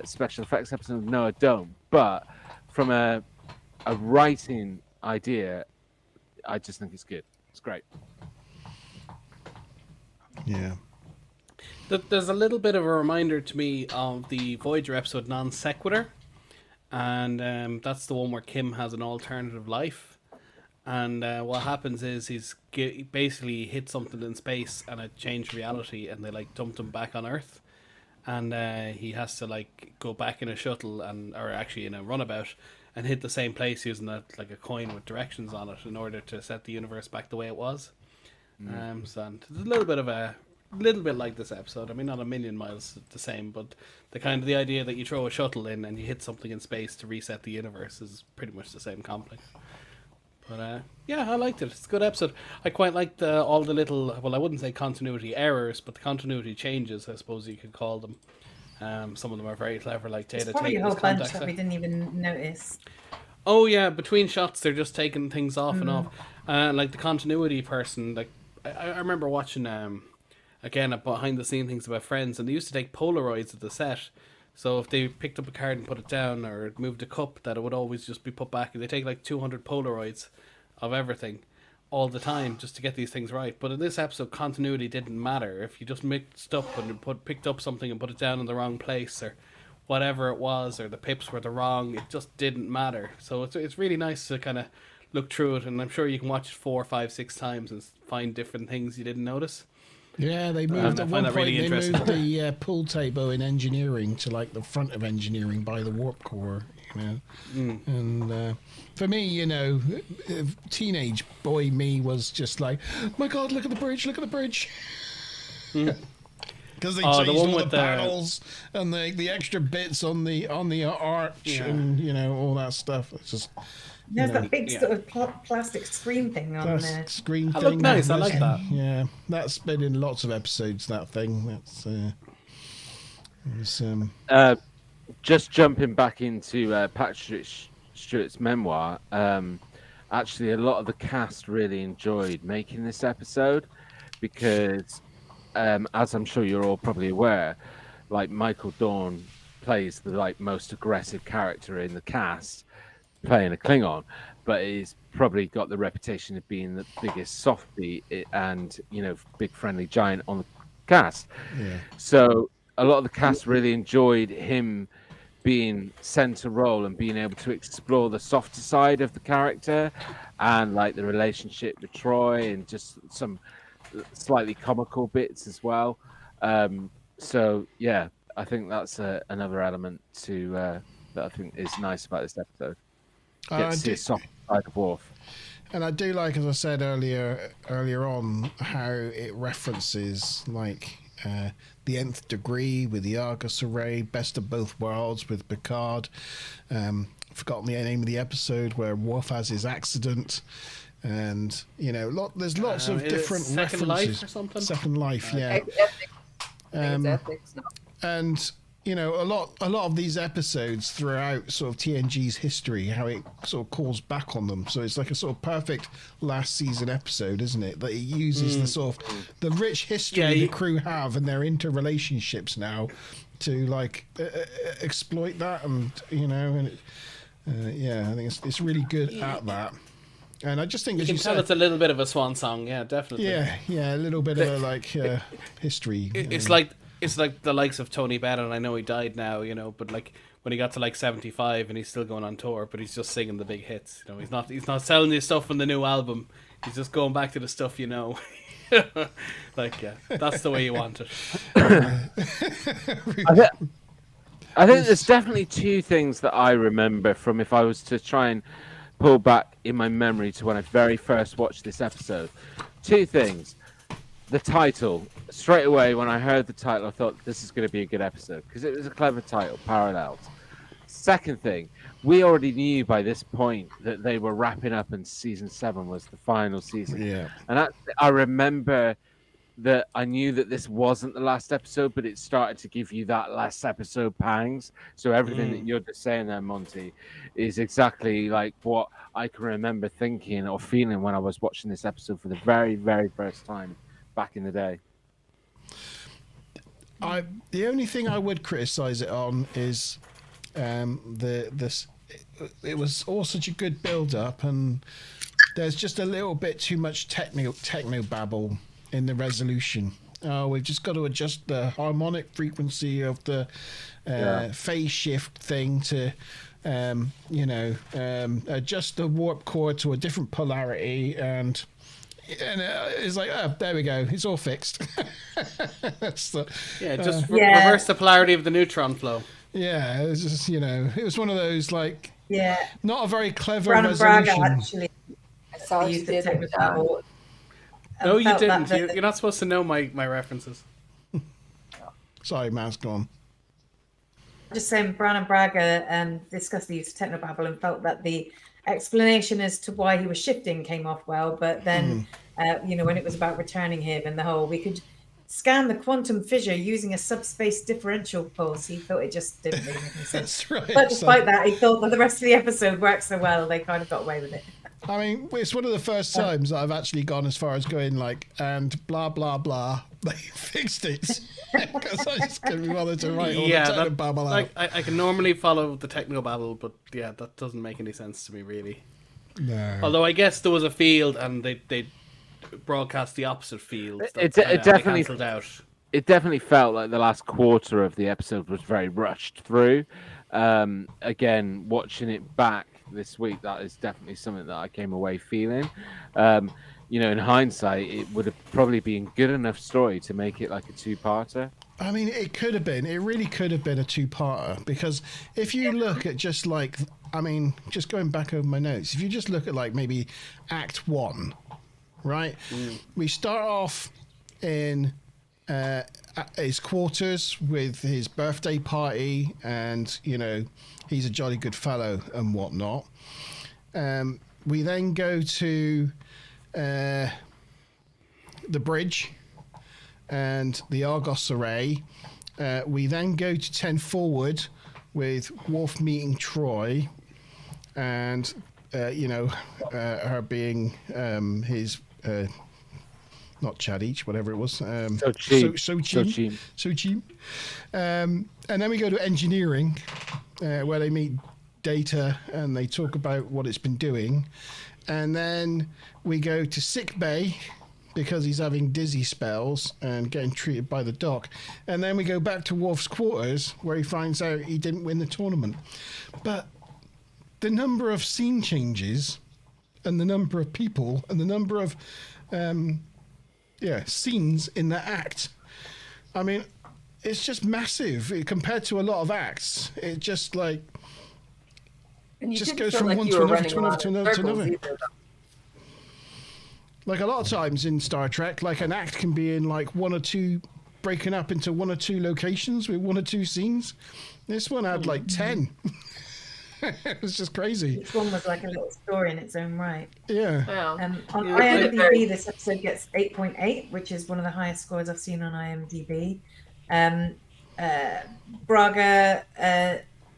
special effects episode? No, I don't. But from a writing idea, I just think it's good. It's great. Yeah. There's a little bit of a reminder to me of the Voyager episode Non Sequitur, and that's the one where Kim has an alternative life. And what happens is basically hit something in space and it changed reality, and they like dumped him back on Earth, and he has to like go back in a shuttle or actually in a runabout and hit the same place using like a coin with directions on it in order to set the universe back the way it was. So and there's a little bit like this episode. I mean, not a million miles the same, but the idea that you throw a shuttle in and you hit something in space to reset the universe is pretty much the same conflict. But yeah, I liked it. It's a good episode. I quite liked all the little, well, I wouldn't say continuity errors, but the continuity changes, I suppose you could call them. Some of them are very clever, like Data There's probably a whole bunch that we didn't even notice. Oh yeah, between shots they're just taking things off and off. Like the continuity person, like I remember watching again behind the scene things about Friends, and they used to take Polaroids of the set. So if they picked up a card and put it down, or moved a cup, that it would always just be put back. And they take like 200 Polaroids of everything all the time just to get these things right. But in this episode, continuity didn't matter. If you just mixed up and picked up something and put it down in the wrong place, or whatever it was, or the pips were the wrong, it just didn't matter. So it's really nice to kind of look through it, and I'm sure you can watch it 4, 5, 6 times and find different things you didn't notice. Yeah, they moved at one point. Really they moved the pool table in engineering to like the front of engineering by the warp core, you know. And for me, you know, teenage boy me was just like, my God, look at the bridge! Look at the bridge! Because they changed all the panels and the extra bits on the arch and you know all that stuff. It's just. There's that big sort of plastic screen thing on there. Screen thing. Looked nice. I like that. Yeah, that's been in lots of episodes. That thing. That's. Just jumping back into Patrick Stewart's memoir. Actually, a lot of the cast really enjoyed making this episode because, as I'm sure you're all probably aware, like Michael Dorn plays the most aggressive character in the cast, playing a Klingon, but he's probably got the reputation of being the biggest softie and big friendly giant on the cast. Yeah. So a lot of the cast really enjoyed him being center role and being able to explore the softer side of the character and like the relationship with Troy and just some slightly comical bits as well. So yeah, I think that's another element to that I think is nice about this episode. Get to see a soft side of Worf. And I do like, as I said earlier on, how it references like the Nth Degree with the Argus Array, Best of Both Worlds with Picard. Forgotten the name of the episode where Worf has his accident, and there's lots of different Second references. Life or something? Second Life, yeah. Ethics, no. And a lot of these episodes throughout sort of TNG's history, how it sort of calls back on them. So it's like a sort of perfect last season episode, isn't it? That it uses the sort of the rich history the crew have and their interrelationships now to like exploit that, and I think it's really good at that. And I just think, as you tell, said, it's a little bit of a swan song. Yeah, definitely. Yeah, a little bit of a history. It's like the likes of Tony Bennett. I know he died now, but like when he got to like 75 and he's still going on tour, but he's just singing the big hits. He's not selling you stuff on the new album. He's just going back to the stuff that's the way you want it. I think there's definitely two things that I remember from, if I was to try and pull back in my memory to when I very first watched this episode. Two things. The title. Straight away, when I heard the title, I thought this is going to be a good episode because it was a clever title, Parallels. Second thing, we already knew by this point that they were wrapping up and season 7 was the final season. Yeah. And I remember that I knew that this wasn't the last episode, but it started to give you that last episode pangs. So everything that you're just saying there, Monty, is exactly like what I can remember thinking or feeling when I was watching this episode for the very, very first time back in the day. The only thing I would criticize it on is it was all such a good build up, and there's just a little bit too much techno babble in the resolution. we've just got to adjust the harmonic frequency of the phase shift thing to, adjust the warp core to a different polarity, and it's like, oh, there we go, it's all fixed. That's the, reverse the polarity of the neutron flow. Yeah, it was just, it was one of those, like, not a very clever Brown and Braga resolution. actually I saw you used the did it. technical. No, you didn't. You're not supposed to know my references. Sorry, Mouse, go on. Just saying, Brown and Braga discussed the use of technobabble and felt that the explanation as to why he was shifting came off well, but then, when it was about returning him and the whole, we could scan the quantum fissure using a subspace differential pulse. He thought it just didn't really make any sense. That's right. But despite that, he thought that the rest of the episode worked so well, they kind of got away with it. I mean, it's one of the first times that I've actually gone as far as going like, and blah, blah, blah. They fixed it. Because I just couldn't be bothered to write all the technobabble out. Like, I can normally follow the technobabble, but yeah, that doesn't make any sense to me, really. No. Although I guess there was a field and they broadcast the opposite field. It definitely cancelled out. It definitely felt like the last quarter of the episode was very rushed through. Again, watching it back this week, that is definitely something that I came away feeling. In hindsight, it would have probably been good enough story to make it like a two-parter. I mean, it could have been. It really could have been a two-parter, because if you look at just like, just going back over my notes, if you just look at like maybe Act 1, right? We start off in his quarters with his birthday party, and he's a jolly good fellow and whatnot. We then go to the bridge and the Argos array. We then go to 10 forward with Worf meeting Troy, and her being his not Chad each, whatever it was. Sochim. And then we go to engineering, where they meet Data and they talk about what it's been doing. And then we go to sick bay because he's having dizzy spells and getting treated by the doc. And then we go back to Worf's quarters where he finds out he didn't win the tournament. But the number of scene changes and the number of people and the number of scenes in that act, I mean, it's just massive compared to a lot of acts. It just like just goes from one to another to another to another to another. Like a lot of times in Star Trek, like an act can be in like one or two, breaking up into one or two locations with one or two scenes. This one had like 10. It was just crazy. Each one was like a little story in its own right. Yeah. On IMDb, this episode gets 8.8, which is one of the highest scores I've seen on IMDb. Braga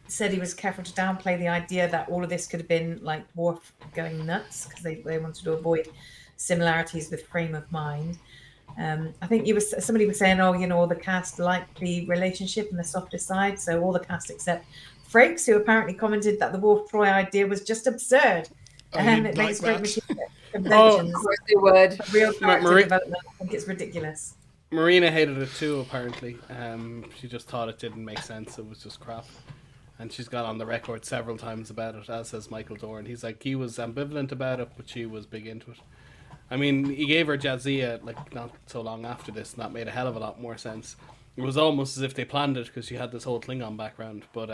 said he was careful to downplay the idea that all of this could have been like Worf going nuts, because they wanted to avoid similarities with frame of mind. I think somebody was saying, all the cast liked the relationship and the softer side, so all the cast except Frakes, who apparently commented that the Worf Troy idea was just absurd. And it makes great conventions. Of course they would. Real character development, I think it's ridiculous. Marina hated it too, apparently. She just thought it didn't make sense. It was just crap. And she's got on the record several times about it, as has Michael Dorn. He's like, he was ambivalent about it, but she was big into it. I mean, he gave her Jadzia like not so long after this, and that made a hell of a lot more sense. It was almost as if they planned it because she had this whole Klingon background. But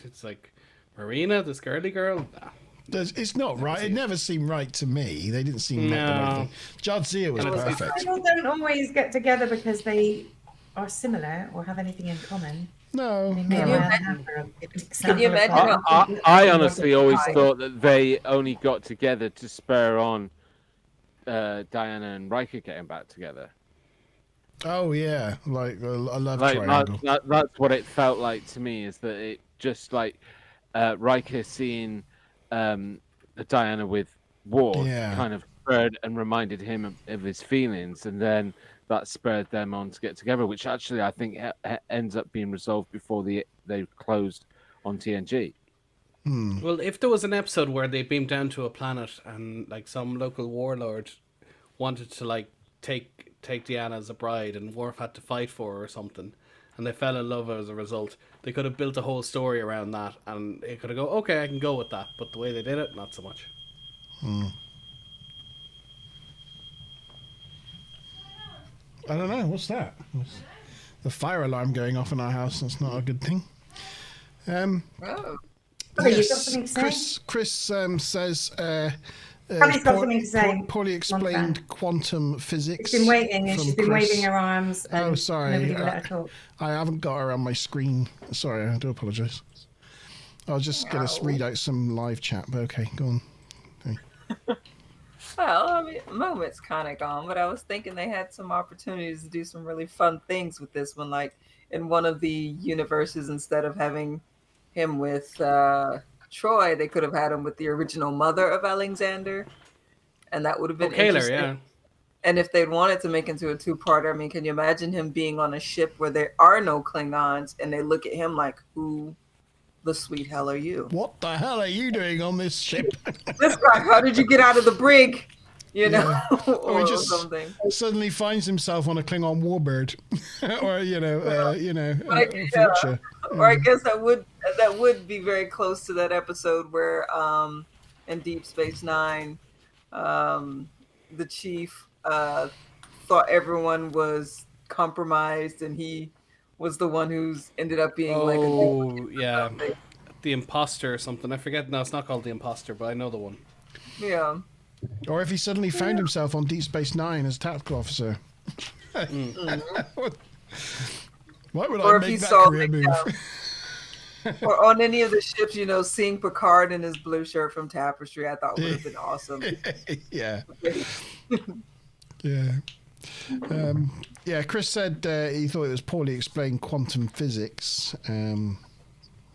it's like, Marina, this girly girl? Nah. It's not right. It never seemed right to me. They didn't seem right. Jadzia was perfect. People don't always get together because they are similar or have anything in common. No. Can you imagine? I honestly always thought that they only got together to spur on Diana and Riker getting back together. Oh yeah, like a love triangle. triangle. That's what it felt like to me. Is that it just like Riker seeing Diana with Worf kind of spurred and reminded him of his feelings, and then that spurred them on to get together, which actually I think ends up being resolved before they closed on TNG. Well, if there was an episode where they beamed down to a planet and like some local warlord wanted to like take take Deanna as a bride, and Worf had to fight for her or something, and they fell in love as a result. They could have built a whole story around that, and it could have go, okay, I can go with that. But the way they did it, not so much. I don't know. What's that? The fire alarm going off in our house. That's not a good thing. Oh. Oh, you've got Yes, something to say? Chris says Probably got something to say. poorly explained quantum physics. She's been waiting, and from she's been Chris. waving her arms. And Oh, sorry. Nobody will let her talk. I haven't got her on my screen. Sorry, I do apologise. I was just going to read out some live chat, but okay, go on. Okay. Well, I mean, moment's kind of gone, but I was thinking they had some opportunities to do some really fun things with this one. Like in one of the universes, instead of having him with Troy, they could have had him with the original mother of Alexander, and that would have been Kayla, interesting. yeah. And if they'd wanted to make into a two-parter, I mean, can you imagine him being on a ship where there are no Klingons, and they look at him like, "Who the sweet hell are you? What the hell are you doing on this ship? This guy, how did you get out of the brig?" You know, Or he or just something. suddenly finds himself on a Klingon warbird, or Like, vulture. Or I guess that would be very close to that episode where in Deep Space Nine, the chief thought everyone was compromised, and he was the one who's ended up being yeah, the imposter or something. I forget. No, it's not called the imposter, but I know the one. Yeah. Or if he suddenly found himself on Deep Space Nine as a tactical officer. Why would Or I if he make that saw career move? or on any of the ships, seeing Picard in his blue shirt from Tapestry, I thought would have been awesome. Yeah. Yeah. Yeah, Chris said he thought it was poorly explained quantum physics.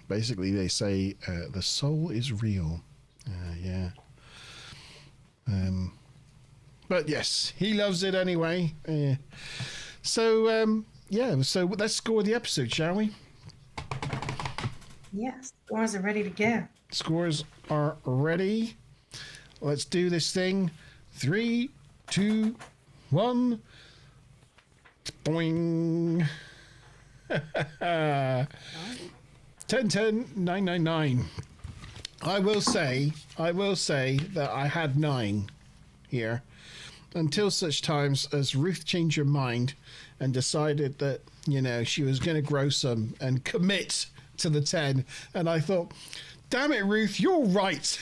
Basically, they say the soul is real. Yeah. But yes, he loves it anyway. So let's score the episode, shall we? Yes, scores are ready to go. Scores are ready. Let's do this thing. 3, 2, 1. Boing. 10, 10, 9, 9, 9. I will say that I had 9 here until such times as Ruth changed her mind and decided that, she was going to grow some and commit to the 10. And I thought, damn it, Ruth, you're right.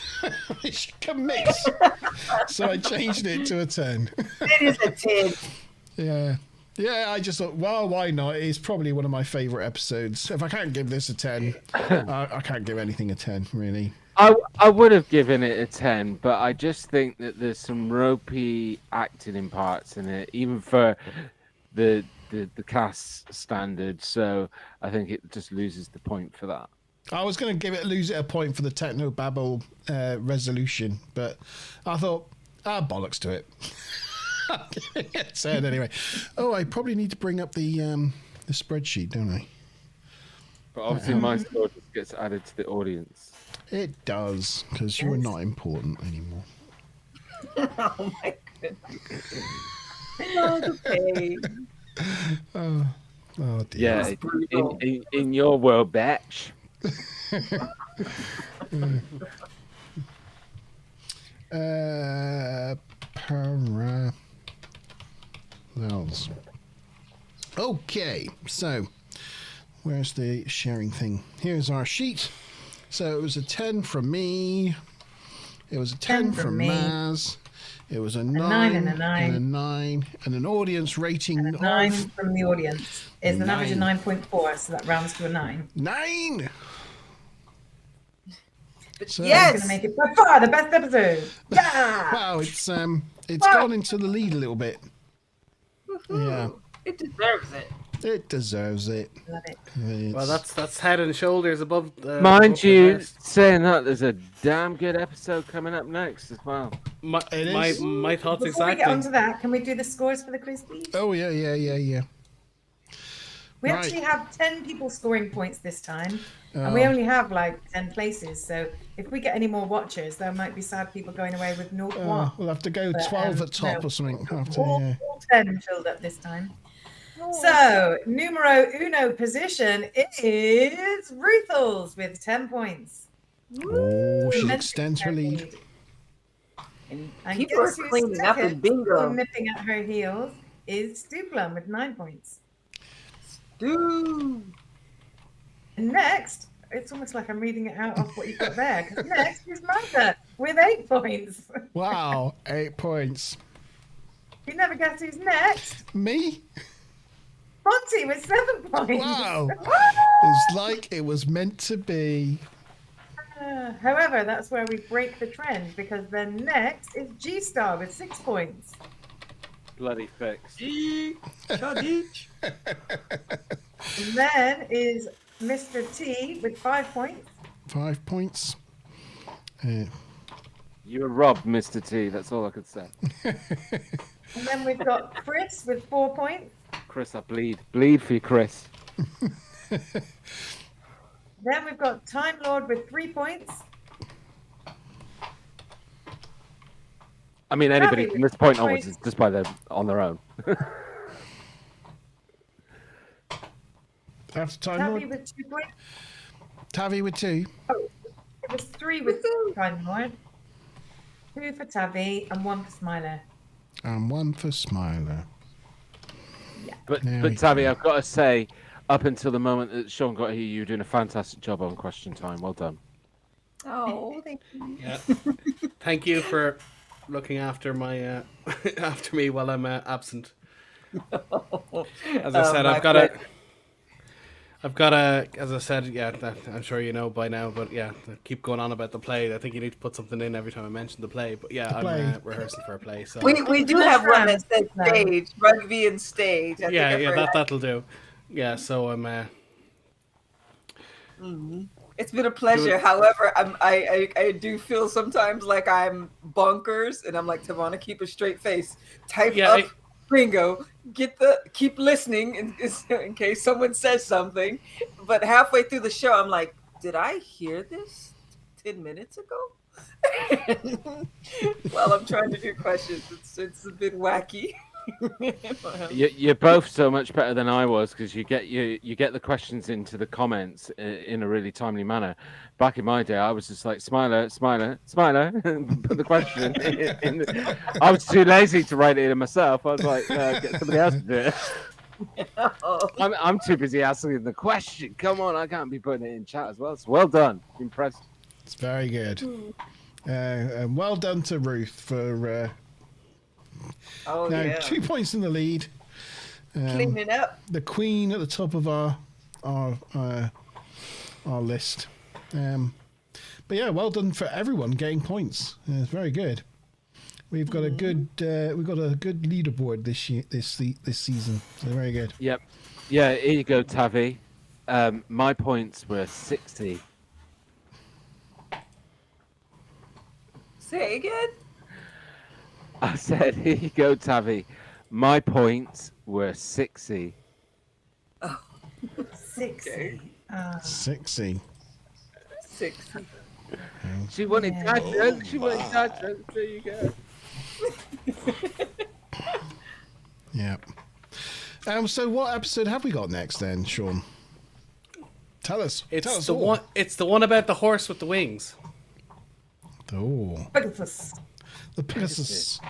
I should commit. So I changed it to a 10. It is a 10. Yeah. Yeah, I just thought, well, why not? It's probably one of my favourite episodes. If I can't give this a 10, I can't give anything a 10, really. I would have given it a 10, but I just think that there's some ropey acting in parts in it, even for the cast standard. So I think it just loses the point for that. I was going to lose it a point for the technobabble resolution, but I thought, bollocks to it. I'll give it a 10 anyway. Oh, I probably need to bring up the spreadsheet, don't I? But obviously my score just gets added to the audience. It does, because you're not important anymore. Oh my goodness. Oh, the pain. Oh dear. Yeah, in your world, batch. Parallels. Okay, so where's the sharing thing? Here's our sheet. So it was a 10 from me. It was a 10 from me. Maz. It was a 9 and a 9. and a 9 and an audience rating And a 9 of from the audience. It's an average of 9.4, so that rounds to a 9. 9. So, It's going to make it by far the best episode. Yeah! Wow, it's gone into the lead a little bit. Yeah. It deserves it. It deserves it. Love it. Well, that's head and shoulders above. Mind above the you, rest. saying that, there's a damn good episode coming up next as well. My thoughts Before we get exactly. onto that, can we do the scores for the quiz, please? Oh yeah. We Right. actually have 10 people scoring points this time, and we only have like 10 places. So if we get any more watchers, there might be sad people going away with 0-1. We'll have to go 12 at top no, or something. Have to, all, yeah. all 10 filled up this time. So numero uno position is Ruthels with 10 points. Oh, she Immensely extends her lead. And And people are guess who's cleaning up in second, still bingo. nipping at her heels, is Stuplum with 9 points. Dude. And next, it's almost like I'm reading it out of what you've got there. Because next is Magda with 8 points. Wow, 8 points. You never guess who's next. Me? Monty with 7 points. Wow. It's like it was meant to be. However, that's where we break the trend because then next is G Star with 6 points. Bloody fix. And then is Mr. T with 5 points. 5 points. You were robbed, Mr. T. That's all I could say. And then we've got Chris with 4 points. Chris, I bleed. Bleed for you, Chris. Then we've got Time Lord with 3 points. I mean, anybody Tabby from with this point 2 onwards is just by their on their own. After Time Tabby Lord. with 2 points. Tavi with 2. Oh, it was 3 with Time Lord. 2 for Tabby and 1 for Smiler. And 1 for Smiler. But There we Tabby, go. I've got to say, up until the moment that Sean got here, you were doing a fantastic job on question time. Well done. Oh, thank you. Yeah. Thank you for looking after my after me while I'm absent. As I said, I've got a, as I said, yeah, I'm sure you know by now, but yeah, I keep going on about the play. I think you need to put something in every time I mention the play. But yeah, play. I'm rehearsing for a play. So We do have one that says stage, rugby and stage. I think I've heard that'll do. Yeah, so I'm. It's been a pleasure. However, I do feel sometimes like I'm bonkers, and I'm like, Tavana, keep a straight face. Type up Ringo. Keep listening in case someone says something. But halfway through the show, I'm like, did I hear this 10 minutes ago? Well, I'm trying to do questions. It's a bit wacky. You're both so much better than I was because you get the questions into the comments in a really timely manner. Back in my day, I was just like Smiler, put the question in. I was too lazy to write it in myself. I was like, get somebody else to do it. I'm too busy asking the question. Come on, I can't be putting it in chat as well. So well done, impressed. It's very good. And well done to Ruth for. Oh, now, yeah. 2 points in the lead. Cleaning up. The Queen at the top of our list. But yeah, well done for everyone getting points. It's very good. We've got a good leaderboard this season. So very good. Yep. Yeah, here you go, Tavi. My points were 60. Say again. I said, here you go, Tavi. My points were 60. Oh. 60. Okay. 60. 60. She wanted dad jokes. She wanted dad jokes. There you go. Yep. So what episode have we got next then, Sean? Tell us. It's the one about the horse with the wings. Oh. Pegasus. The Pegasus.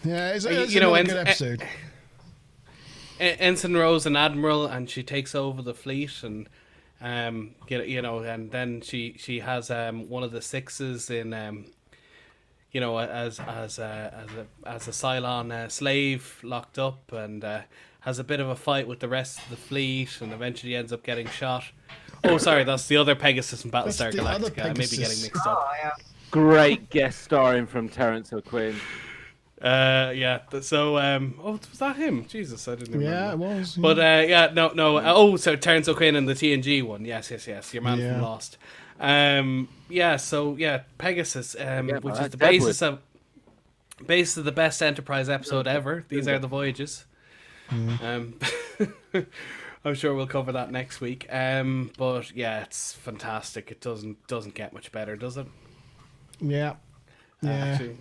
Yeah, it's You know, a good episode. Ensign Rose an admiral, and she takes over the fleet, and you know, and then she has one of the sixes in you know, as a Cylon slave locked up, and has a bit of a fight with the rest of the fleet, and eventually ends up getting shot. Oh, sorry, that's the other Pegasus in Battlestar Galactica. I may be getting mixed up. Oh, yeah. Great guest starring from Terence O'Quinn. Yeah. So, was that him? Jesus, I didn't remember. Yeah, it was. Yeah. But yeah, no. So Terence O'Quinn and the TNG one. Yes. Your man from Lost. Yeah. So yeah, Pegasus, which is the basis of the best Enterprise episode ever. These are the voyages. I'm sure we'll cover that next week. But yeah, it's fantastic. It doesn't get much better, does it? Yeah. Yeah. Actually,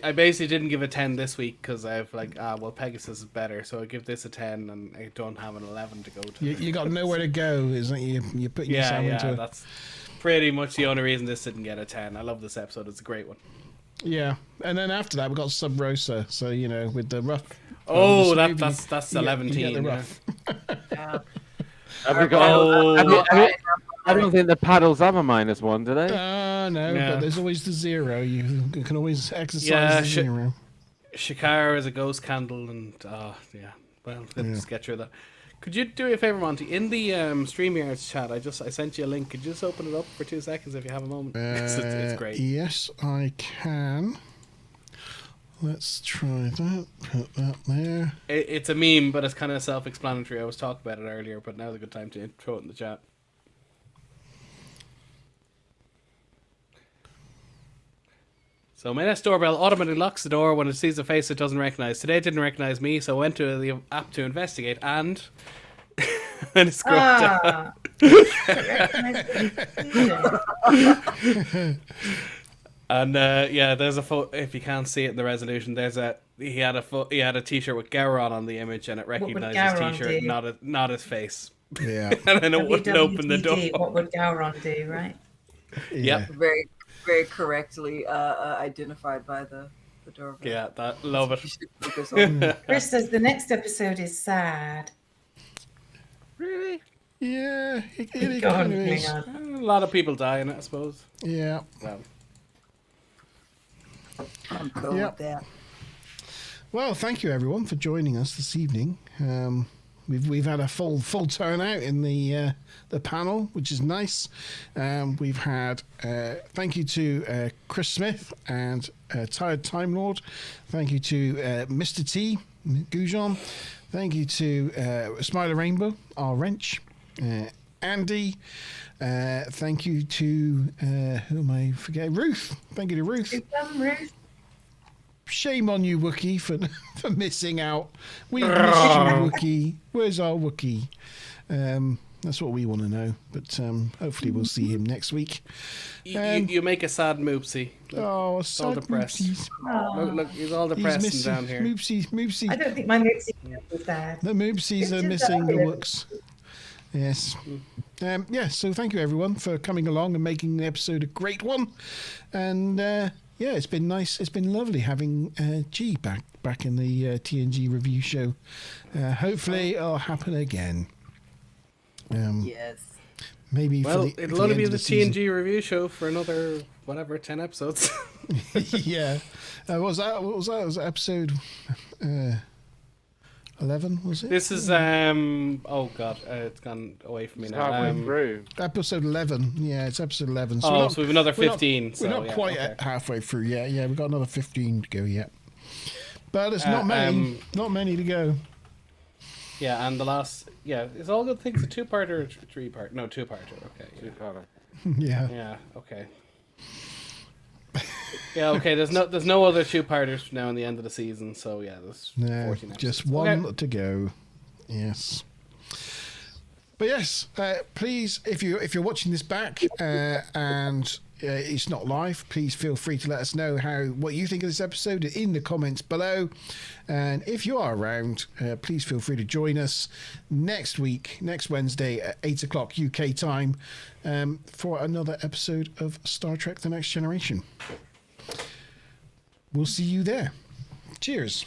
I basically didn't give a 10 this week because I've well, Pegasus is better, so I give this a 10, and I don't have an 11 to go to. You got nowhere to go, isn't it? You put yourself into. That's pretty much the only reason this didn't get a 10. I love this episode; it's a great one. Yeah, and then after that we got Sub Rosa, so with the rough. Oh, that's 11. You get the rough. Yeah. I don't think the paddles have a -1, do they? No, Yeah. but there's always the 0. You can always exercise the 0. Shikara is a ghost candle, and yeah. Well, let's get through that. Could you do me a favor, Monty? In the StreamYards chat, I sent you a link. Could you just open it up for 2 seconds if you have a moment? It's great. Yes, I can. Let's try that. Put that there. It's a meme, but it's kind of self-explanatory. I was talking about it earlier, but now's a good time to throw it in the chat. So my Nest doorbell automatically locks the door when it sees a face it doesn't recognize. Today it didn't recognize me, so I went to the app to investigate, and and it's down. And yeah, there's a photo. If you can't see it in the resolution, he had a T-shirt with Gowron on the image, and it recognized his T-shirt, not his face. Yeah, and then it wouldn't open the door. What would Gowron do, right? Yeah. Very, very correctly identified by the doorbell. Yeah, love it. You should focus on. Chris says the next episode is sad. Really? Yeah, it Go kind on, of is. hang on. A lot of people die in it, I suppose. Yeah. Well, I'm cool Yep. with that. Well, thank you everyone for joining us this evening. We've had a full turnout in the panel, which is nice. We've had thank you to Chris Smith and Tired Time Lord. Thank you to Mr. T Goujon. Thank you to Smiler Rainbow, our wrench. Andy. Thank you to who am I forgetting? Ruth. Thank you to Ruth. Ruth. Shame on you, Wookie, for missing out. We missed you, Wookie. Where's our Wookie? That's what we want to know. But hopefully we'll see him next week. you make a sad Moopsie. Look, Oh, all sad depressed. Moopsies. Look, he's all depressed and missing down here. Moopsie. I don't think my Moopsie is sad. The Moopsies are missing the Wooks. Yes. Yeah, so thank you everyone for coming along and making the episode a great one. And yeah, it's been nice. It's been lovely having G back in the TNG review show. Hopefully it'll happen again. Yes. Maybe Well, for it'll only be end the of season. TNG review show for another 10 episodes. Yeah. What was that? Was that episode 11? Was it? This is oh god, it's gone away from me now. Halfway through. Episode 11. Yeah, it's episode 11. So, we're not- so we have another we're not- 15. We're not so, yeah, quite okay. halfway through yet. Yeah, we've got another 15 to go yet. But there's not many. Not many to go. Yeah, and the last, it's all good things. A 2-parter or 3-part? No, 2-parter. Okay. Two-parter. Yeah. Yeah. Okay. Yeah. Okay. There's no other 2-parters now in the end of the season. So yeah, there's 14 just episodes. one Okay. to go. Yes. But yes, please, if you're watching this back and it's not live, please feel free to let us know what you think of this episode in the comments below. And if you are around, please feel free to join us next Wednesday at 8 o'clock UK time for another episode of Star Trek: The Next Generation. We'll see you there. Cheers.